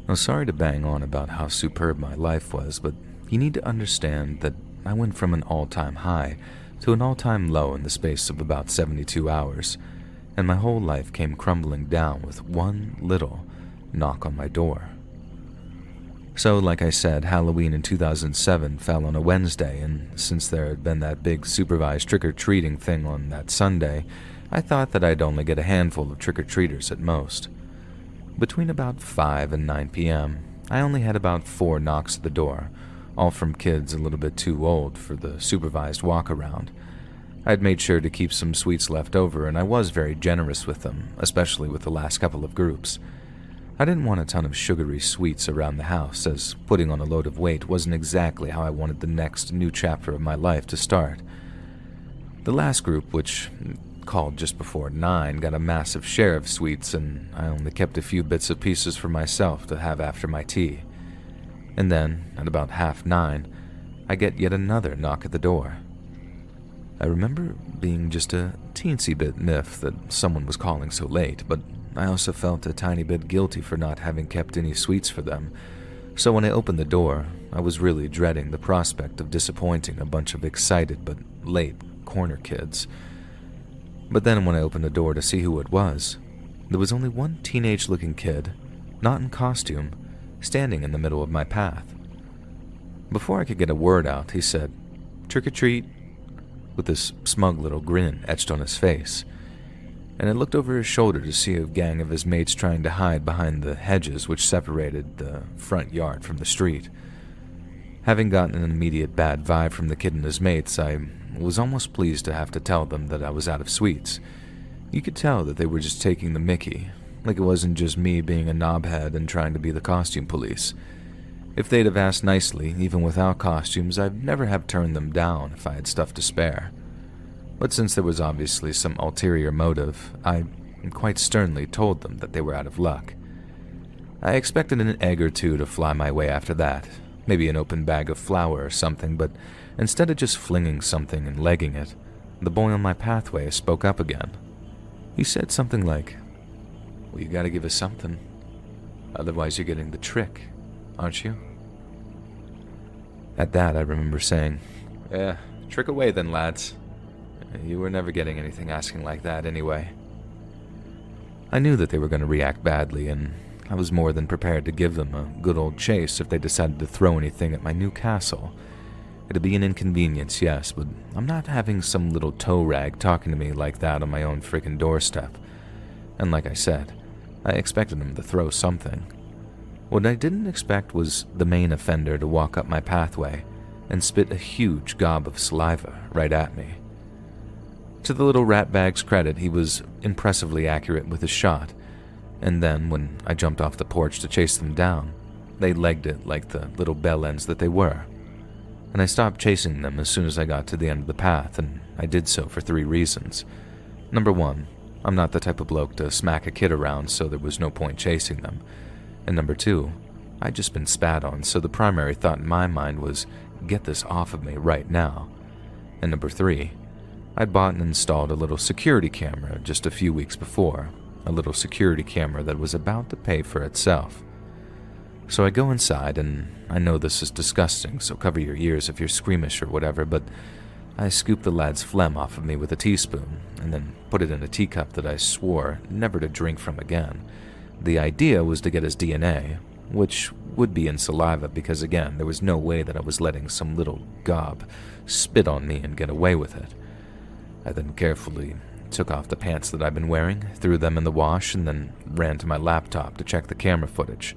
I'm sorry to bang on about how superb my life was, but you need to understand that I went from an all-time high to an all-time low in the space of about 72 hours, and my whole life came crumbling down with one little knock on my door. So, like I said, Halloween in 2007 fell on a Wednesday, and since there had been that big supervised trick-or-treating thing on that Sunday, I thought that I'd only get a handful of trick-or-treaters at most. Between about 5 and 9 p.m., I only had about 4 knocks at the door, all from kids a little bit too old for the supervised walk-around. I'd made sure to keep some sweets left over, and I was very generous with them, especially with the last couple of groups. I didn't want a ton of sugary sweets around the house, as putting on a load of weight wasn't exactly how I wanted the next new chapter of my life to start. The last group, which called just before 9, got a massive share of sweets, and I only kept a few bits of pieces for myself to have after my tea. And then, at about 9:30, I get yet another knock at the door. I remember being just a teensy bit miffed that someone was calling so late, but I also felt a tiny bit guilty for not having kept any sweets for them, so when I opened the door, I was really dreading the prospect of disappointing a bunch of excited but late corner kids. But then when I opened the door to see who it was, there was only one teenage-looking kid, not in costume, standing in the middle of my path. Before I could get a word out, he said, "Trick or treat," with this smug little grin etched on his face, and I looked over his shoulder to see a gang of his mates trying to hide behind the hedges which separated the front yard from the street. Having gotten an immediate bad vibe from the kid and his mates, I was almost pleased to have to tell them that I was out of sweets. You could tell that they were just taking the mickey, like it wasn't just me being a knobhead and trying to be the costume police. If they'd have asked nicely, even without costumes, I'd never have turned them down if I had stuff to spare. But since there was obviously some ulterior motive, I quite sternly told them that they were out of luck. I expected an egg or two to fly my way after that, maybe an open bag of flour or something, but instead of just flinging something and legging it, the boy on my pathway spoke up again. He said something like, "Well, you gotta give us something. Otherwise you're getting the trick, aren't you?" At that, I remember saying, "Yeah, trick away then, lads. You were never getting anything asking like that anyway." I knew that they were going to react badly, and I was more than prepared to give them a good old chase if they decided to throw anything at my new castle. It'd be an inconvenience, yes, but I'm not having some little toe rag talking to me like that on my own frickin' doorstep. And like I said, I expected them to throw something. What I didn't expect was the main offender to walk up my pathway and spit a huge gob of saliva right at me. To the little ratbag's credit, he was impressively accurate with his shot, and then when I jumped off the porch to chase them down, they legged it like the little bellends that they were. And I stopped chasing them as soon as I got to the end of the path, and I did so for 3 reasons. Number 1, I'm not the type of bloke to smack a kid around, so there was no point chasing them. And number 2, I'd just been spat on, so the primary thought in my mind was, get this off of me right now. And number 3, I'd bought and installed a little security camera just a few weeks before, a little security camera that was about to pay for itself. So I go inside, and I know this is disgusting, so cover your ears if you're squeamish or whatever, but I scooped the lad's phlegm off of me with a teaspoon, and then put it in a teacup that I swore never to drink from again. The idea was to get his DNA, which would be in saliva because, again, there was no way that I was letting some little gob spit on me and get away with it. I then carefully took off the pants that I'd been wearing, threw them in the wash, and then ran to my laptop to check the camera footage.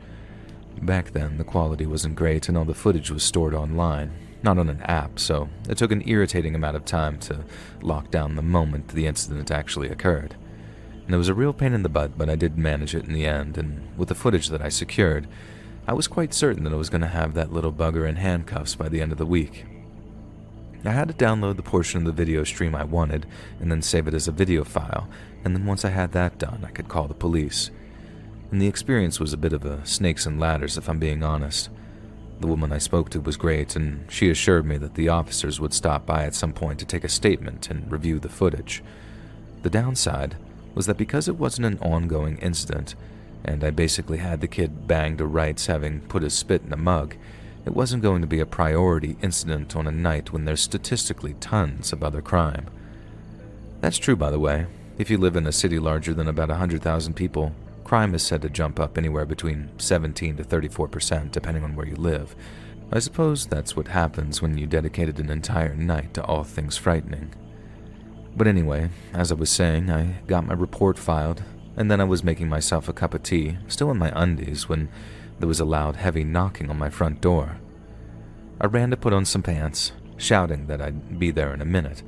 Back then, the quality wasn't great and all the footage was stored online, not on an app, so it took an irritating amount of time to lock down the moment the incident actually occurred. And it was a real pain in the butt, but I did manage it in the end, and with the footage that I secured, I was quite certain that I was going to have that little bugger in handcuffs by the end of the week. I had to download the portion of the video stream I wanted, and then save it as a video file, and then once I had that done, I could call the police. And the experience was a bit of a snakes and ladders, if I'm being honest. The woman I spoke to was great, and she assured me that the officers would stop by at some point to take a statement and review the footage. The downside was that because it wasn't an ongoing incident, and I basically had the kid banged to rights having put his spit in a mug, it wasn't going to be a priority incident on a night when there's statistically tons of other crime. That's true, by the way. If you live in a city larger than about 100,000 people, crime is said to jump up anywhere between 17 to 34%, depending on where you live. I suppose that's what happens when you dedicated an entire night to all things frightening. But anyway, as I was saying, I got my report filed, and then I was making myself a cup of tea, still in my undies, when there was a loud, heavy knocking on my front door. I ran to put on some pants, shouting that I'd be there in a minute,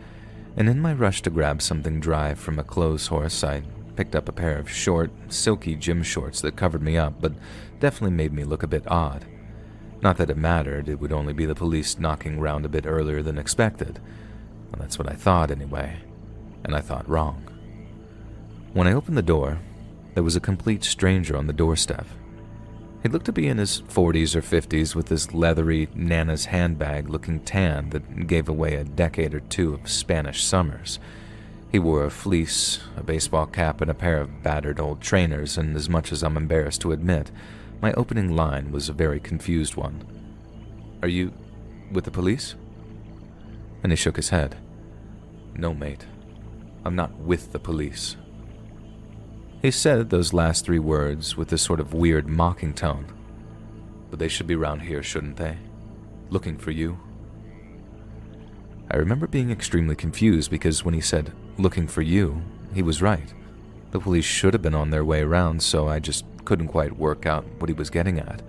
and in my rush to grab something dry from a clothes horse, I picked up a pair of short, silky gym shorts that covered me up, but definitely made me look a bit odd. Not that it mattered, it would only be the police knocking round a bit earlier than expected. Well, that's what I thought anyway, and I thought wrong. When I opened the door, there was a complete stranger on the doorstep. He looked to be in his 40s or 50s with this leathery Nana's handbag-looking tan that gave away a decade or two of Spanish summers. He wore a fleece, a baseball cap, and a pair of battered old trainers, and as much as I'm embarrassed to admit, my opening line was a very confused one. "Are you with the police?" And he shook his head. "No, mate. I'm not with the police." He said those last 3 words with this sort of weird mocking tone. "But they should be round here, shouldn't they? Looking for you." I remember being extremely confused because when he said, "looking for you," he was right. The police should have been on their way around, so I just couldn't quite work out what he was getting at.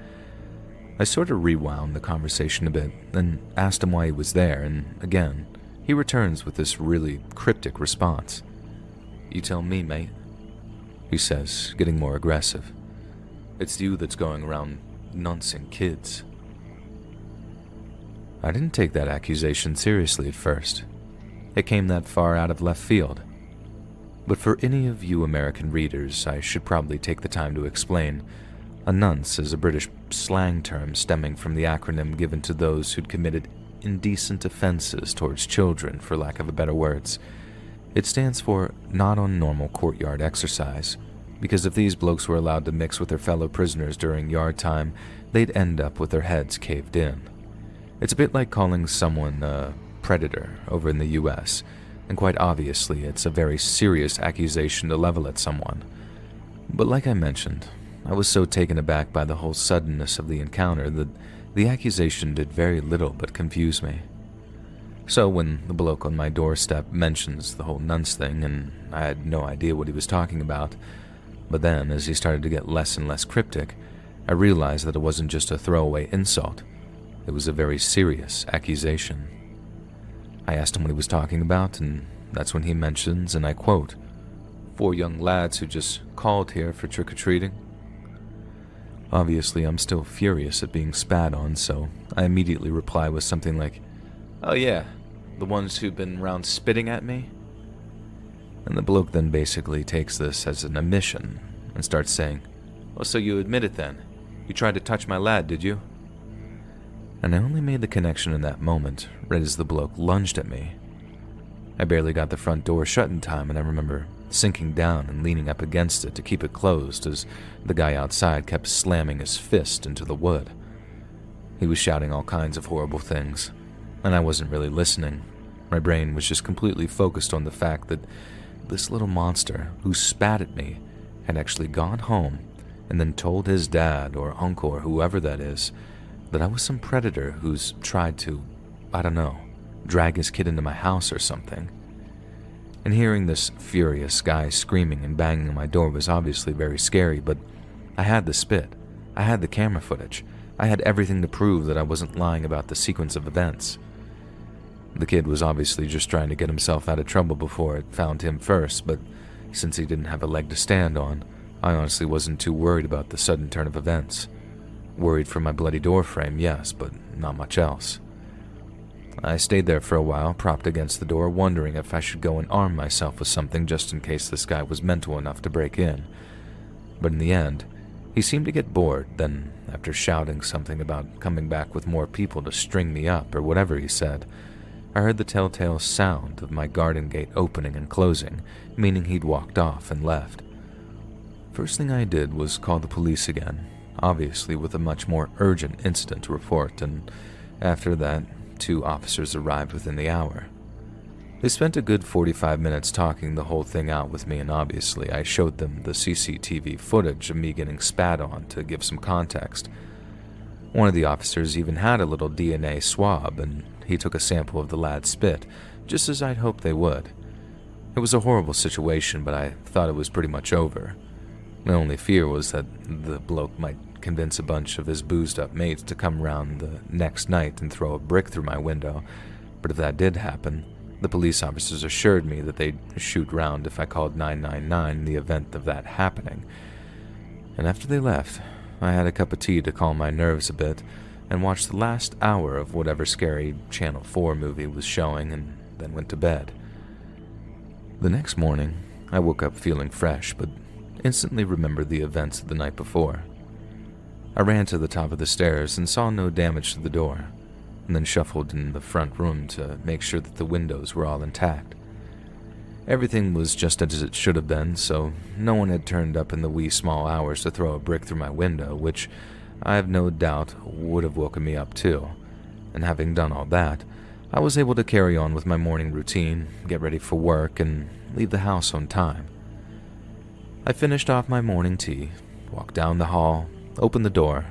I sort of rewound the conversation a bit, then asked him why he was there, and again, he returns with this really cryptic response. "You tell me, mate," he says, getting more aggressive. "It's you that's going around nuncing kids." I didn't take that accusation seriously at first. It came that far out of left field. But for any of you American readers, I should probably take the time to explain. A nunce is a British slang term stemming from the acronym given to those who'd committed indecent offenses towards children, for lack of better words. It stands for not on normal courtyard exercise, because if these blokes were allowed to mix with their fellow prisoners during yard time, they'd end up with their heads caved in. It's a bit like calling someone a predator over in the US, and quite obviously it's a very serious accusation to level at someone. But like I mentioned, I was so taken aback by the whole suddenness of the encounter that the accusation did very little but confuse me. So when the bloke on my doorstep mentions the whole nunce thing, and I had no idea what he was talking about, but then as he started to get less and less cryptic, I realized that it wasn't just a throwaway insult. It was a very serious accusation. I asked him what he was talking about, and that's when he mentions, and I quote, 4 young lads who just called here for trick-or-treating." Obviously, I'm still furious at being spat on, so I immediately reply with something like, "Oh yeah, the ones who've been round spitting at me?" And the bloke then basically takes this as an admission and starts saying, "Oh, so you admit it then? You tried to touch my lad, did you?" And I only made the connection in that moment, right as the bloke lunged at me. I barely got the front door shut in time, and I remember sinking down and leaning up against it to keep it closed as the guy outside kept slamming his fist into the wood. He was shouting all kinds of horrible things, and I wasn't really listening. My brain was just completely focused on the fact that this little monster who spat at me had actually gone home and then told his dad or uncle or whoever that is that I was some predator who's tried to, I don't know, drag his kid into my house or something. And hearing this furious guy screaming and banging on my door was obviously very scary, but I had the spit, I had the camera footage, I had everything to prove that I wasn't lying about the sequence of events. The kid was obviously just trying to get himself out of trouble before it found him first, but since he didn't have a leg to stand on, I honestly wasn't too worried about the sudden turn of events. Worried for my bloody door frame, yes, but not much else. I stayed there for a while, propped against the door, wondering if I should go and arm myself with something just in case this guy was mental enough to break in. But in the end, he seemed to get bored, then, after shouting something about coming back with more people to string me up, or whatever he said, I heard the telltale sound of my garden gate opening and closing, meaning he'd walked off and left. First thing I did was call the police again, obviously with a much more urgent incident to report, and after that, 2 officers arrived within the hour. They spent a good 45 minutes talking the whole thing out with me, and obviously I showed them the CCTV footage of me getting spat on to give some context. One of the officers even had a little DNA swab, and he took a sample of the lad's spit, just as I'd hoped they would. It was a horrible situation, but I thought it was pretty much over. My only fear was that the bloke might convince a bunch of his boozed-up mates to come round the next night and throw a brick through my window, but if that did happen, The police officers assured me that they'd shoot round if I called 999 in the event of that happening. And after they left, I had a cup of tea to calm my nerves a bit and watched the last hour of whatever scary Channel 4 movie was showing and then went to bed. The next morning, I woke up feeling fresh, but instantly remembered the events of the night before. I ran to the top of the stairs and saw no damage to the door, and then shuffled in the front room to make sure that the windows were all intact. Everything was just as it should have been, so no one had turned up in the wee small hours to throw a brick through my window, which I have no doubt would have woken me up too. And having done all that, I was able to carry on with my morning routine, get ready for work, and leave the house on time. I finished off my morning tea, walked down the hall, opened the door,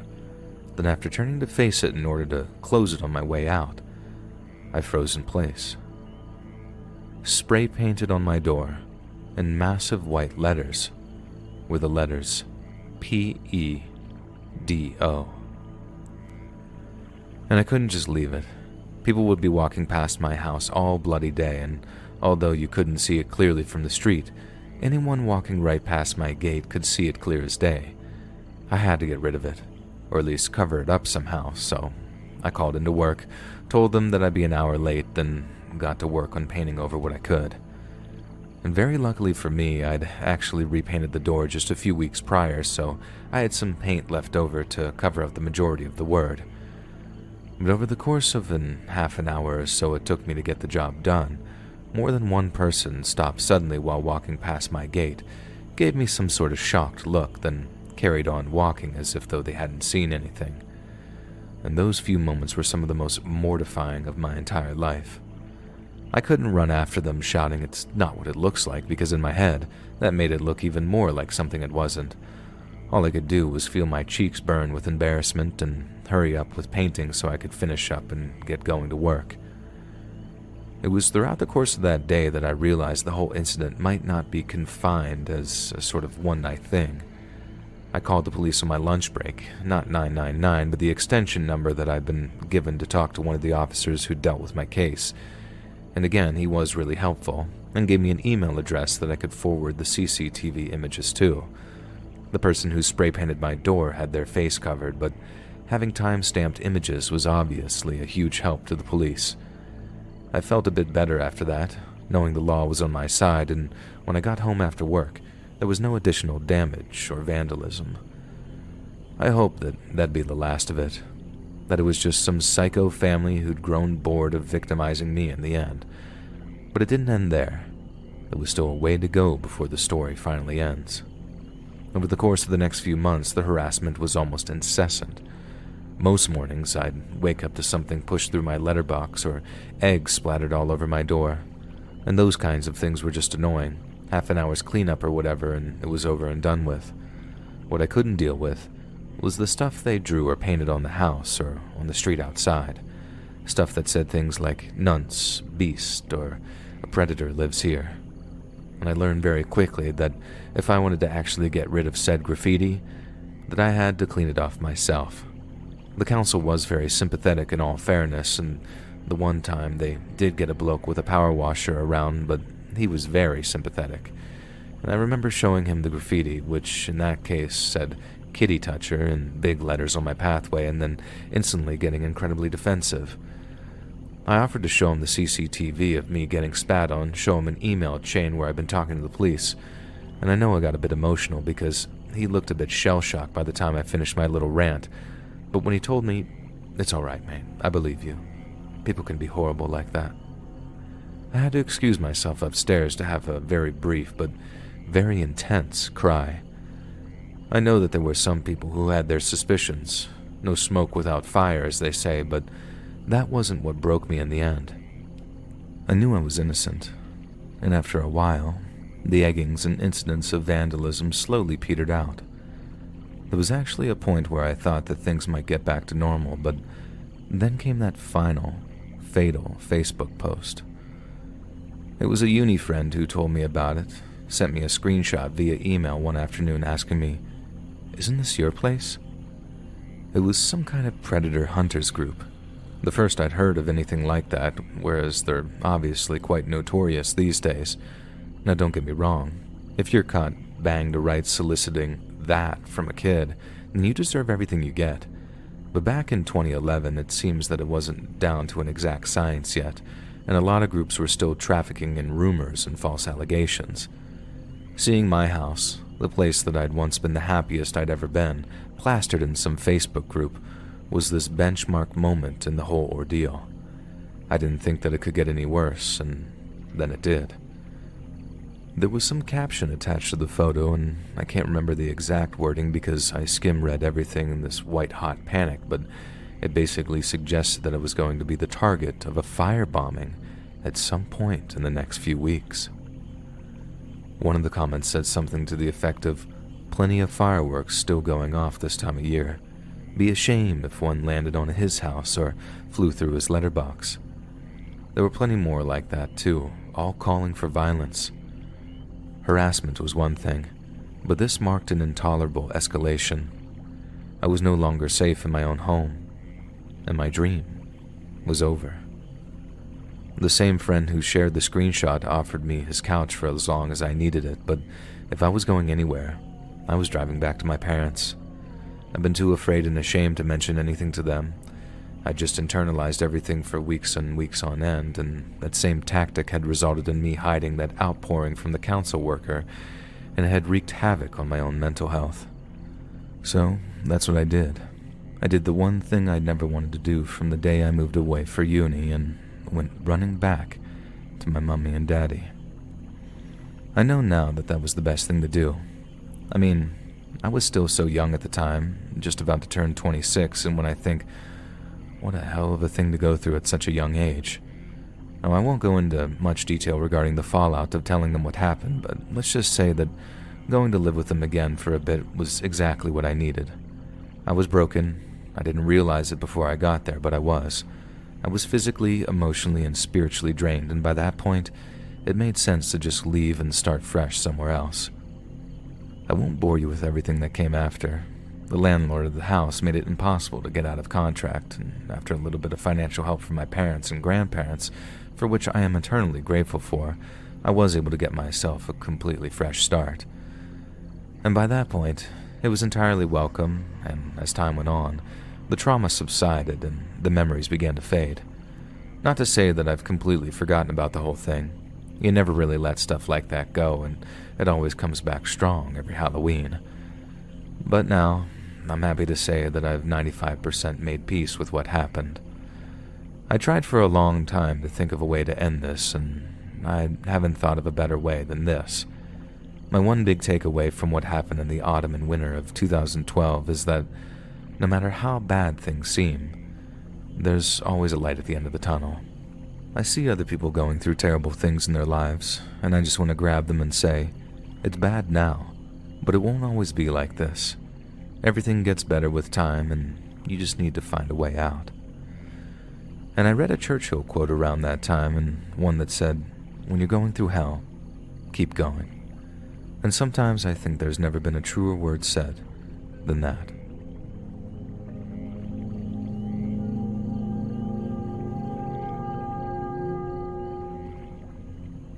then after turning to face it in order to close it on my way out, I froze in place. Spray painted on my door, in massive white letters, were the letters PEDO. And I couldn't just leave it. People would be walking past my house all bloody day, and although you couldn't see it clearly from the street, anyone walking right past my gate could see it clear as day. I had to get rid of it, or at least cover it up somehow, so I called into work, told them that I'd be an hour late, then got to work on painting over what I could. And very luckily for me, I'd actually repainted the door just a few weeks prior, so I had some paint left over to cover up the majority of the word. But over the course of half an hour or so it took me to get the job done, more than one person stopped suddenly while walking past my gate, gave me some sort of shocked look, then carried on walking as if though they hadn't seen anything. And those few moments were some of the most mortifying of my entire life. I couldn't run after them shouting it's not what it looks like, because in my head, that made it look even more like something it wasn't. All I could do was feel my cheeks burn with embarrassment and hurry up with painting so I could finish up and get going to work. It was throughout the course of that day that I realized the whole incident might not be confined as a sort of one-night thing. I called the police on my lunch break, not 999, but the extension number that I'd been given to talk to one of the officers who dealt with my case. And again, he was really helpful, and gave me an email address that I could forward the CCTV images to. The person who spray-painted my door had their face covered, but having time-stamped images was obviously a huge help to the police. I felt a bit better after that, knowing the law was on my side, and when I got home after work, there was no additional damage or vandalism. I hoped that that'd be the last of it, that it was just some psycho family who'd grown bored of victimizing me in the end. But it didn't end there. There was still a way to go before the story finally ends. Over the course of the next few months, the harassment was almost incessant. Most mornings, I'd wake up to something pushed through my letterbox or eggs splattered all over my door. And those kinds of things were just annoying. Half an hour's cleanup or whatever, and it was over and done with. What I couldn't deal with was the stuff they drew or painted on the house or on the street outside. Stuff that said things like nunce, beast, or a predator lives here. And I learned very quickly that if I wanted to actually get rid of said graffiti, that I had to clean it off myself. The council was very sympathetic in all fairness, and the one time they did get a bloke with a power washer around, but he was very sympathetic. And I remember showing him the graffiti, which in that case said Kitty Toucher in big letters on my pathway, and then instantly getting incredibly defensive. I offered to show him the CCTV of me getting spat on, show him an email chain where I'd been talking to the police, and I know I got a bit emotional because he looked a bit shell-shocked by the time I finished my little rant, but when he told me, "It's all right, mate, I believe you. People can be horrible like that," I had to excuse myself upstairs to have a very brief but very intense cry. I know that there were some people who had their suspicions. No smoke without fire, as they say, but that wasn't what broke me in the end. I knew I was innocent, and after a while, the eggings and incidents of vandalism slowly petered out. There was actually a point where I thought that things might get back to normal, but then came that final, fatal Facebook post. It was a uni friend who told me about it, sent me a screenshot via email one afternoon asking me, "Isn't this your place?" It was some kind of predator hunters group. The first I'd heard of anything like that, whereas they're obviously quite notorious these days. Now don't get me wrong, if you're caught banged to rights soliciting that from a kid, then you deserve everything you get. But back in 2011, it seems that it wasn't down to an exact science yet, and a lot of groups were still trafficking in rumors and false allegations. Seeing my house, the place that I'd once been the happiest I'd ever been, plastered in some Facebook group, was this benchmark moment in the whole ordeal. I didn't think that it could get any worse, and then it did. There was some caption attached to the photo, and I can't remember the exact wording because I skim-read everything in this white-hot panic, but it basically suggested that I was going to be the target of a firebombing at some point in the next few weeks. One of the comments said something to the effect of, "Plenty of fireworks still going off this time of year. Be a shame if one landed on his house or flew through his letterbox." There were plenty more like that too, all calling for violence. Harassment was one thing, but this marked an intolerable escalation. I was no longer safe in my own home, and my dream was over. The same friend who shared the screenshot offered me his couch for as long as I needed it, but if I was going anywhere, I was driving back to my parents. I've been too afraid and ashamed to mention anything to them. I just internalized everything for weeks and weeks on end, and that same tactic had resulted in me hiding that outpouring from the council worker, and it had wreaked havoc on my own mental health. So, that's what I did. I did the one thing I'd never wanted to do from the day I moved away for uni and went running back to my mommy and daddy. I know now that that was the best thing to do. I mean, I was still so young at the time, just about to turn 26, and when I think, what a hell of a thing to go through at such a young age. Now, I won't go into much detail regarding the fallout of telling them what happened, but let's just say that going to live with them again for a bit was exactly what I needed. I was broken. I didn't realize it before I got there, but I was. I was physically, emotionally, and spiritually drained, and by that point, it made sense to just leave and start fresh somewhere else. I won't bore you with everything that came after. The landlord of the house made it impossible to get out of contract, and after a little bit of financial help from my parents and grandparents, for which I am eternally grateful for, I was able to get myself a completely fresh start. And by that point, it was entirely welcome, and as time went on, the trauma subsided and the memories began to fade. Not to say that I've completely forgotten about the whole thing. You never really let stuff like that go, and it always comes back strong every Halloween. But now, I'm happy to say that I've 95% made peace with what happened. I tried for a long time to think of a way to end this, and I haven't thought of a better way than this. My one big takeaway from what happened in the autumn and winter of 2012 is that no matter how bad things seem, there's always a light at the end of the tunnel. I see other people going through terrible things in their lives, and I just want to grab them and say, it's bad now, but it won't always be like this. Everything gets better with time, and you just need to find a way out. And I read a Churchill quote around that time, and one that said, when you're going through hell, keep going. And sometimes I think there's never been a truer word said than that.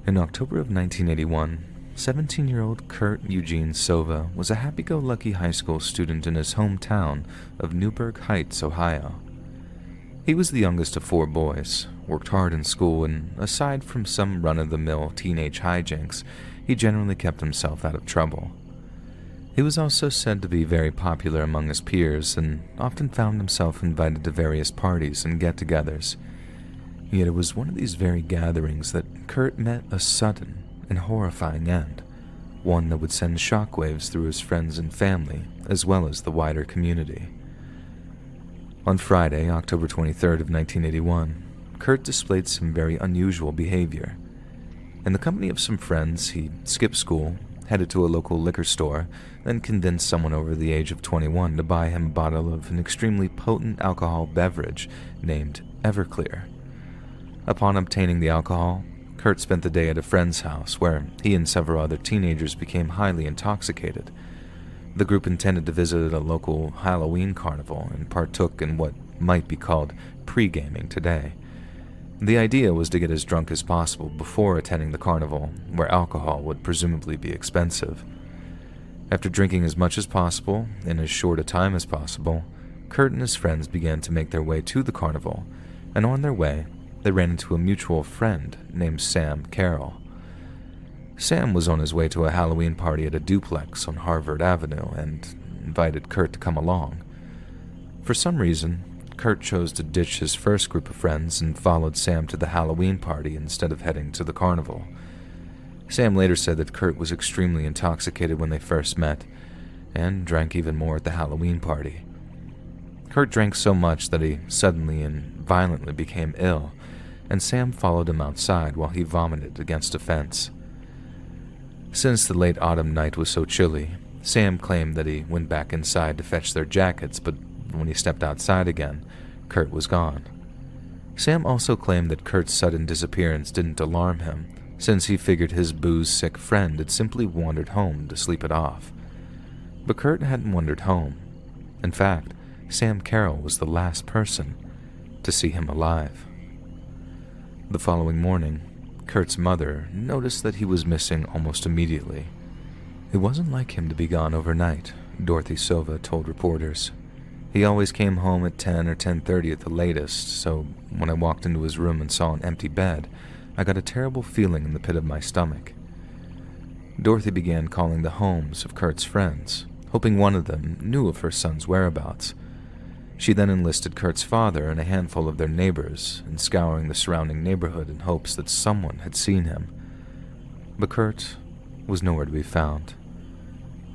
In October of 1981, 17-year-old Kurt Eugene Sova was a happy-go-lucky high school student in his hometown of Newburgh Heights, Ohio. He was the youngest of 4 boys, worked hard in school, and aside from some run-of-the-mill teenage hijinks, he generally kept himself out of trouble. He was also said to be very popular among his peers and often found himself invited to various parties and get-togethers. Yet it was one of these very gatherings that Kurt met a sudden and horrifying end, one that would send shockwaves through his friends and family, as well as the wider community. On Friday, October 23rd of 1981, Kurt displayed some very unusual behavior. In the company of some friends, he skipped school, headed to a local liquor store, then convinced someone over the age of 21 to buy him a bottle of an extremely potent alcohol beverage named Everclear. Upon obtaining the alcohol, Kurt spent the day at a friend's house where he and several other teenagers became highly intoxicated. The group intended to visit a local Halloween carnival and partook in what might be called pre-gaming today. The idea was to get as drunk as possible before attending the carnival, where alcohol would presumably be expensive. After drinking as much as possible in as short a time as possible, Kurt and his friends began to make their way to the carnival, and on their way, they ran into a mutual friend named Sam Carroll. Sam was on his way to a Halloween party at a duplex on Harvard Avenue and invited Kurt to come along. For some reason, Kurt chose to ditch his first group of friends and followed Sam to the Halloween party instead of heading to the carnival. Sam later said that Kurt was extremely intoxicated when they first met, and drank even more at the Halloween party. Kurt drank so much that he suddenly and violently became ill, and Sam followed him outside while he vomited against a fence. Since the late autumn night was so chilly, Sam claimed that he went back inside to fetch their jackets, but when he stepped outside again, Kurt was gone. Sam also claimed that Kurt's sudden disappearance didn't alarm him, since he figured his booze-sick friend had simply wandered home to sleep it off. But Kurt hadn't wandered home. In fact, Sam Carroll was the last person to see him alive. The following morning, Kurt's mother noticed that he was missing almost immediately. It wasn't like him to be gone overnight, Dorothy Sova told reporters. He always came home at 10 or 10:30 at the latest, so when I walked into his room and saw an empty bed, I got a terrible feeling in the pit of my stomach. Dorothy began calling the homes of Kurt's friends, hoping one of them knew of her son's whereabouts. She then enlisted Kurt's father and a handful of their neighbors in scouring the surrounding neighborhood in hopes that someone had seen him. But Kurt was nowhere to be found.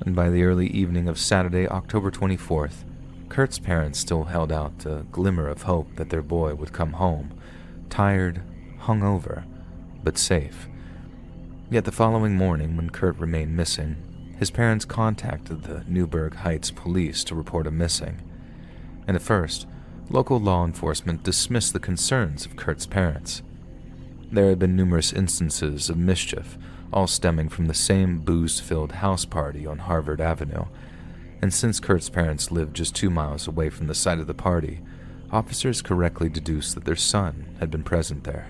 And by the early evening of Saturday, October 24th, Kurt's parents still held out a glimmer of hope that their boy would come home, tired, hungover, but safe. Yet the following morning, when Kurt remained missing, his parents contacted the Newburgh Heights police to report him missing. And at first, local law enforcement dismissed the concerns of Kurt's parents. There had been numerous instances of mischief, all stemming from the same booze-filled house party on Harvard Avenue, and since Kurt's parents lived just 2 miles away from the site of the party, officers correctly deduced that their son had been present there.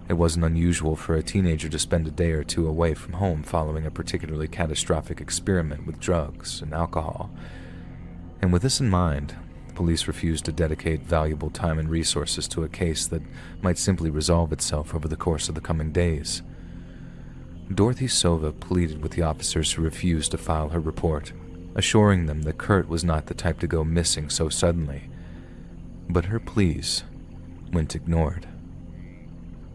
It wasn't unusual for a teenager to spend a day or two away from home following a particularly catastrophic experiment with drugs and alcohol. And with this in mind, police refused to dedicate valuable time and resources to a case that might simply resolve itself over the course of the coming days. Dorothy Sova pleaded with the officers who refused to file her report, assuring them that Kurt was not the type to go missing so suddenly. But her pleas went ignored.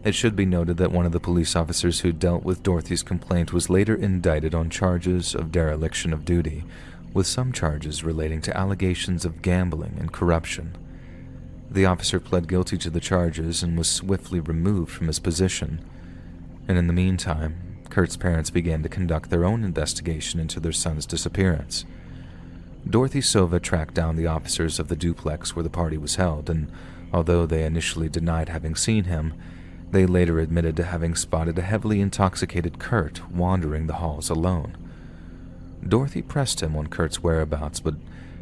It should be noted that one of the police officers who dealt with Dorothy's complaint was later indicted on charges of dereliction of duty, with some charges relating to allegations of gambling and corruption. The officer pled guilty to the charges and was swiftly removed from his position. And in the meantime, Kurt's parents began to conduct their own investigation into their son's disappearance. Dorothy Sova tracked down the officers of the duplex where the party was held, and although they initially denied having seen him, they later admitted to having spotted a heavily intoxicated Kurt wandering the halls alone. Dorothy pressed him on Kurt's whereabouts, but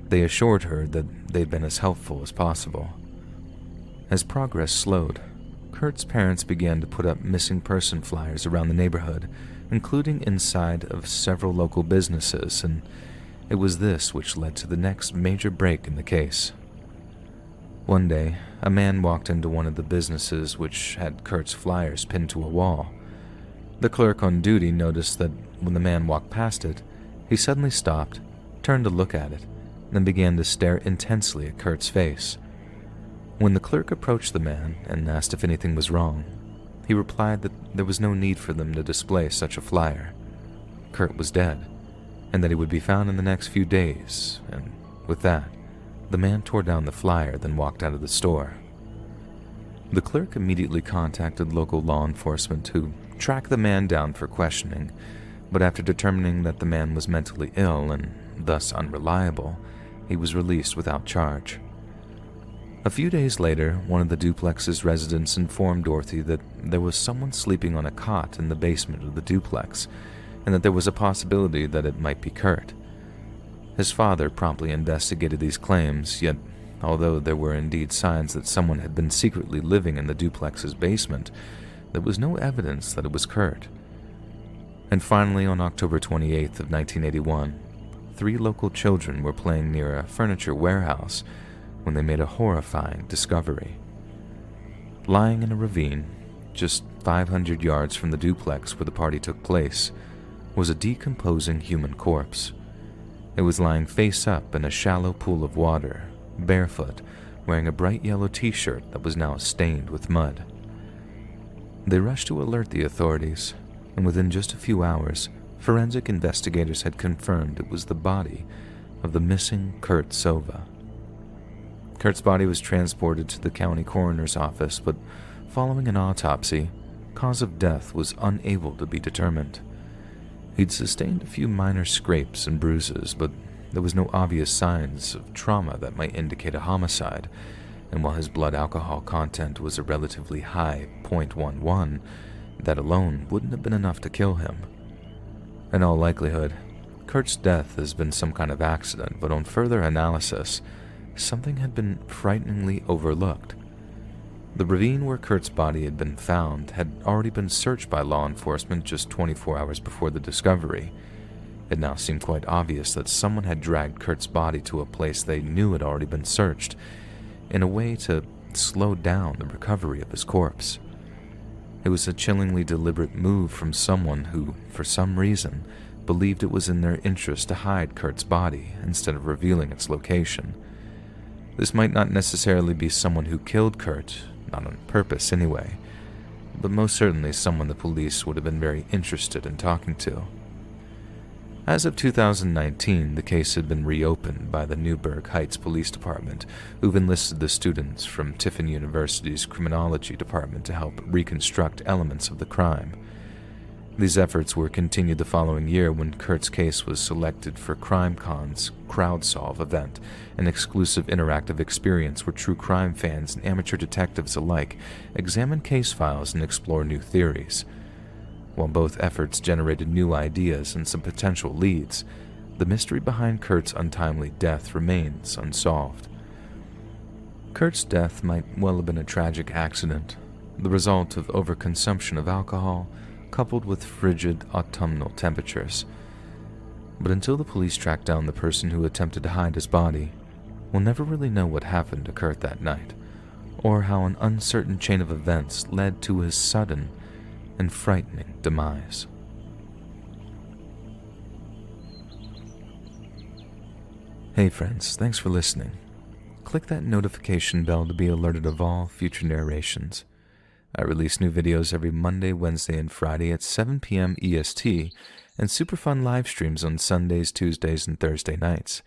they assured her that they'd been as helpful as possible. As progress slowed, Kurt's parents began to put up missing person flyers around the neighborhood, including inside of several local businesses, and it was this which led to the next major break in the case. One day, a man walked into one of the businesses which had Kurt's flyers pinned to a wall. The clerk on duty noticed that when the man walked past it, he suddenly stopped, turned to look at it, then began to stare intensely at Kurt's face. When the clerk approached the man and asked if anything was wrong, he replied that there was no need for them to display such a flyer. Kurt was dead, and that he would be found in the next few days, and with that, the man tore down the flyer, then walked out of the store. The clerk immediately contacted local law enforcement, who tracked the man down for questioning, but after determining that the man was mentally ill and thus unreliable, he was released without charge. A few days later, one of the duplex's residents informed Dorothy that there was someone sleeping on a cot in the basement of the duplex, and that there was a possibility that it might be Kurt. His father promptly investigated these claims, yet although there were indeed signs that someone had been secretly living in the duplex's basement, there was no evidence that it was Kurt. And finally, on October 28th of 1981, 3 local children were playing near a furniture warehouse when they made a horrifying discovery. Lying in a ravine, just 500 yards from the duplex where the party took place, was a decomposing human corpse. It was lying face up in a shallow pool of water, barefoot, wearing a bright yellow t-shirt that was now stained with mud. They rushed to alert the authorities, and within just a few hours, forensic investigators had confirmed it was the body of the missing Kurt Sova. Kurt's body was transported to the county coroner's office, but following an autopsy, cause of death was unable to be determined. He'd sustained a few minor scrapes and bruises, but there was no obvious signs of trauma that might indicate a homicide, and while his blood alcohol content was a relatively high 0.11, that alone wouldn't have been enough to kill him. In all likelihood, Kurt's death has been some kind of accident, but on further analysis, something had been frighteningly overlooked. The ravine where Kurt's body had been found had already been searched by law enforcement just 24 hours before the discovery. It now seemed quite obvious that someone had dragged Kurt's body to a place they knew had already been searched, in a way to slow down the recovery of his corpse. It was a chillingly deliberate move from someone who, for some reason, believed it was in their interest to hide Kurt's body instead of revealing its location. This might not necessarily be someone who killed Kurt, not on purpose anyway, but most certainly someone the police would have been very interested in talking to. As of 2019, the case had been reopened by the Newburgh Heights Police Department, who've enlisted the students from Tiffin University's Criminology Department to help reconstruct elements of the crime. These efforts were continued the following year when Kurt's case was selected for CrimeCon's CrowdSolve event, an exclusive interactive experience where true crime fans and amateur detectives alike examine case files and explore new theories. While both efforts generated new ideas and some potential leads, the mystery behind Kurt's untimely death remains unsolved. Kurt's death might well have been a tragic accident, the result of overconsumption of alcohol, coupled with frigid autumnal temperatures. But until the police track down the person who attempted to hide his body, we'll never really know what happened to Kurt that night, or how an uncertain chain of events led to his sudden and frightening demise. Hey friends, thanks for listening. Click that notification bell to be alerted of all future narrations. I release new videos every Monday, Wednesday, and Friday at 7 p.m. EST, and super fun live streams on Sundays, Tuesdays, and Thursday nights.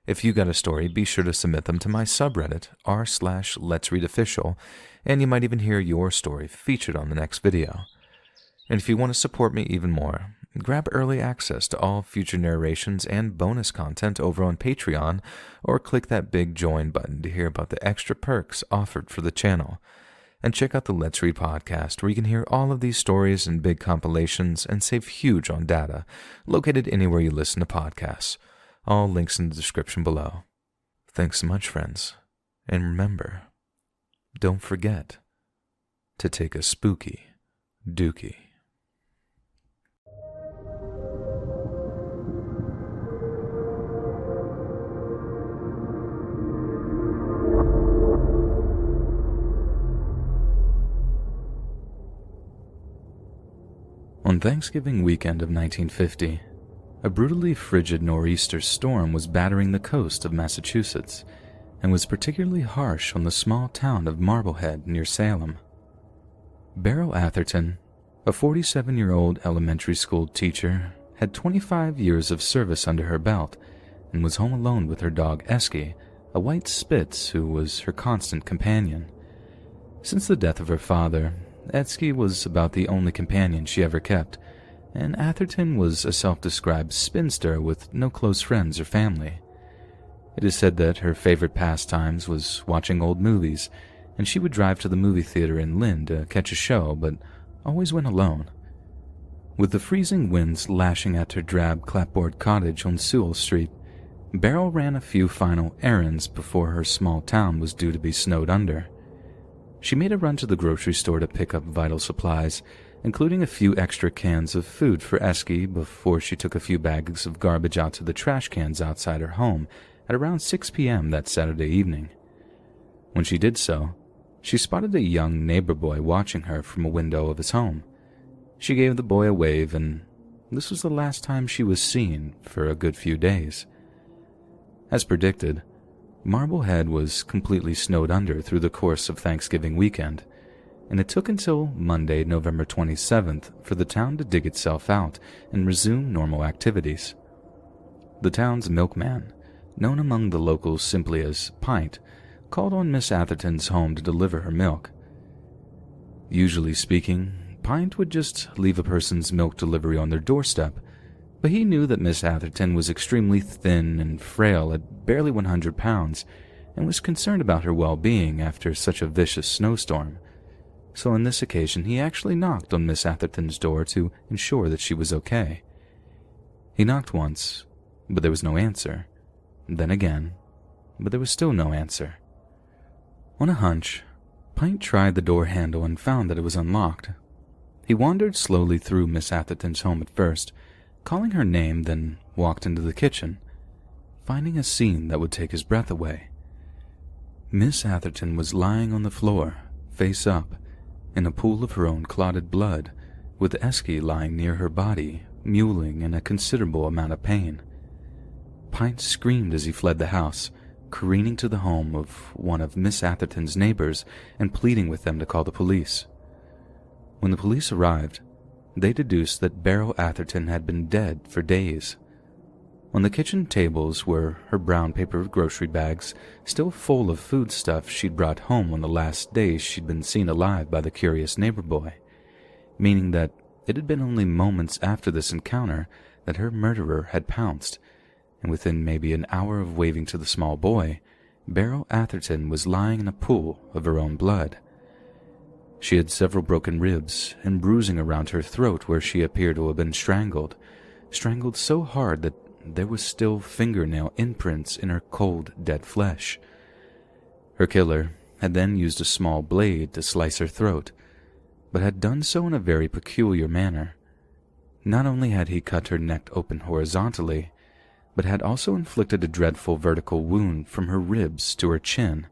If you got a story, be sure to submit them to my subreddit, r/Let'sReadOfficial, and you might even hear your story featured on the next video. And if you want to support me even more, grab early access to all future narrations and bonus content over on Patreon, or click that big join button to hear about the extra perks offered for the channel. And check out the Let's Read podcast, where you can hear all of these stories and big compilations and save huge on data, located anywhere you listen to podcasts. All links in the description below. Thanks so much, friends. And remember, don't forget to take a spooky dookie. On Thanksgiving weekend of 1950, a brutally frigid nor'easter storm was battering the coast of Massachusetts and was particularly harsh on the small town of Marblehead near Salem. Beryl Atherton, a 47-year-old elementary school teacher, had 25 years of service under her belt and was home alone with her dog Esky, a white Spitz who was her constant companion. Since the death of her father, Esky was about the only companion she ever kept, and Atherton was a self-described spinster with no close friends or family. It is said that her favorite pastimes was watching old movies, and she would drive to the movie theater in Lynn to catch a show, but always went alone. With the freezing winds lashing at her drab clapboard cottage on Sewell Street, Beryl ran a few final errands before her small town was due to be snowed under. She made a run to the grocery store to pick up vital supplies, including a few extra cans of food for Esky before she took a few bags of garbage out to the trash cans outside her home at around 6 p.m. that Saturday evening. When she did so, she spotted a young neighbor boy watching her from a window of his home. She gave the boy a wave, and this was the last time she was seen for a good few days. As predicted, Marblehead was completely snowed under through the course of Thanksgiving weekend, and it took until Monday, November 27th, for the town to dig itself out and resume normal activities. The town's milkman, known among the locals simply as Pint, called on Miss Atherton's home to deliver her milk. Usually speaking, Pint would just leave a person's milk delivery on their doorstep, but he knew that Miss Atherton was extremely thin and frail at barely 100 pounds and was concerned about her well-being after such a vicious snowstorm. So on this occasion he actually knocked on Miss Atherton's door to ensure that she was okay. He knocked once, but there was no answer. Then again, but there was still no answer. On a hunch, Pint tried the door handle and found that it was unlocked. He wandered slowly through Miss Atherton's home at first, calling her name, then walked into the kitchen, finding a scene that would take his breath away. Miss Atherton was lying on the floor, face up, in a pool of her own clotted blood, with Esky lying near her body, mewling in a considerable amount of pain. Pint screamed as he fled the house, careening to the home of one of Miss Atherton's neighbors and pleading with them to call the police. When the police arrived, they deduced that Beryl Atherton had been dead for days. On the kitchen tables were her brown paper grocery bags, still full of foodstuff she'd brought home on the last day she'd been seen alive by the curious neighbor boy, meaning that it had been only moments after this encounter that her murderer had pounced, and within maybe an hour of waving to the small boy, Beryl Atherton was lying in a pool of her own blood. She had several broken ribs and bruising around her throat where she appeared to have been strangled so hard that there was still fingernail imprints in her cold, dead flesh. Her killer had then used a small blade to slice her throat, but had done so in a very peculiar manner. Not only had he cut her neck open horizontally, but had also inflicted a dreadful vertical wound from her ribs to her chin,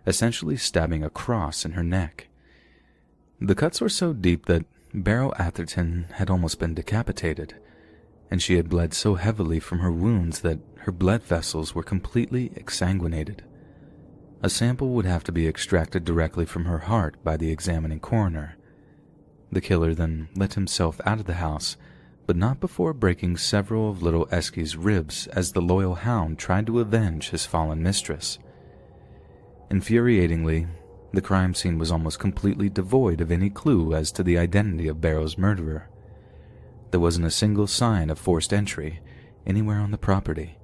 essentially stabbing a cross in her neck. The cuts were so deep that Beryl Atherton had almost been decapitated, and she had bled so heavily from her wounds that her blood vessels were completely exsanguinated. A sample would have to be extracted directly from her heart by the examining coroner. The killer then let himself out of the house, but not before breaking several of little Esky's ribs as the loyal hound tried to avenge his fallen mistress. Infuriatingly, the crime scene was almost completely devoid of any clue as to the identity of Beryl's murderer. There wasn't a single sign of forced entry anywhere on the property.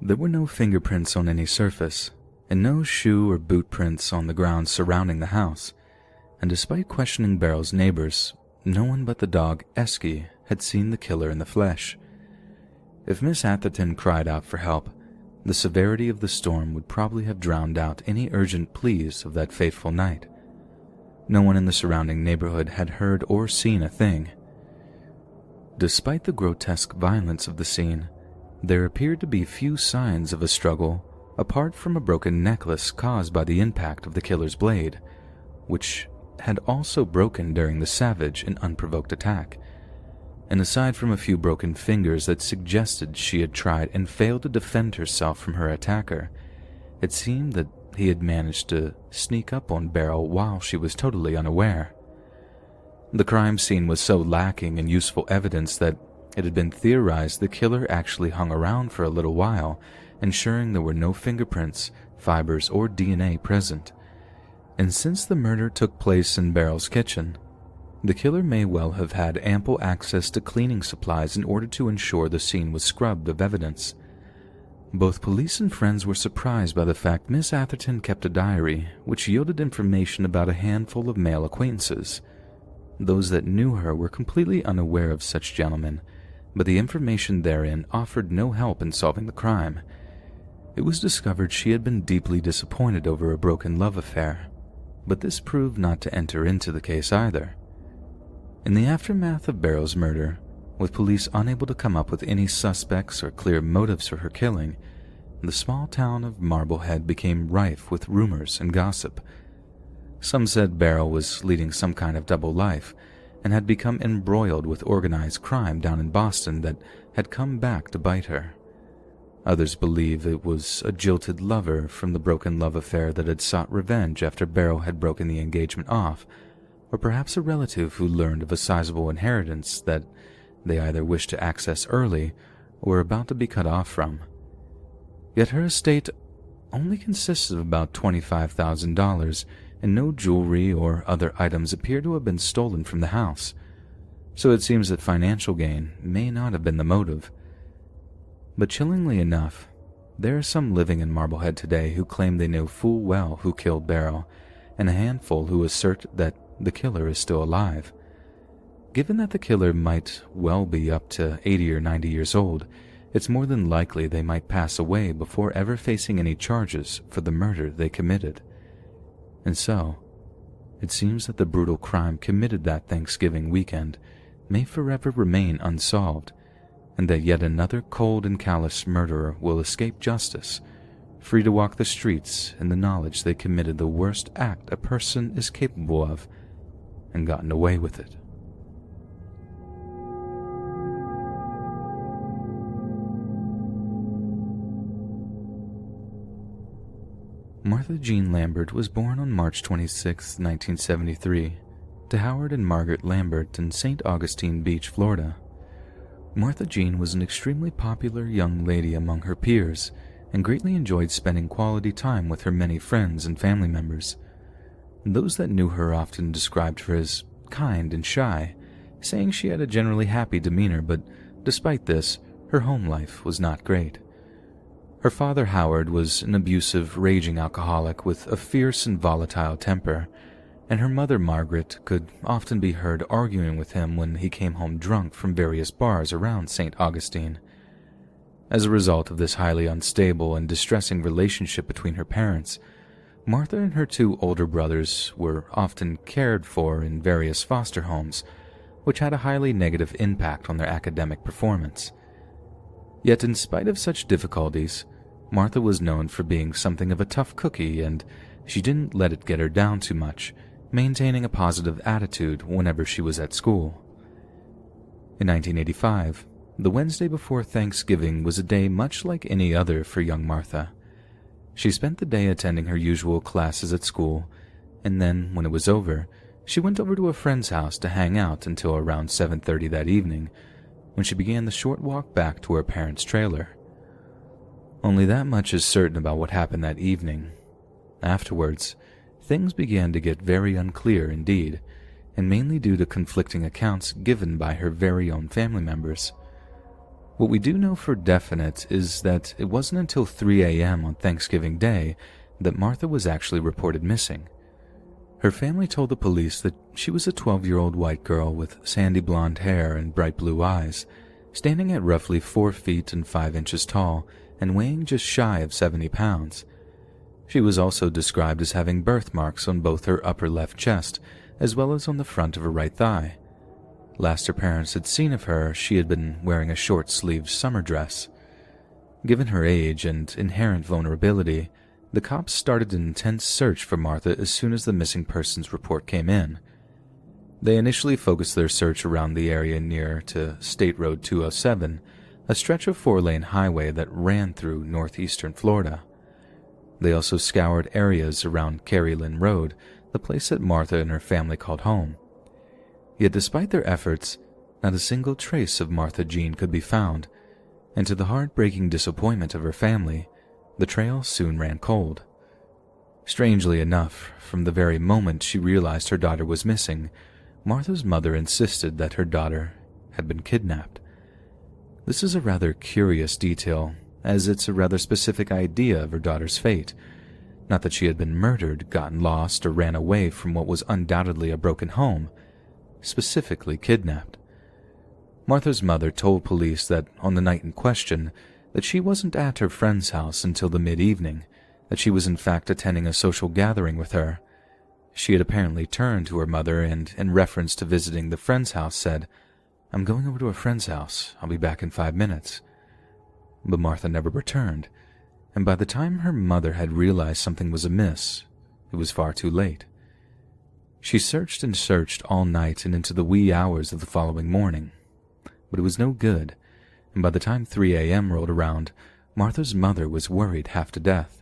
There were no fingerprints on any surface, and no shoe or boot prints on the ground surrounding the house, and despite questioning Beryl's neighbors, no one but the dog Esky had seen the killer in the flesh. If Miss Atherton cried out for help, the severity of the storm would probably have drowned out any urgent pleas of that fateful night. No one in the surrounding neighborhood had heard or seen a thing. Despite the grotesque violence of the scene, there appeared to be few signs of a struggle apart from a broken necklace caused by the impact of the killer's blade, which had also broken during the savage and unprovoked attack. And aside from a few broken fingers that suggested she had tried and failed to defend herself from her attacker, it seemed that he had managed to sneak up on Beryl while she was totally unaware. The crime scene was so lacking in useful evidence that it had been theorized the killer actually hung around for a little while, ensuring there were no fingerprints, fibers, or DNA present. And since the murder took place in Beryl's kitchen, the killer may well have had ample access to cleaning supplies in order to ensure the scene was scrubbed of evidence. Both police and friends were surprised by the fact Miss Atherton kept a diary which yielded information about a handful of male acquaintances. Those that knew her were completely unaware of such gentlemen, but the information therein offered no help in solving the crime, It was discovered she had been deeply disappointed over a broken love affair, but this proved not to enter into the case either. In the aftermath of Barrow's murder, with police unable to come up with any suspects or clear motives for her killing, the small town of Marblehead became rife with rumors and gossip. Some said Barrow was leading some kind of double life and had become embroiled with organized crime down in Boston that had come back to bite her. Others believe it was a jilted lover from the broken love affair that had sought revenge after Barrow had broken the engagement off, or perhaps a relative who learned of a sizable inheritance that they either wished to access early or were about to be cut off from. Yet her estate only consists of about $25,000, and no jewelry or other items appear to have been stolen from the house, so it seems that financial gain may not have been the motive. But chillingly enough, there are some living in Marblehead today who claim they know full well who killed Barrow, and a handful who assert that the killer is still alive. Given that the killer might well be up to 80 or 90 years old, it's more than likely they might pass away before ever facing any charges for the murder they committed. And so, it seems that the brutal crime committed that Thanksgiving weekend may forever remain unsolved, and that yet another cold and callous murderer will escape justice, free to walk the streets in the knowledge they committed the worst act a person is capable of, and gotten away with it. Martha Jean Lambert was born on March 26, 1973, to Howard and Margaret Lambert in St. Augustine Beach, Florida. Martha Jean was an extremely popular young lady among her peers and greatly enjoyed spending quality time with her many friends and family members. Those that knew her often described her as kind and shy, saying she had a generally happy demeanor, but despite this, her home life was not great. Her father, Howard, was an abusive, raging alcoholic with a fierce and volatile temper, and her mother, Margaret, could often be heard arguing with him when he came home drunk from various bars around St. Augustine. As a result of this highly unstable and distressing relationship between her parents, Martha and her two older brothers were often cared for in various foster homes, which had a highly negative impact on their academic performance. Yet in spite of such difficulties, Martha was known for being something of a tough cookie, and she didn't let it get her down too much, maintaining a positive attitude whenever she was at school. In 1985, the Wednesday before Thanksgiving was a day much like any other for young Martha. She spent the day attending her usual classes at school, and then, when it was over, she went over to a friend's house to hang out until around 7:30 that evening, when she began the short walk back to her parents' trailer. Only that much is certain about what happened that evening. Afterwards, things began to get very unclear indeed, and mainly due to conflicting accounts given by her very own family members. What we do know for definite is that it wasn't until 3 a.m. on Thanksgiving Day that Martha was actually reported missing. Her family told the police that she was a 12-year-old white girl with sandy blonde hair and bright blue eyes, standing at roughly 4 feet and 5 inches tall and weighing just shy of 70 pounds. She was also described as having birthmarks on both her upper left chest as well as on the front of her right thigh. Last her parents had seen of her, she had been wearing a short-sleeved summer dress. Given her age and inherent vulnerability, the cops started an intense search for Martha as soon as the missing persons report came in. They initially focused their search around the area near to State Road 207, a stretch of 4-lane highway that ran through northeastern Florida. They also scoured areas around Carey Lynn Road, the place that Martha and her family called home. Yet despite their efforts, not a single trace of Martha Jean could be found, and to the heartbreaking disappointment of her family, the trail soon ran cold. Strangely enough, from the very moment she realized her daughter was missing, Martha's mother insisted that her daughter had been kidnapped. This is a rather curious detail, as it's a rather specific idea of her daughter's fate. Not that she had been murdered, gotten lost, or ran away from what was undoubtedly a broken home, specifically kidnapped. Martha's mother told police that on the night in question, that she wasn't at her friend's house until the mid-evening, that she was in fact attending a social gathering with her. She had apparently turned to her mother and, in reference to visiting the friend's house, said, "I'm going over to a friend's house. I'll be back in 5 minutes." But Martha never returned, and by the time her mother had realized something was amiss, it was far too late. She searched and searched all night and into the wee hours of the following morning, but it was no good, and by the time 3 a.m. rolled around, Martha's mother was worried half to death.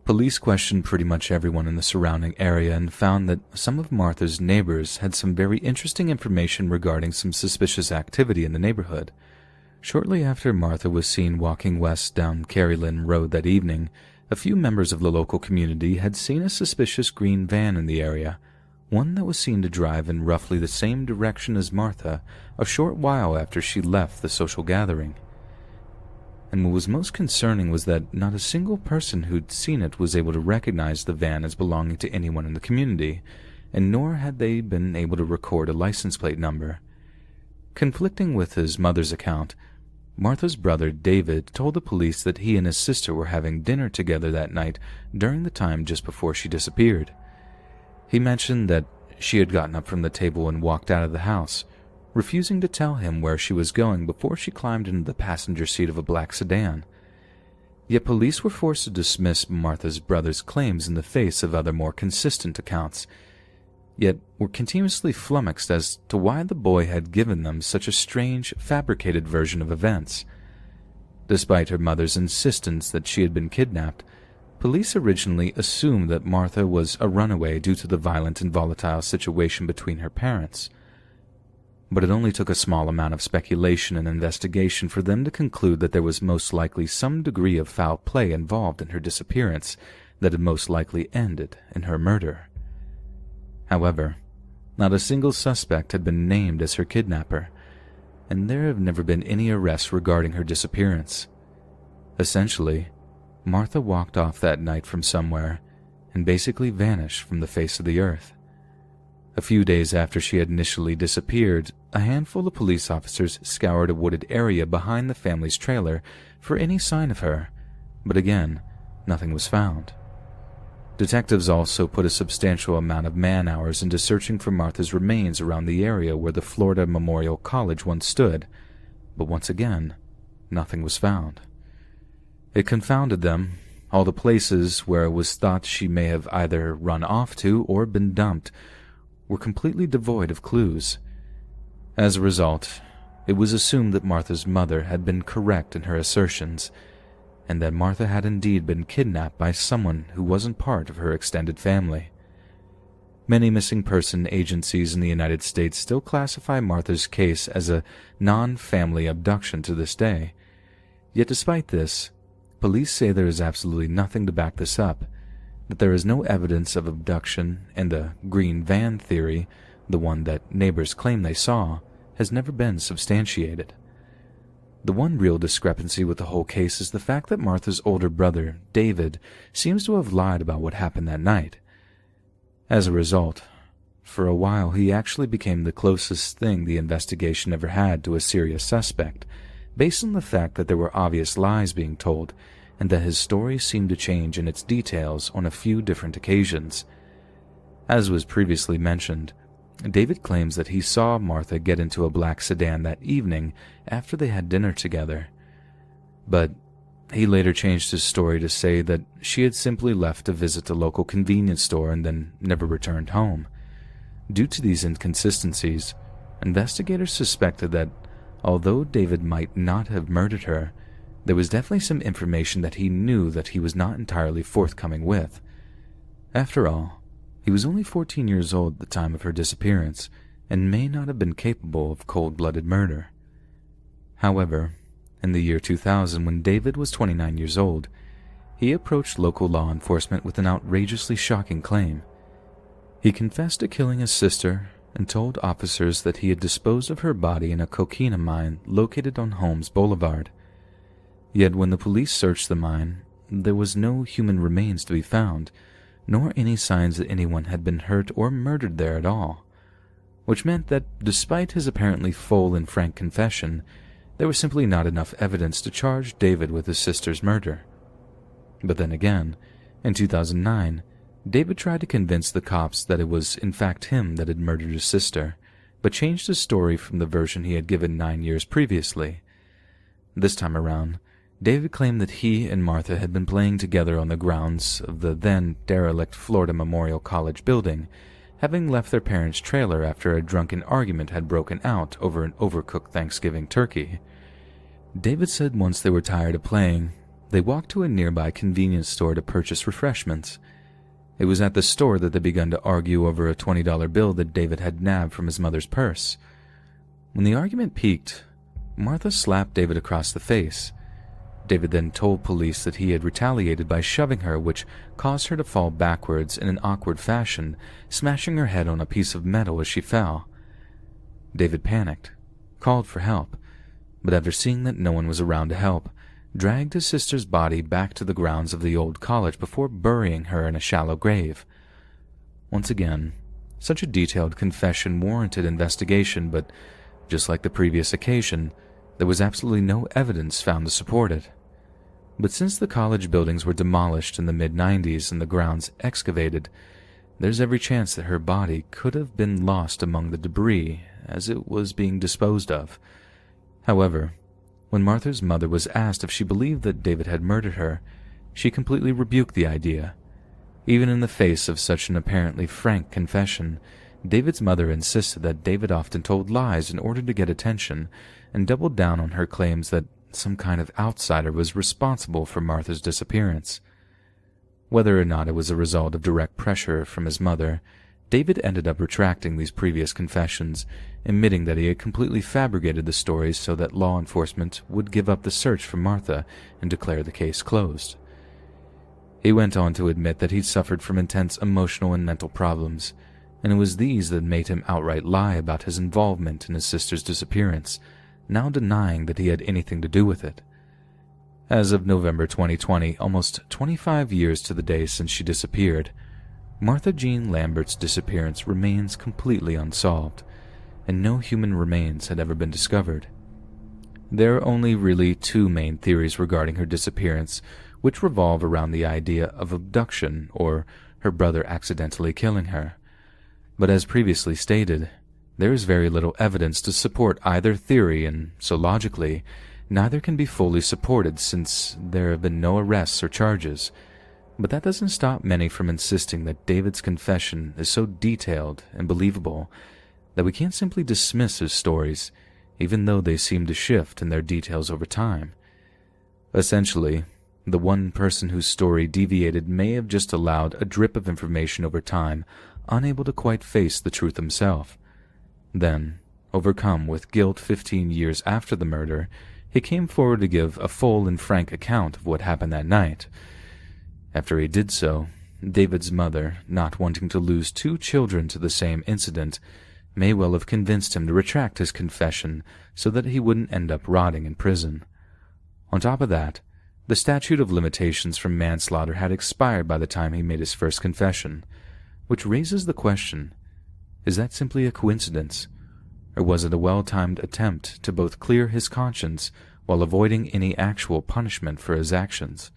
Police questioned pretty much everyone in the surrounding area and found that some of Martha's neighbors had some very interesting information regarding some suspicious activity in the neighborhood. Shortly after Martha was seen walking west down Carrylyn Road that evening, a few members of the local community had seen a suspicious green van in the area, one that was seen to drive in roughly the same direction as Martha a short while after she left the social gathering. And what was most concerning was that not a single person who'd seen it was able to recognize the van as belonging to anyone in the community, and nor had they been able to record a license plate number. Conflicting with his mother's account, Martha's brother David told the police that he and his sister were having dinner together that night during the time just before she disappeared. He mentioned that she had gotten up from the table and walked out of the house, refusing to tell him where she was going before she climbed into the passenger seat of a black sedan. Yet police were forced to dismiss Martha's brother's claims in the face of other more consistent accounts, yet were continuously flummoxed as to why the boy had given them such a strange, fabricated version of events. Despite her mother's insistence that she had been kidnapped, police originally assumed that Martha was a runaway due to the violent and volatile situation between her parents. But it only took a small amount of speculation and investigation for them to conclude that there was most likely some degree of foul play involved in her disappearance that had most likely ended in her murder. However, not a single suspect had been named as her kidnapper, and there have never been any arrests regarding her disappearance. Essentially, Martha walked off that night from somewhere and basically vanished from the face of the earth. A few days after she had initially disappeared, a handful of police officers scoured a wooded area behind the family's trailer for any sign of her, but again, nothing was found. Detectives also put a substantial amount of man-hours into searching for Martha's remains around the area where the Florida Memorial College once stood, but once again, nothing was found. It confounded them. All the places where it was thought she may have either run off to or been dumped were completely devoid of clues. As a result, it was assumed that Martha's mother had been correct in her assertions, and that Martha had indeed been kidnapped by someone who wasn't part of her extended family. Many missing person agencies in the United States still classify Martha's case as a non-family abduction to this day. Yet despite this, police say there is absolutely nothing to back this up, that there is no evidence of abduction, and the green van theory, the one that neighbors claim they saw, has never been substantiated. The one real discrepancy with the whole case is the fact that Martha's older brother, David, seems to have lied about what happened that night. As a result, for a while he actually became the closest thing the investigation ever had to a serious suspect, based on the fact that there were obvious lies being told, and that his story seemed to change in its details on a few different occasions. As was previously mentioned, David claims that he saw Martha get into a black sedan that evening after they had dinner together, but he later changed his story to say that she had simply left to visit the local convenience store and then never returned home. Due to these inconsistencies, investigators suspected that, although David might not have murdered her, there was definitely some information that he knew that he was not entirely forthcoming with. After all, he was only 14 years old at the time of her disappearance, and may not have been capable of cold-blooded murder. However, in the year 2000, when David was 29 years old, he approached local law enforcement with an outrageously shocking claim. He confessed to killing his sister and told officers that he had disposed of her body in a coquina mine located on Holmes Boulevard. Yet when the police searched the mine, there was no human remains to be found, nor any signs that anyone had been hurt or murdered there at all, which meant that despite his apparently full and frank confession, there was simply not enough evidence to charge David with his sister's murder. But then again, in 2009, David tried to convince the cops that it was in fact him that had murdered his sister, but changed his story from the version he had given 9 years previously. This time around, David claimed that he and Martha had been playing together on the grounds of the then derelict Florida Memorial College building, having left their parents' trailer after a drunken argument had broken out over an overcooked Thanksgiving turkey. David said once they were tired of playing, they walked to a nearby convenience store to purchase refreshments. It was at the store that they began to argue over a $20 bill that David had nabbed from his mother's purse. When the argument peaked, Martha slapped David across the face. David then told police that he had retaliated by shoving her, which caused her to fall backwards in an awkward fashion, smashing her head on a piece of metal as she fell. David panicked, called for help, but after seeing that no one was around to help, dragged his sister's body back to the grounds of the old college before burying her in a shallow grave. Once again, such a detailed confession warranted investigation, but just like the previous occasion, there was absolutely no evidence found to support it. But since the college buildings were demolished in the mid-90s and the grounds excavated, there's every chance that her body could have been lost among the debris as it was being disposed of. However, when Martha's mother was asked if she believed that David had murdered her, she completely rebuked the idea. Even in the face of such an apparently frank confession, David's mother insisted that David often told lies in order to get attention, and doubled down on her claims that some kind of outsider was responsible for Martha's disappearance. Whether or not it was a result of direct pressure from his mother, David ended up retracting these previous confessions, admitting that he had completely fabricated the stories so that law enforcement would give up the search for Martha and declare the case closed. He went on to admit that he'd suffered from intense emotional and mental problems, and it was these that made him outright lie about his involvement in his sister's disappearance, now denying that he had anything to do with it. As of November 2020, almost 25 years to the day since she disappeared, Martha Jean Lambert's disappearance remains completely unsolved, and no human remains had ever been discovered. There are only really two main theories regarding her disappearance, which revolve around the idea of abduction or her brother accidentally killing her. But as previously stated, there is very little evidence to support either theory, and so logically, neither can be fully supported since there have been no arrests or charges. But that doesn't stop many from insisting that David's confession is so detailed and believable that we can't simply dismiss his stories, even though they seem to shift in their details over time. Essentially, the one person whose story deviated may have just allowed a drip of information over time, unable to quite face the truth himself. Then, overcome with guilt 15 years after the murder, he came forward to give a full and frank account of what happened that night. After he did so, David's mother, not wanting to lose 2 children to the same incident, may well have convinced him to retract his confession so that he wouldn't end up rotting in prison. On top of that, the statute of limitations from manslaughter had expired by the time he made his first confession, which raises the question, is that simply a coincidence, or was it a well-timed attempt to both clear his conscience while avoiding any actual punishment for his actions?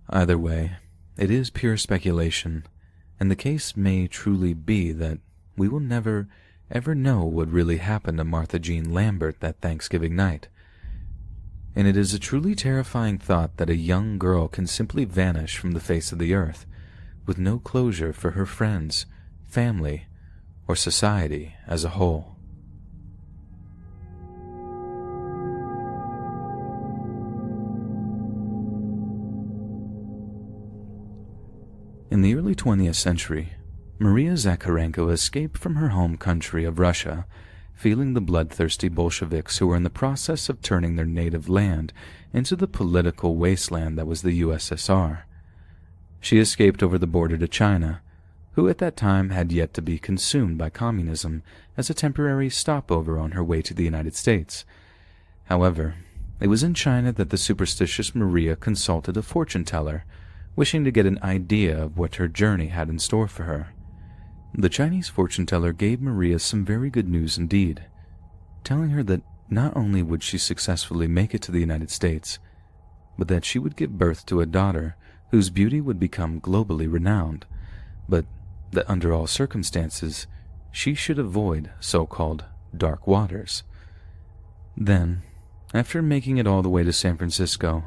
Either way, it is pure speculation, and the case may truly be that we will never, ever know what really happened to Martha Jean Lambert that Thanksgiving night. And it is a truly terrifying thought that a young girl can simply vanish from the face of the earth, with no closure for her friends, family, or society as a whole. In the early 20th century, Maria Zakharenko escaped from her home country of Russia, feeling the bloodthirsty Bolsheviks who were in the process of turning their native land into the political wasteland that was the USSR. She escaped over the border to China, who at that time had yet to be consumed by communism, as a temporary stopover on her way to the United States. However, it was in China that the superstitious Maria consulted a fortune-teller, wishing to get an idea of what her journey had in store for her. The Chinese fortune-teller gave Maria some very good news indeed, telling her that not only would she successfully make it to the United States, but that she would give birth to a daughter whose beauty would become globally renowned, but that under all circumstances she should avoid so-called dark waters. Then, after making it all the way to San Francisco,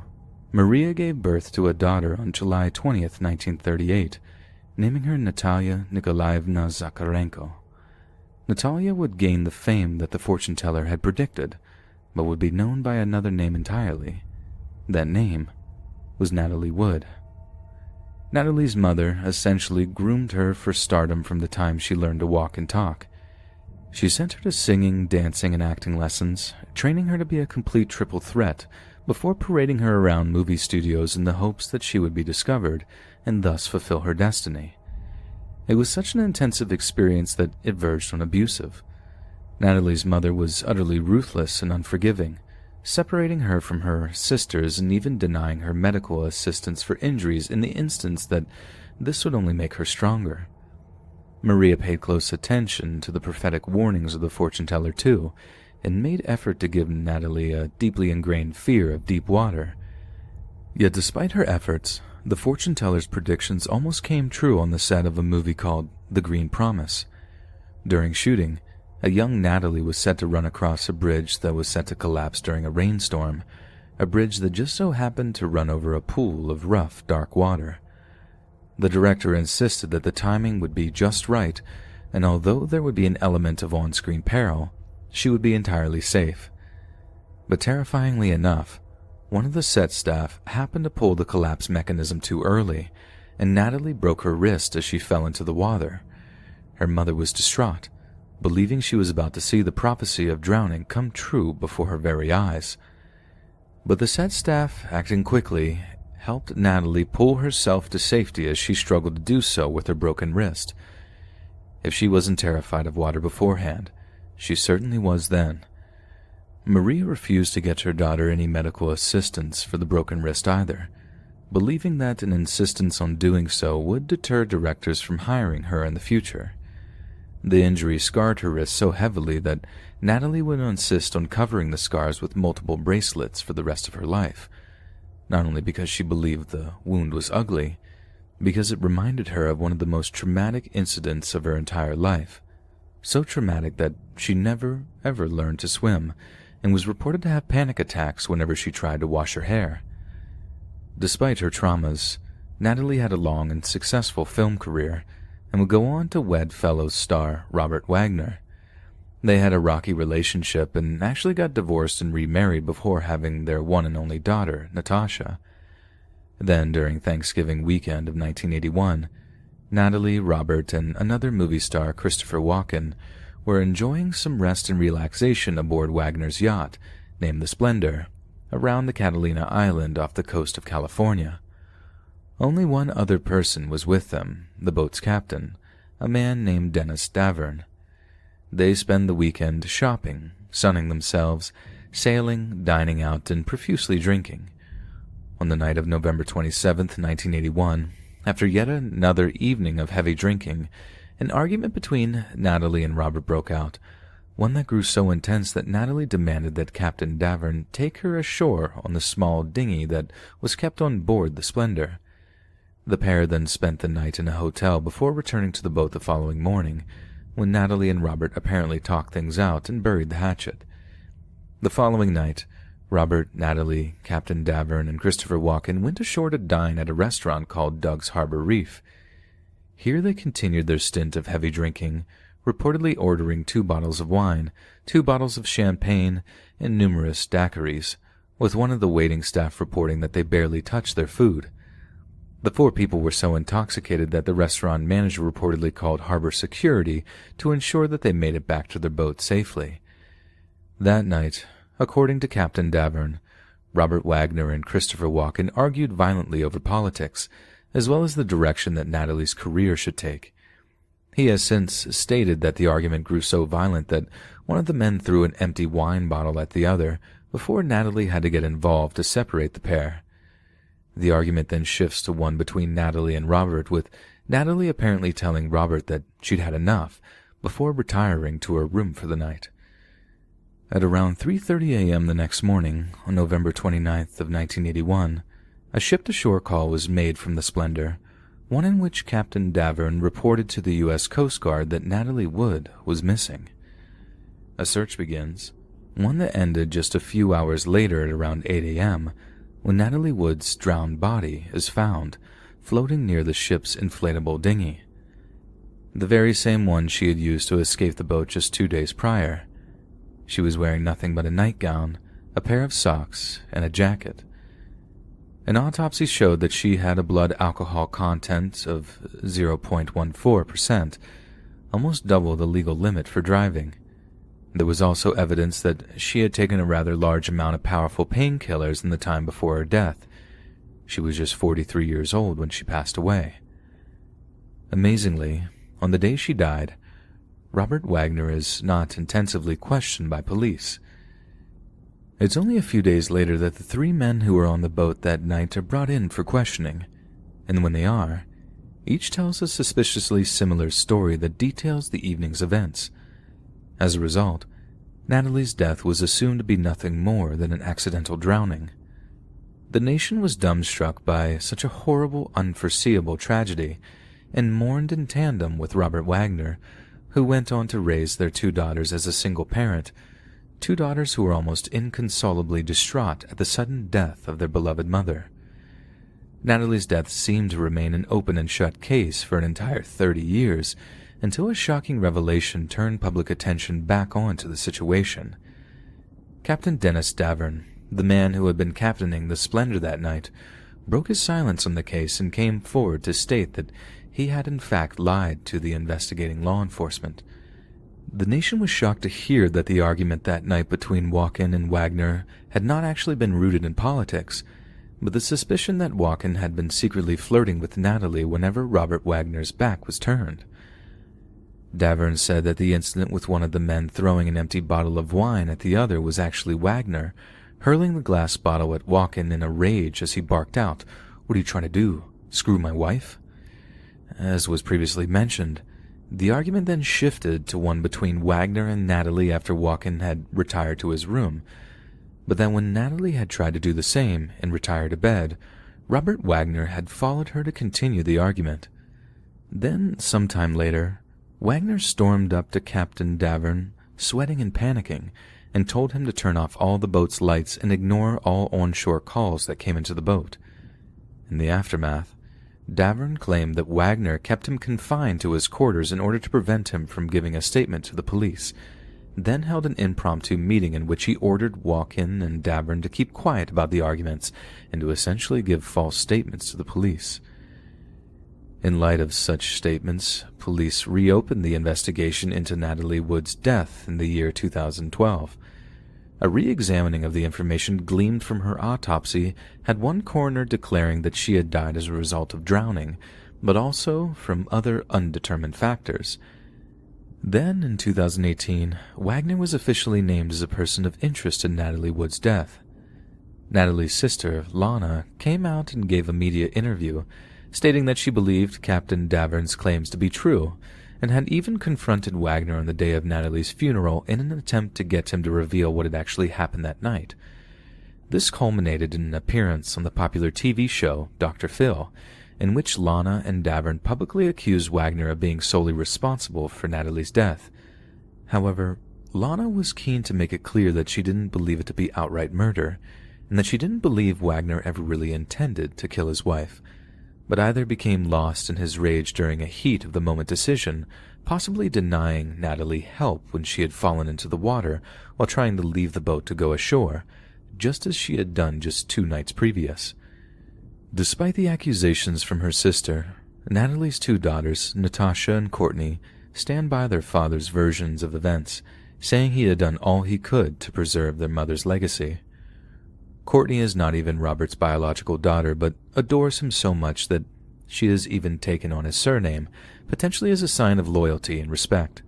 Maria gave birth to a daughter on July 20th, 1938, naming her Natalia Nikolaevna Zakharenko. Natalia would gain the fame that the fortune-teller had predicted, but would be known by another name entirely. That name was Natalie Wood. Natalie's mother essentially groomed her for stardom from the time she learned to walk and talk. She sent her to singing, dancing, and acting lessons, training her to be a complete triple threat before parading her around movie studios in the hopes that she would be discovered and thus fulfill her destiny. It was such an intensive experience that it verged on abusive. Natalie's mother was utterly ruthless and unforgiving, separating her from her sisters and even denying her medical assistance for injuries in the instance that this would only make her stronger. Maria paid close attention to the prophetic warnings of the fortune-teller too, and made effort to give Natalie a deeply ingrained fear of deep water. Yet despite her efforts, the fortune-teller's predictions almost came true on the set of a movie called The Green Promise. During shooting, a young Natalie was set to run across a bridge that was set to collapse during a rainstorm, a bridge that just so happened to run over a pool of rough, dark water. The director insisted that the timing would be just right, and although there would be an element of on-screen peril, she would be entirely safe. But terrifyingly enough, one of the set staff happened to pull the collapse mechanism too early, and Natalie broke her wrist as she fell into the water. Her mother was distraught, believing she was about to see the prophecy of drowning come true before her very eyes. But the set staff, acting quickly, helped Natalie pull herself to safety as she struggled to do so with her broken wrist. If she wasn't terrified of water beforehand, she certainly was then. Maria refused to get her daughter any medical assistance for the broken wrist either, believing that an insistence on doing so would deter directors from hiring her in the future. The injury scarred her wrist so heavily that Natalie would insist on covering the scars with multiple bracelets for the rest of her life, not only because she believed the wound was ugly, because it reminded her of one of the most traumatic incidents of her entire life, so traumatic that she never ever learned to swim, and was reported to have panic attacks whenever she tried to wash her hair. Despite her traumas, Natalie had a long and successful film career, and would go on to wed fellow star Robert Wagner. They had a rocky relationship and actually got divorced and remarried before having their one and only daughter, Natasha. Then, during Thanksgiving weekend of 1981, Natalie, Robert, and another movie star, Christopher Walken, were enjoying some rest and relaxation aboard Wagner's yacht, named the Splendor, around the Catalina Island off the coast of California. Only one other person was with them, the boat's captain, a man named Dennis Davern. They spend the weekend shopping, sunning themselves, sailing, dining out, and profusely drinking. On the night of November 27th, 1981, after yet another evening of heavy drinking, an argument between Natalie and Robert broke out, one that grew so intense that Natalie demanded that Captain Davern take her ashore on the small dinghy that was kept on board the Splendor. The pair then spent the night in a hotel before returning to the boat the following morning, when Natalie and Robert apparently talked things out and buried the hatchet. The following night, Robert, Natalie, Captain Davern, and Christopher Walken went ashore to dine at a restaurant called Doug's Harbor Reef. Here they continued their stint of heavy drinking, reportedly ordering 2 bottles of wine, 2 bottles of champagne, and numerous daiquiris, with one of the waiting staff reporting that they barely touched their food. The 4 people were so intoxicated that the restaurant manager reportedly called harbor security to ensure that they made it back to their boat safely. That night, according to Captain Davern, Robert Wagner and Christopher Walken argued violently over politics, as well as the direction that Natalie's career should take. He has since stated that the argument grew so violent that one of the men threw an empty wine bottle at the other before Natalie had to get involved to separate the pair. The argument then shifts to one between Natalie and Robert, with Natalie apparently telling Robert that she'd had enough before retiring to her room for the night. At around 3:30 a.m. the next morning, on November 29th of 1981, a ship-to-shore call was made from the Splendor, one in which Captain Davern reported to the U.S. Coast Guard that Natalie Wood was missing. A search begins, one that ended just a few hours later at around 8 a.m., when Natalie Wood's drowned body is found, floating near the ship's inflatable dinghy. The very same one she had used to escape the boat just 2 days prior. She was wearing nothing but a nightgown, a pair of socks, and a jacket. An autopsy showed that she had a blood alcohol content of 0.14%, almost double the legal limit for driving. There was also evidence that she had taken a rather large amount of powerful painkillers in the time before her death. She was just 43 years old when she passed away. Amazingly, on the day she died, Robert Wagner is not intensively questioned by police. It's only a few days later that the 3 men who were on the boat that night are brought in for questioning, and when they are, each tells a suspiciously similar story that details the evening's events. As a result, Natalie's death was assumed to be nothing more than an accidental drowning. The nation was dumbstruck by such a horrible, unforeseeable tragedy, and mourned in tandem with Robert Wagner, who went on to raise their 2 daughters as a single parent, 2 daughters who were almost inconsolably distraught at the sudden death of their beloved mother. Natalie's death seemed to remain an open and shut case for an entire 30 years, until a shocking revelation turned public attention back onto the situation. Captain Dennis Davern, the man who had been captaining the Splendor that night, broke his silence on the case and came forward to state that he had in fact lied to the investigating law enforcement. The nation was shocked to hear that the argument that night between Walken and Wagner had not actually been rooted in politics, but the suspicion that Walken had been secretly flirting with Natalie whenever Robert Wagner's back was turned. Davern said that the incident with one of the men throwing an empty bottle of wine at the other was actually Wagner, hurling the glass bottle at Walken in a rage as he barked out, "What are you trying to do? Screw my wife?" As was previously mentioned, the argument then shifted to one between Wagner and Natalie after Walken had retired to his room, but then when Natalie had tried to do the same and retire to bed, Robert Wagner had followed her to continue the argument. Then, sometime later, Wagner stormed up to Captain Davern, sweating and panicking, and told him to turn off all the boat's lights and ignore all onshore calls that came into the boat. In the aftermath, Davern claimed that Wagner kept him confined to his quarters in order to prevent him from giving a statement to the police, then held an impromptu meeting in which he ordered Walken and Davern to keep quiet about the arguments and to essentially give false statements to the police. In light of such statements, police reopened the investigation into Natalie Wood's death in the year 2012. A re-examining of the information gleaned from her autopsy had one coroner declaring that she had died as a result of drowning, but also from other undetermined factors. Then, in 2018, Wagner was officially named as a person of interest in Natalie Wood's death. Natalie's sister, Lana, came out and gave a media interview, stating that she believed Captain Davern's claims to be true, and had even confronted Wagner on the day of Natalie's funeral in an attempt to get him to reveal what had actually happened that night. This culminated in an appearance on the popular TV show Dr. Phil, in which Lana and Davern publicly accused Wagner of being solely responsible for Natalie's death. However, Lana was keen to make it clear that she didn't believe it to be outright murder, and that she didn't believe Wagner ever really intended to kill his wife, but either became lost in his rage during a heat-of-the-moment decision, possibly denying Natalie help when she had fallen into the water while trying to leave the boat to go ashore, just as she had done just 2 nights previous. Despite the accusations from her sister, Natalie's 2 daughters, Natasha and Courtney, stand by their father's versions of events, saying he had done all he could to preserve their mother's legacy. Courtney is not even Robert's biological daughter, but adores him so much that she has even taken on his surname, potentially as a sign of loyalty and respect.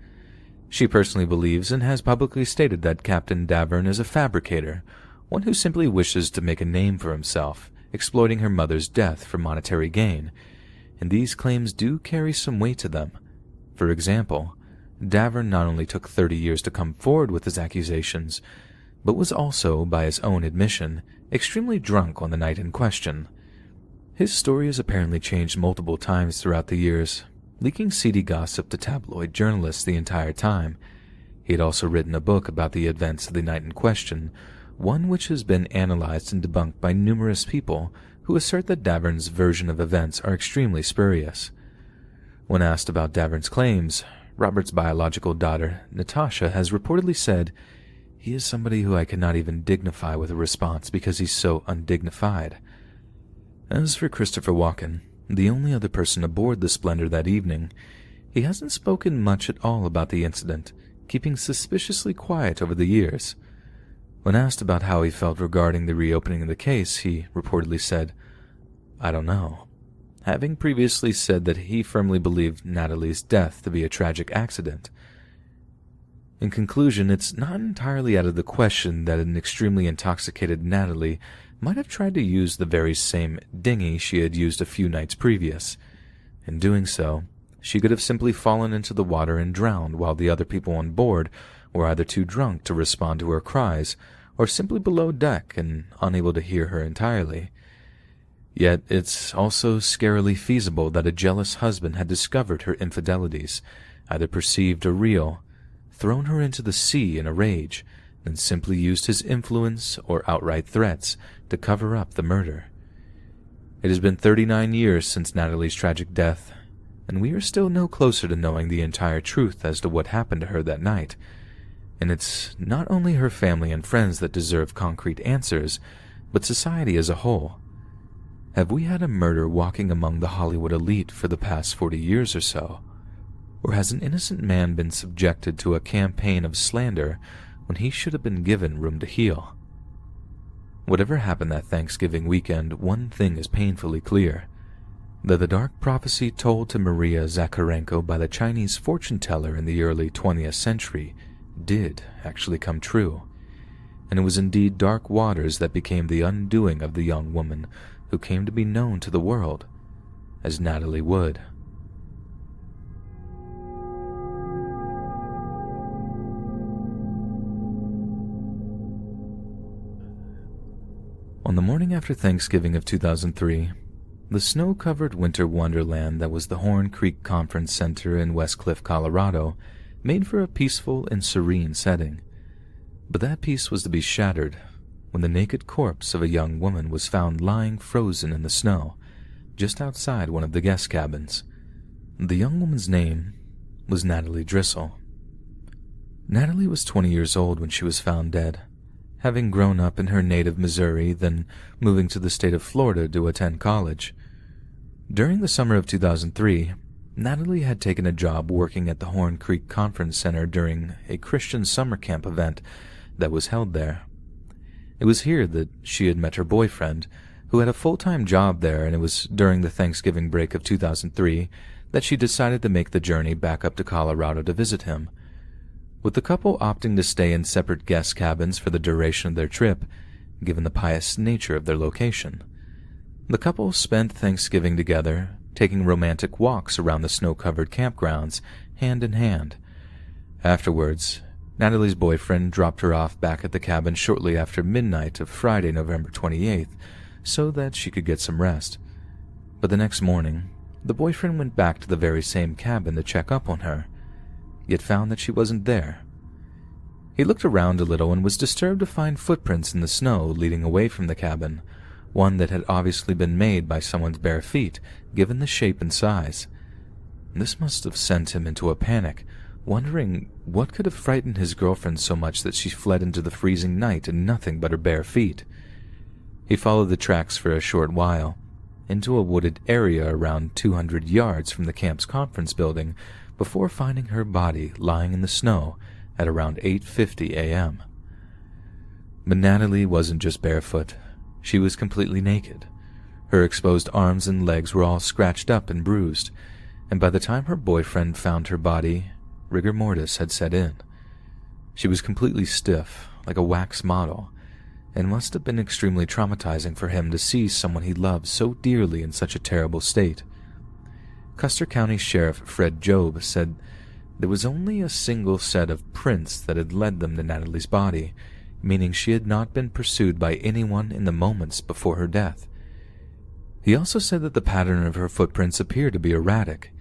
She personally believes and has publicly stated that Captain Davern is a fabricator, one who simply wishes to make a name for himself, exploiting her mother's death for monetary gain, and these claims do carry some weight to them. For example, Davern not only took 30 years to come forward with his accusations, but was also, by his own admission, extremely drunk on the night in question. His story has apparently changed multiple times throughout the years, leaking seedy gossip to tabloid journalists the entire time. He had also written a book about the events of the night in question, one which has been analyzed and debunked by numerous people who assert that Davern's version of events are extremely spurious. When asked about Davern's claims, Robert's biological daughter, Natasha, has reportedly said, "He is somebody who I cannot even dignify with a response because he's so undignified." As for Christopher Walken, the only other person aboard the Splendor that evening, he hasn't spoken much at all about the incident, keeping suspiciously quiet over the years. When asked about how he felt regarding the reopening of the case, he reportedly said, "I don't know," having previously said that he firmly believed Natalie's death to be a tragic accident. In conclusion, it's not entirely out of the question that an extremely intoxicated Natalie might have tried to use the very same dinghy she had used a few nights previous. In doing so, she could have simply fallen into the water and drowned while the other people on board were either too drunk to respond to her cries or simply below deck and unable to hear her entirely. Yet it's also scarily feasible that a jealous husband had discovered her infidelities, either perceived or real, thrown her into the sea in a rage, and simply used his influence or outright threats to cover up the murder. It has been 39 years since Natalie's tragic death, and we are still no closer to knowing the entire truth as to what happened to her that night. And it's not only her family and friends that deserve concrete answers, but society as a whole. Have we had a murder walking among the Hollywood elite for the past 40 years or so? Or has an innocent man been subjected to a campaign of slander when he should have been given room to heal? Whatever happened that Thanksgiving weekend, one thing is painfully clear: that the dark prophecy told to Maria Zakharenko by the Chinese fortune teller in the early 20th century did actually come true, and it was indeed dark waters that became the undoing of the young woman who came to be known to the world as Natalie Wood. On the morning after Thanksgiving of 2003, the snow-covered winter wonderland that was the Horn Creek Conference Center in West Cliff, Colorado, made for a peaceful and serene setting. But that peace was to be shattered when the naked corpse of a young woman was found lying frozen in the snow, just outside one of the guest cabins. The young woman's name was Natalie Drissel. Natalie was 20 years old when she was found dead, having grown up in her native Missouri, then moving to the state of Florida to attend college. During the summer of 2003, Natalie had taken a job working at the Horn Creek Conference Center during a Christian summer camp event that was held there. It was here that she had met her boyfriend, who had a full-time job there, and it was during the Thanksgiving break of 2003 that she decided to make the journey back up to Colorado to visit him. With the couple opting to stay in separate guest cabins for the duration of their trip, given the pious nature of their location. The couple spent Thanksgiving together, taking romantic walks around the snow-covered campgrounds, hand in hand. Afterwards, Natalie's boyfriend dropped her off back at the cabin shortly after midnight of Friday, November 28th, so that she could get some rest. But the next morning, the boyfriend went back to the very same cabin to check up on her, yet found that she wasn't there. He looked around a little and was disturbed to find footprints in the snow leading away from the cabin, one that had obviously been made by someone's bare feet, given the shape and size. This must have sent him into a panic, wondering what could have frightened his girlfriend so much that she fled into the freezing night in nothing but her bare feet. He followed the tracks for a short while, into a wooded area around 200 yards from the camp's conference building, before finding her body lying in the snow at around 8:50 a.m. But Natalie wasn't just barefoot. She was completely naked. Her exposed arms and legs were all scratched up and bruised, and by the time her boyfriend found her body, rigor mortis had set in. She was completely stiff, like a wax model, and must have been extremely traumatizing for him to see someone he loved so dearly in such a terrible state. Custer County Sheriff Fred Jobe said There was only a single set of prints that had led them to Natalie's body, meaning she had not been pursued by anyone in the moments before her death. He also said that the pattern of her footprints appeared to be erratic,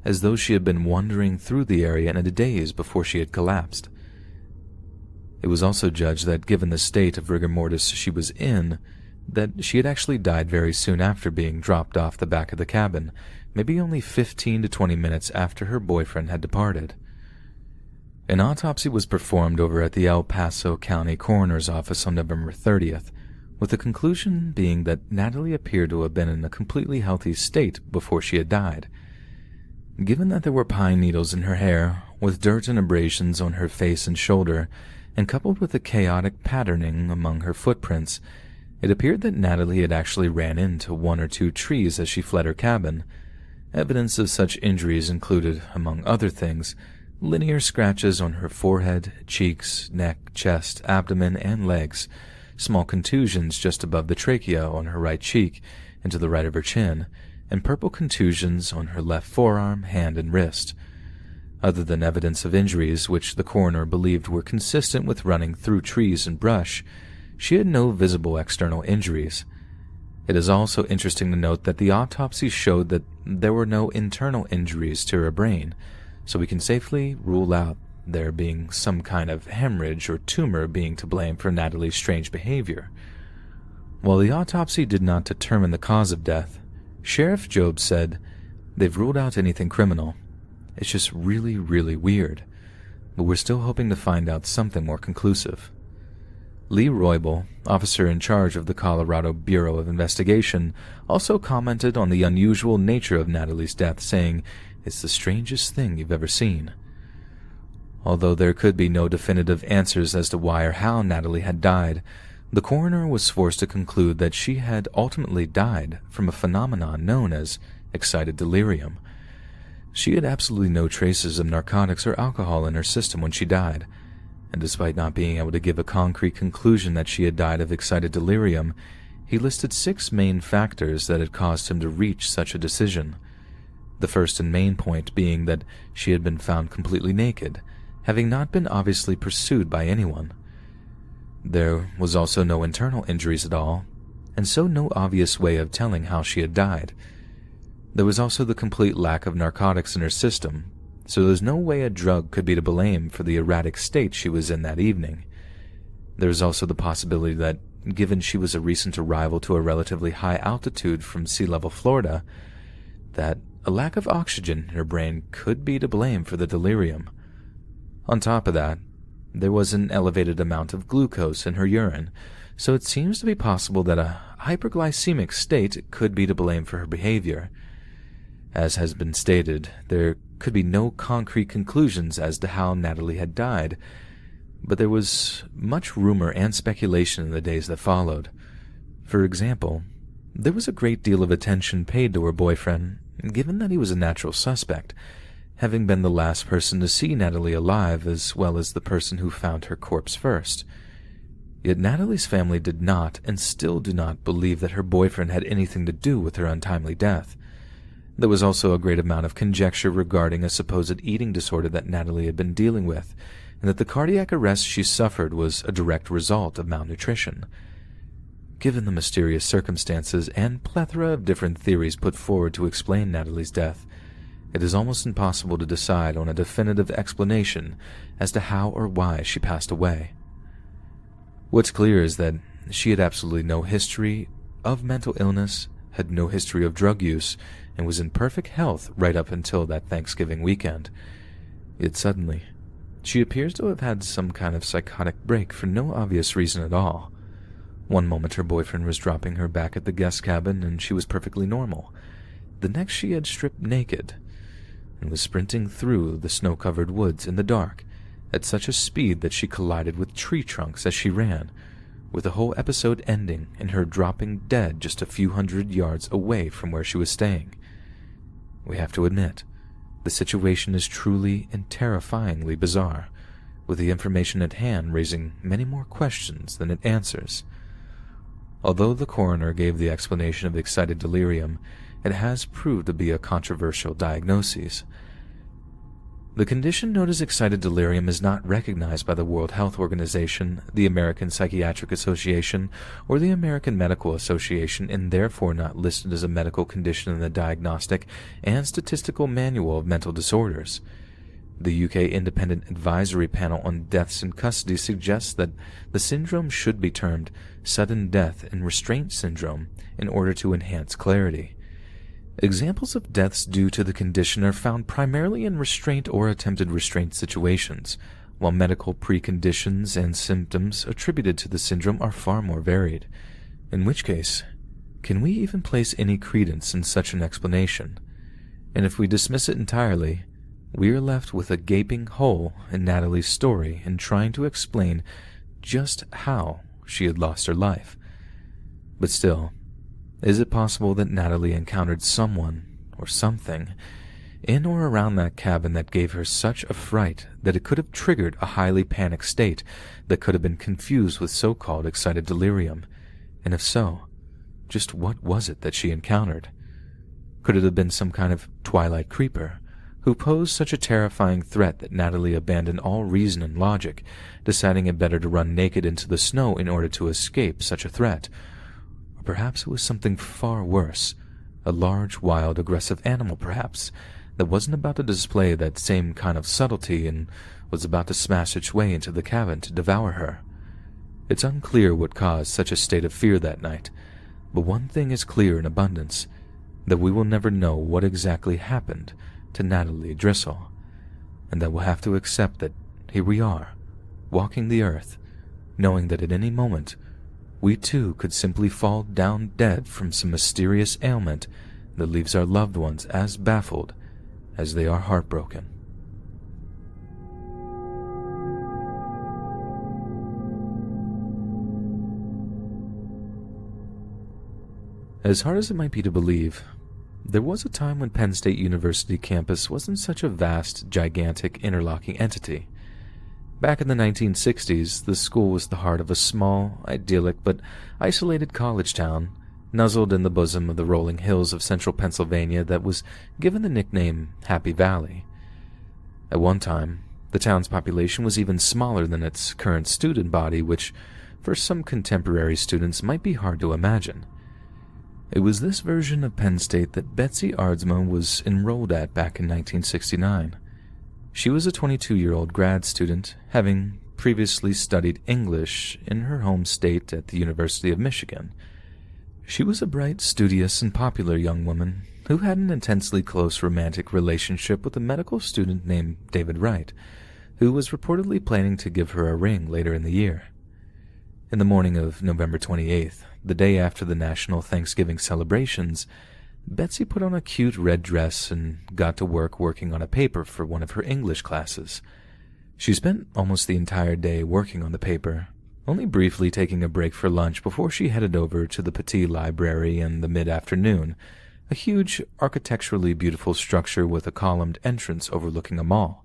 as though she had been wandering through the area in a daze before she had collapsed. It was also judged that given the state of rigor mortis she was in, that she had actually died very soon after being dropped off the back of the cabin, maybe only 15 to 20 minutes after her boyfriend had departed. An autopsy was performed over at the El Paso County Coroner's Office on November 30th, with the conclusion being that Natalie appeared to have been in a completely healthy state before she had died. Given that there were pine needles in her hair, with dirt and abrasions on her face and shoulder, and coupled with the chaotic patterning among her footprints, it appeared that Natalie had actually ran into one or two trees as she fled her cabin. Evidence of such injuries included, among other things, linear scratches on her forehead, cheeks, neck, chest, abdomen, and legs, small contusions just above the trachea on her right cheek and to the right of her chin, and purple contusions on her left forearm, hand, and wrist. Other than evidence of injuries which the coroner believed were consistent with running through trees and brush, she had no visible external injuries. It is also interesting to note that the autopsy showed that there were no internal injuries to her brain, so we can safely rule out there being some kind of hemorrhage or tumor being to blame for Natalie's strange behavior. While the autopsy did not determine the cause of death, Sheriff Job said, "They've ruled out anything criminal. It's just really, really weird, but we're still hoping to find out something more conclusive." Lee Roybal, officer in charge of the Colorado Bureau of Investigation, also commented on the unusual nature of Natalie's death, saying, "It's the strangest thing you've ever seen." Although there could be no definitive answers as to why or how Natalie had died, the coroner was forced to conclude that she had ultimately died from a phenomenon known as excited delirium. She had absolutely no traces of narcotics or alcohol in her system when she died, and despite not being able to give a concrete conclusion that she had died of excited delirium, he listed 6 main factors that had caused him to reach such a decision. The first and main point being that she had been found completely naked, having not been obviously pursued by anyone. There was also no internal injuries at all, and so no obvious way of telling how she had died. There was also the complete lack of narcotics in her system, so there was no way a drug could be to blame for the erratic state she was in that evening. There was also the possibility that, given she was a recent arrival to a relatively high altitude from sea-level Florida, that a lack of oxygen in her brain could be to blame for the delirium. On top of that, there was an elevated amount of glucose in her urine, so it seems to be possible that a hyperglycemic state could be to blame for her behavior. As has been stated, there could be no concrete conclusions as to how Natalie had died, but there was much rumor and speculation in the days that followed. For example, there was a great deal of attention paid to her boyfriend, given that he was a natural suspect, having been the last person to see Natalie alive as well as the person who found her corpse first. Yet Natalie's family did not and still do not believe that her boyfriend had anything to do with her untimely death. There was also a great amount of conjecture regarding a supposed eating disorder that Natalie had been dealing with, and that the cardiac arrest she suffered was a direct result of malnutrition. Given the mysterious circumstances and plethora of different theories put forward to explain Natalie's death, it is almost impossible to decide on a definitive explanation as to how or why she passed away. What's clear is that she had absolutely no history of mental illness, had no history of drug use, and was in perfect health right up until that Thanksgiving weekend. Yet suddenly, she appears to have had some kind of psychotic break for no obvious reason at all. One moment her boyfriend was dropping her back at the guest cabin and she was perfectly normal. The next she had stripped naked and was sprinting through the snow-covered woods in the dark at such a speed that she collided with tree trunks as she ran, with the whole episode ending in her dropping dead just a few hundred yards away from where she was staying. We have to admit, the situation is truly and terrifyingly bizarre, with the information at hand raising many more questions than it answers. Although the coroner gave the explanation of excited delirium, it has proved to be a controversial diagnosis. The condition known as excited delirium is not recognized by the World Health Organization, the American Psychiatric Association, or the American Medical Association, and therefore not listed as a medical condition in the Diagnostic and Statistical Manual of Mental Disorders. The UK Independent Advisory Panel on Deaths in Custody suggests that the syndrome should be termed sudden death and restraint syndrome in order to enhance clarity. Examples of deaths due to the condition are found primarily in restraint or attempted restraint situations, while medical preconditions and symptoms attributed to the syndrome are far more varied. In which case, can we even place any credence in such an explanation? And if we dismiss it entirely, we are left with a gaping hole in Natalie's story in trying to explain just how she had lost her life. But still, is it possible that Natalie encountered someone, or something, in or around that cabin that gave her such a fright that it could have triggered a highly panicked state that could have been confused with so-called excited delirium? And if so, just what was it that she encountered? Could it have been some kind of twilight creeper who posed such a terrifying threat that Natalie abandoned all reason and logic, deciding it better to run naked into the snow in order to escape such a threat? Or perhaps it was something far worse, a large, wild, aggressive animal perhaps, that wasn't about to display that same kind of subtlety and was about to smash its way into the cabin to devour her. It's unclear what caused such a state of fear that night, but one thing is clear in abundance, that we will never know what exactly happened to Natalie Drissel, and that we'll have to accept that here we are, walking the earth, knowing that at any moment we too could simply fall down dead from some mysterious ailment that leaves our loved ones as baffled as they are heartbroken. As hard as it might be to believe, there was a time when Penn State University campus wasn't such a vast, gigantic, interlocking entity. Back in the 1960s, the school was the heart of a small, idyllic, but isolated college town, nuzzled in the bosom of the rolling hills of central Pennsylvania that was given the nickname Happy Valley. At one time, the town's population was even smaller than its current student body, which, for some contemporary students, might be hard to imagine. It was this version of Penn State that Betsy Aardsma was enrolled at back in 1969. She was a 22-year-old grad student, having previously studied English in her home state at the University of Michigan. She was a bright, studious, and popular young woman who had an intensely close romantic relationship with a medical student named David Wright, who was reportedly planning to give her a ring later in the year. In the morning of November 28th, the day after the National Thanksgiving celebrations, Betsy put on a cute red dress and got to work working on a paper for one of her English classes. She spent almost the entire day working on the paper, only briefly taking a break for lunch before she headed over to the Petit Library in the mid-afternoon, a huge, architecturally beautiful structure with a columned entrance overlooking a mall.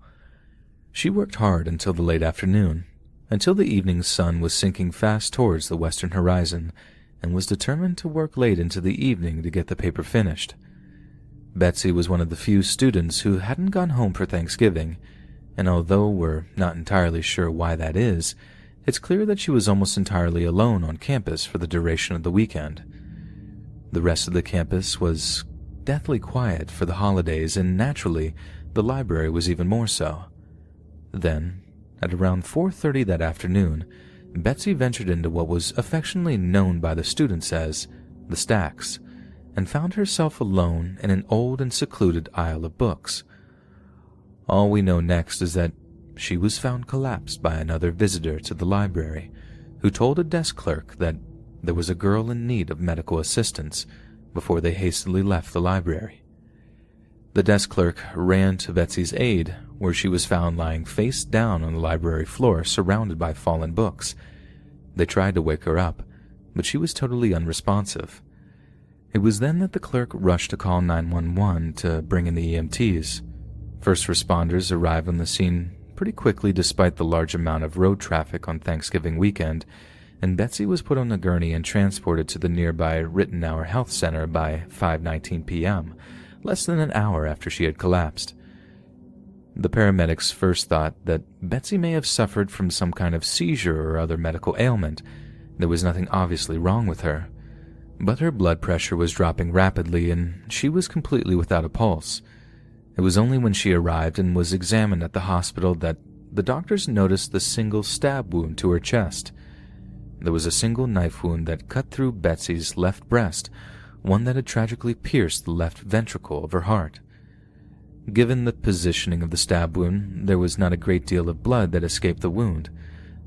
She worked hard until the late afternoon, until the evening sun was sinking fast towards the western horizon, and was determined to work late into the evening to get the paper finished. Betsy was one of the few students who hadn't gone home for Thanksgiving, and although we're not entirely sure why that is, it's clear that she was almost entirely alone on campus for the duration of the weekend. The rest of the campus was deathly quiet for the holidays, and naturally, the library was even more so. Then, at around 4:30 that afternoon, Betsy ventured into what was affectionately known by the students as the Stacks, and found herself alone in an old and secluded aisle of books. All we know next is that she was found collapsed by another visitor to the library, who told a desk clerk that there was a girl in need of medical assistance before they hastily left the library. The desk clerk ran to Betsy's aid, where she was found lying face down on the library floor surrounded by fallen books. They tried to wake her up, but she was totally unresponsive. It was then that the clerk rushed to call 911 to bring in the EMTs. First responders arrived on the scene pretty quickly despite the large amount of road traffic on Thanksgiving weekend, and Betsy was put on a gurney and transported to the nearby Rittenauer Health Center by 5:19 p.m., less than an hour after she had collapsed. The paramedics first thought that Betsy may have suffered from some kind of seizure or other medical ailment. There was nothing obviously wrong with her, but her blood pressure was dropping rapidly and she was completely without a pulse. It was only when she arrived and was examined at the hospital that the doctors noticed the single stab wound to her chest. There was a single knife wound that cut through Betsy's left breast, one that had tragically pierced the left ventricle of her heart. Given the positioning of the stab wound, there was not a great deal of blood that escaped the wound.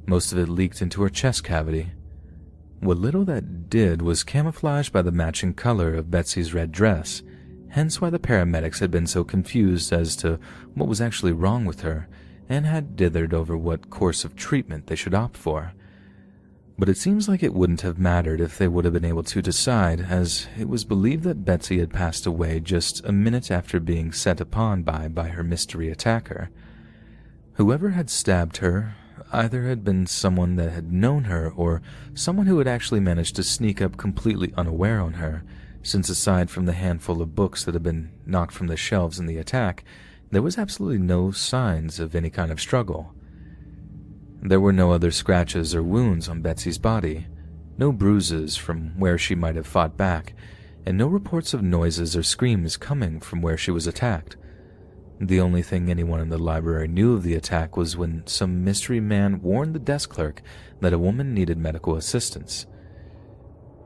Most of it leaked into her chest cavity. What little that did was camouflaged by the matching color of Betsy's red dress, hence why the paramedics had been so confused as to what was actually wrong with her and had dithered over what course of treatment they should opt for. But it seems like it wouldn't have mattered if they would have been able to decide, as it was believed that Betsy had passed away just a minute after being set upon by her mystery attacker. Whoever had stabbed her either had been someone that had known her or someone who had actually managed to sneak up completely unaware on her, since aside from the handful of books that had been knocked from the shelves in the attack, there was absolutely no signs of any kind of struggle. There were no other scratches or wounds on Betsy's body, no bruises from where she might have fought back, and no reports of noises or screams coming from where she was attacked. The only thing anyone in the library knew of the attack was when some mystery man warned the desk clerk that a woman needed medical assistance.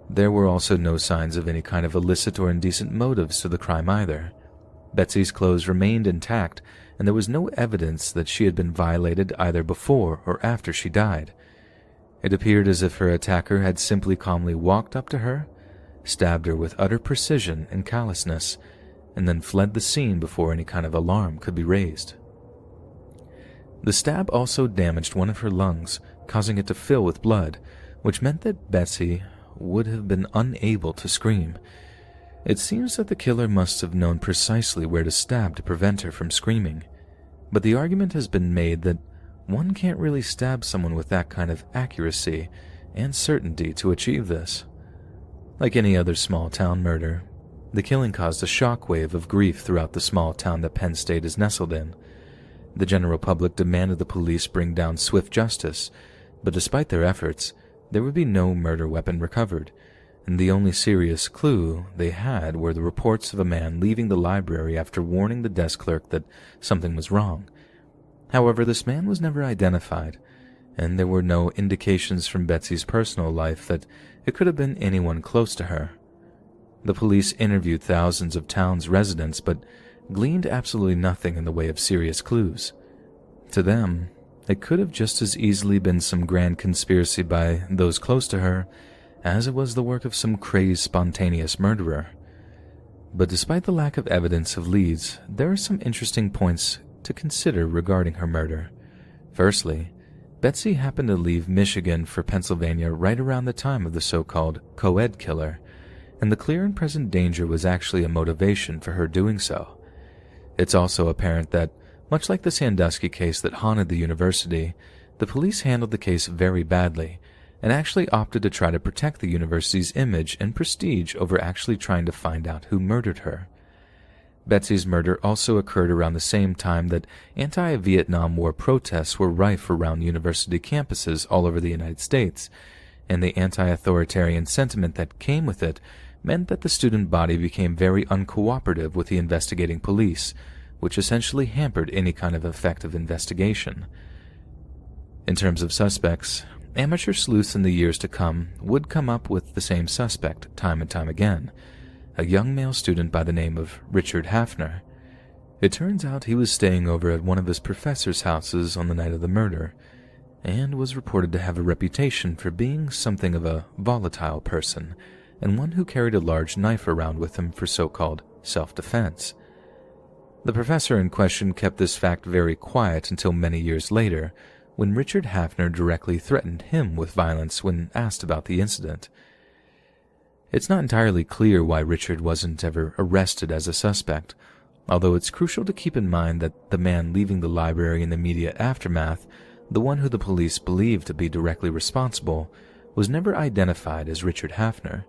There were also no signs of any kind of illicit or indecent motives to the crime either. Betsy's clothes remained intact, and there was no evidence that she had been violated either before or after she died. It appeared as if her attacker had simply calmly walked up to her, stabbed her with utter precision and callousness, and then fled the scene before any kind of alarm could be raised. The stab also damaged one of her lungs, causing it to fill with blood, which meant that Betsy would have been unable to scream. It seems that the killer must have known precisely where to stab to prevent her from screaming, but the argument has been made that one can't really stab someone with that kind of accuracy and certainty to achieve this. Like any other small-town murder, the killing caused a shockwave of grief throughout the small town that Penn State is nestled in. The general public demanded the police bring down swift justice, but despite their efforts, there would be no murder weapon recovered, and the only serious clue they had were the reports of a man leaving the library after warning the desk clerk that something was wrong. However, this man was never identified, and there were no indications from Betsy's personal life that it could have been anyone close to her. The police interviewed thousands of town's residents, but gleaned absolutely nothing in the way of serious clues. To them, it could have just as easily been some grand conspiracy by those close to her as it was the work of some crazed, spontaneous murderer. But despite the lack of evidence of leads, there are some interesting points to consider regarding her murder. Firstly, Betsy happened to leave Michigan for Pennsylvania right around the time of the so-called co-ed killer, and the clear and present danger was actually a motivation for her doing so. It's also apparent that, much like the Sandusky case that haunted the university, the police handled the case very badly, and actually opted to try to protect the university's image and prestige over actually trying to find out who murdered her. Betsy's murder also occurred around the same time that anti-Vietnam War protests were rife around university campuses all over the United States, and the anti-authoritarian sentiment that came with it meant that the student body became very uncooperative with the investigating police, which essentially hampered any kind of effective investigation. In terms of suspects, amateur sleuths in the years to come would come up with the same suspect time and time again, a young male student by the name of Richard Hafner. It turns out he was staying over at one of his professor's houses on the night of the murder, and was reported to have a reputation for being something of a volatile person, and one who carried a large knife around with him for so-called self-defense. The professor in question kept this fact very quiet until many years later, when Richard Hafner directly threatened him with violence when asked about the incident. It's not entirely clear why Richard wasn't ever arrested as a suspect, although it's crucial to keep in mind that the man leaving the library in the immediate aftermath, the one who the police believed to be directly responsible, was never identified as Richard Hafner.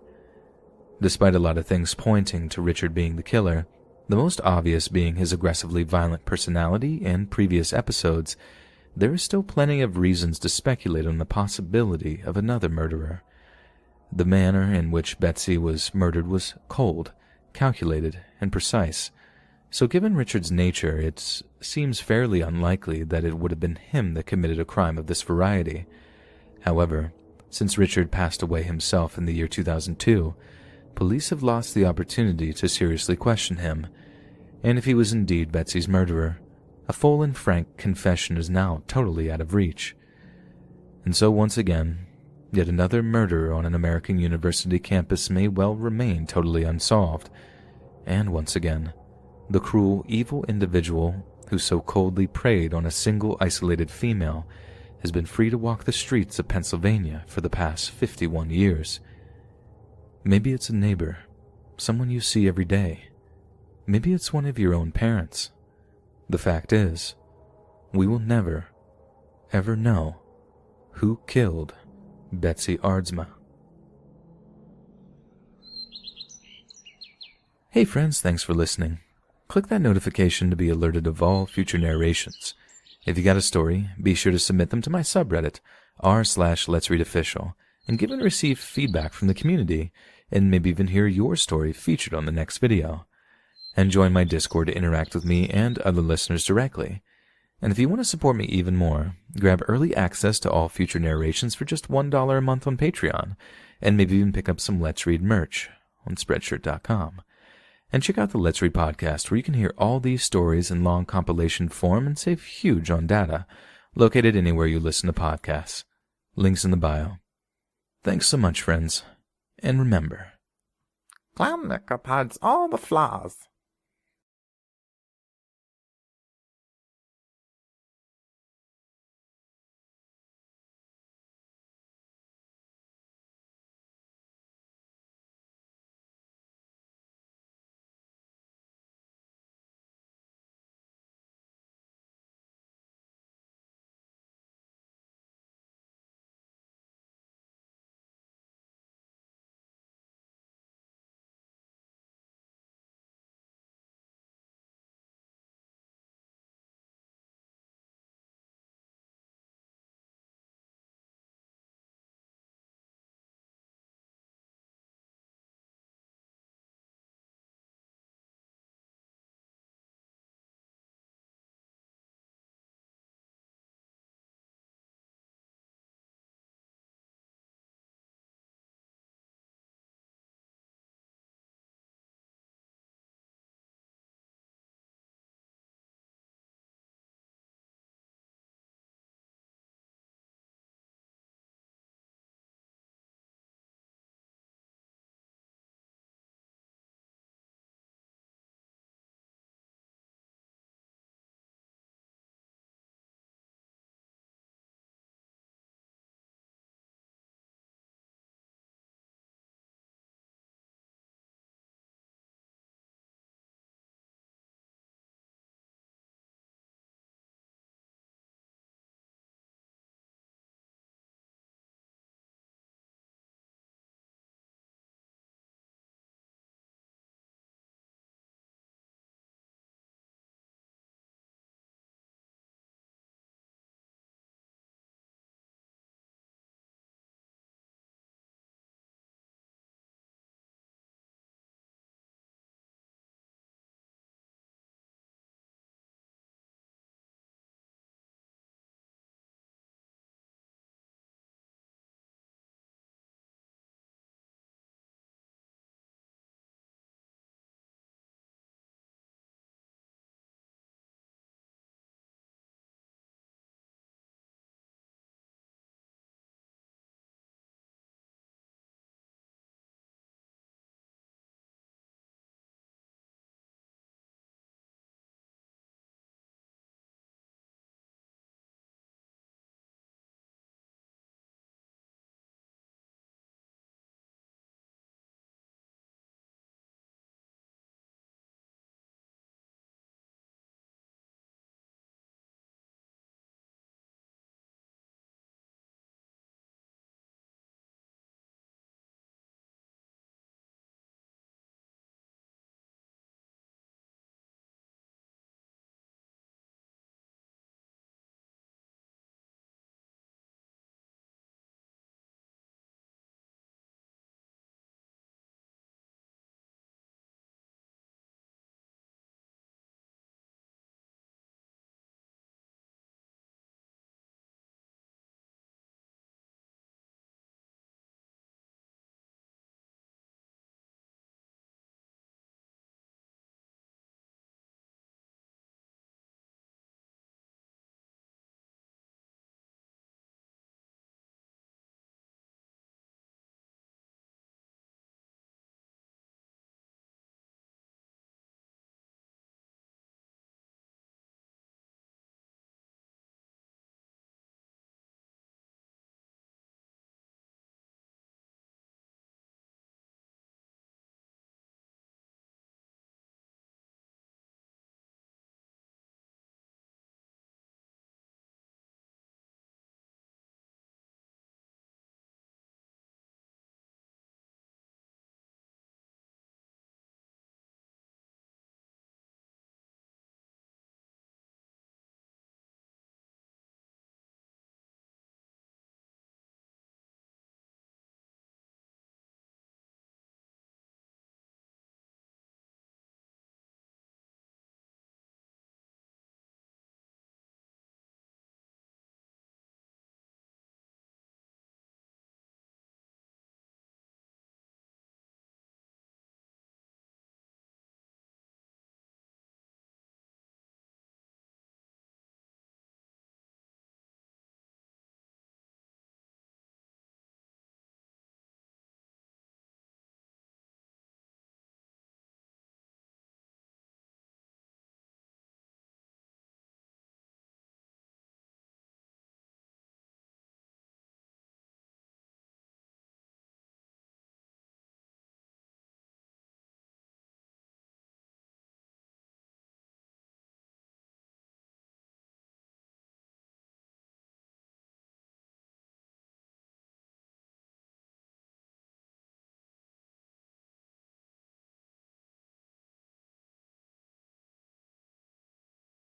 Despite a lot of things pointing to Richard being the killer, The most obvious being his aggressively violent personality and previous episodes. There is still plenty of reasons to speculate on the possibility of another murderer. The manner in which Betsy was murdered was cold, calculated, and precise, so given Richard's nature, it seems fairly unlikely that it would have been him that committed a crime of this variety. However, since Richard passed away himself in the year 2002, police have lost the opportunity to seriously question him, and if he was indeed Betsy's murderer, a full and frank confession is now totally out of reach. And so once again, yet another murder on an American university campus may well remain totally unsolved, and once again, the cruel, evil individual who so coldly preyed on a single isolated female has been free to walk the streets of Pennsylvania for the past 51 years. Maybe it's a neighbor, someone you see every day. Maybe it's one of your own parents. The fact is, we will never, ever know who killed Betsy Aardsma. Hey friends, thanks for listening. Click that notification to be alerted of all future narrations. If you got a story, be sure to submit them to my subreddit, r/Let'sReadOfficial, and give and receive feedback from the community, and maybe even hear your story featured on the next video. And join my Discord to interact with me and other listeners directly. And if you want to support me even more, grab early access to all future narrations for just $1 a month on Patreon, and maybe even pick up some Let's Read merch on Spreadshirt.com. And check out the Let's Read podcast, where you can hear all these stories in long compilation form and save huge on data, located anywhere you listen to podcasts. Links in the bio. Thanks so much, friends. And remember, Clown Nick hides all the flaws.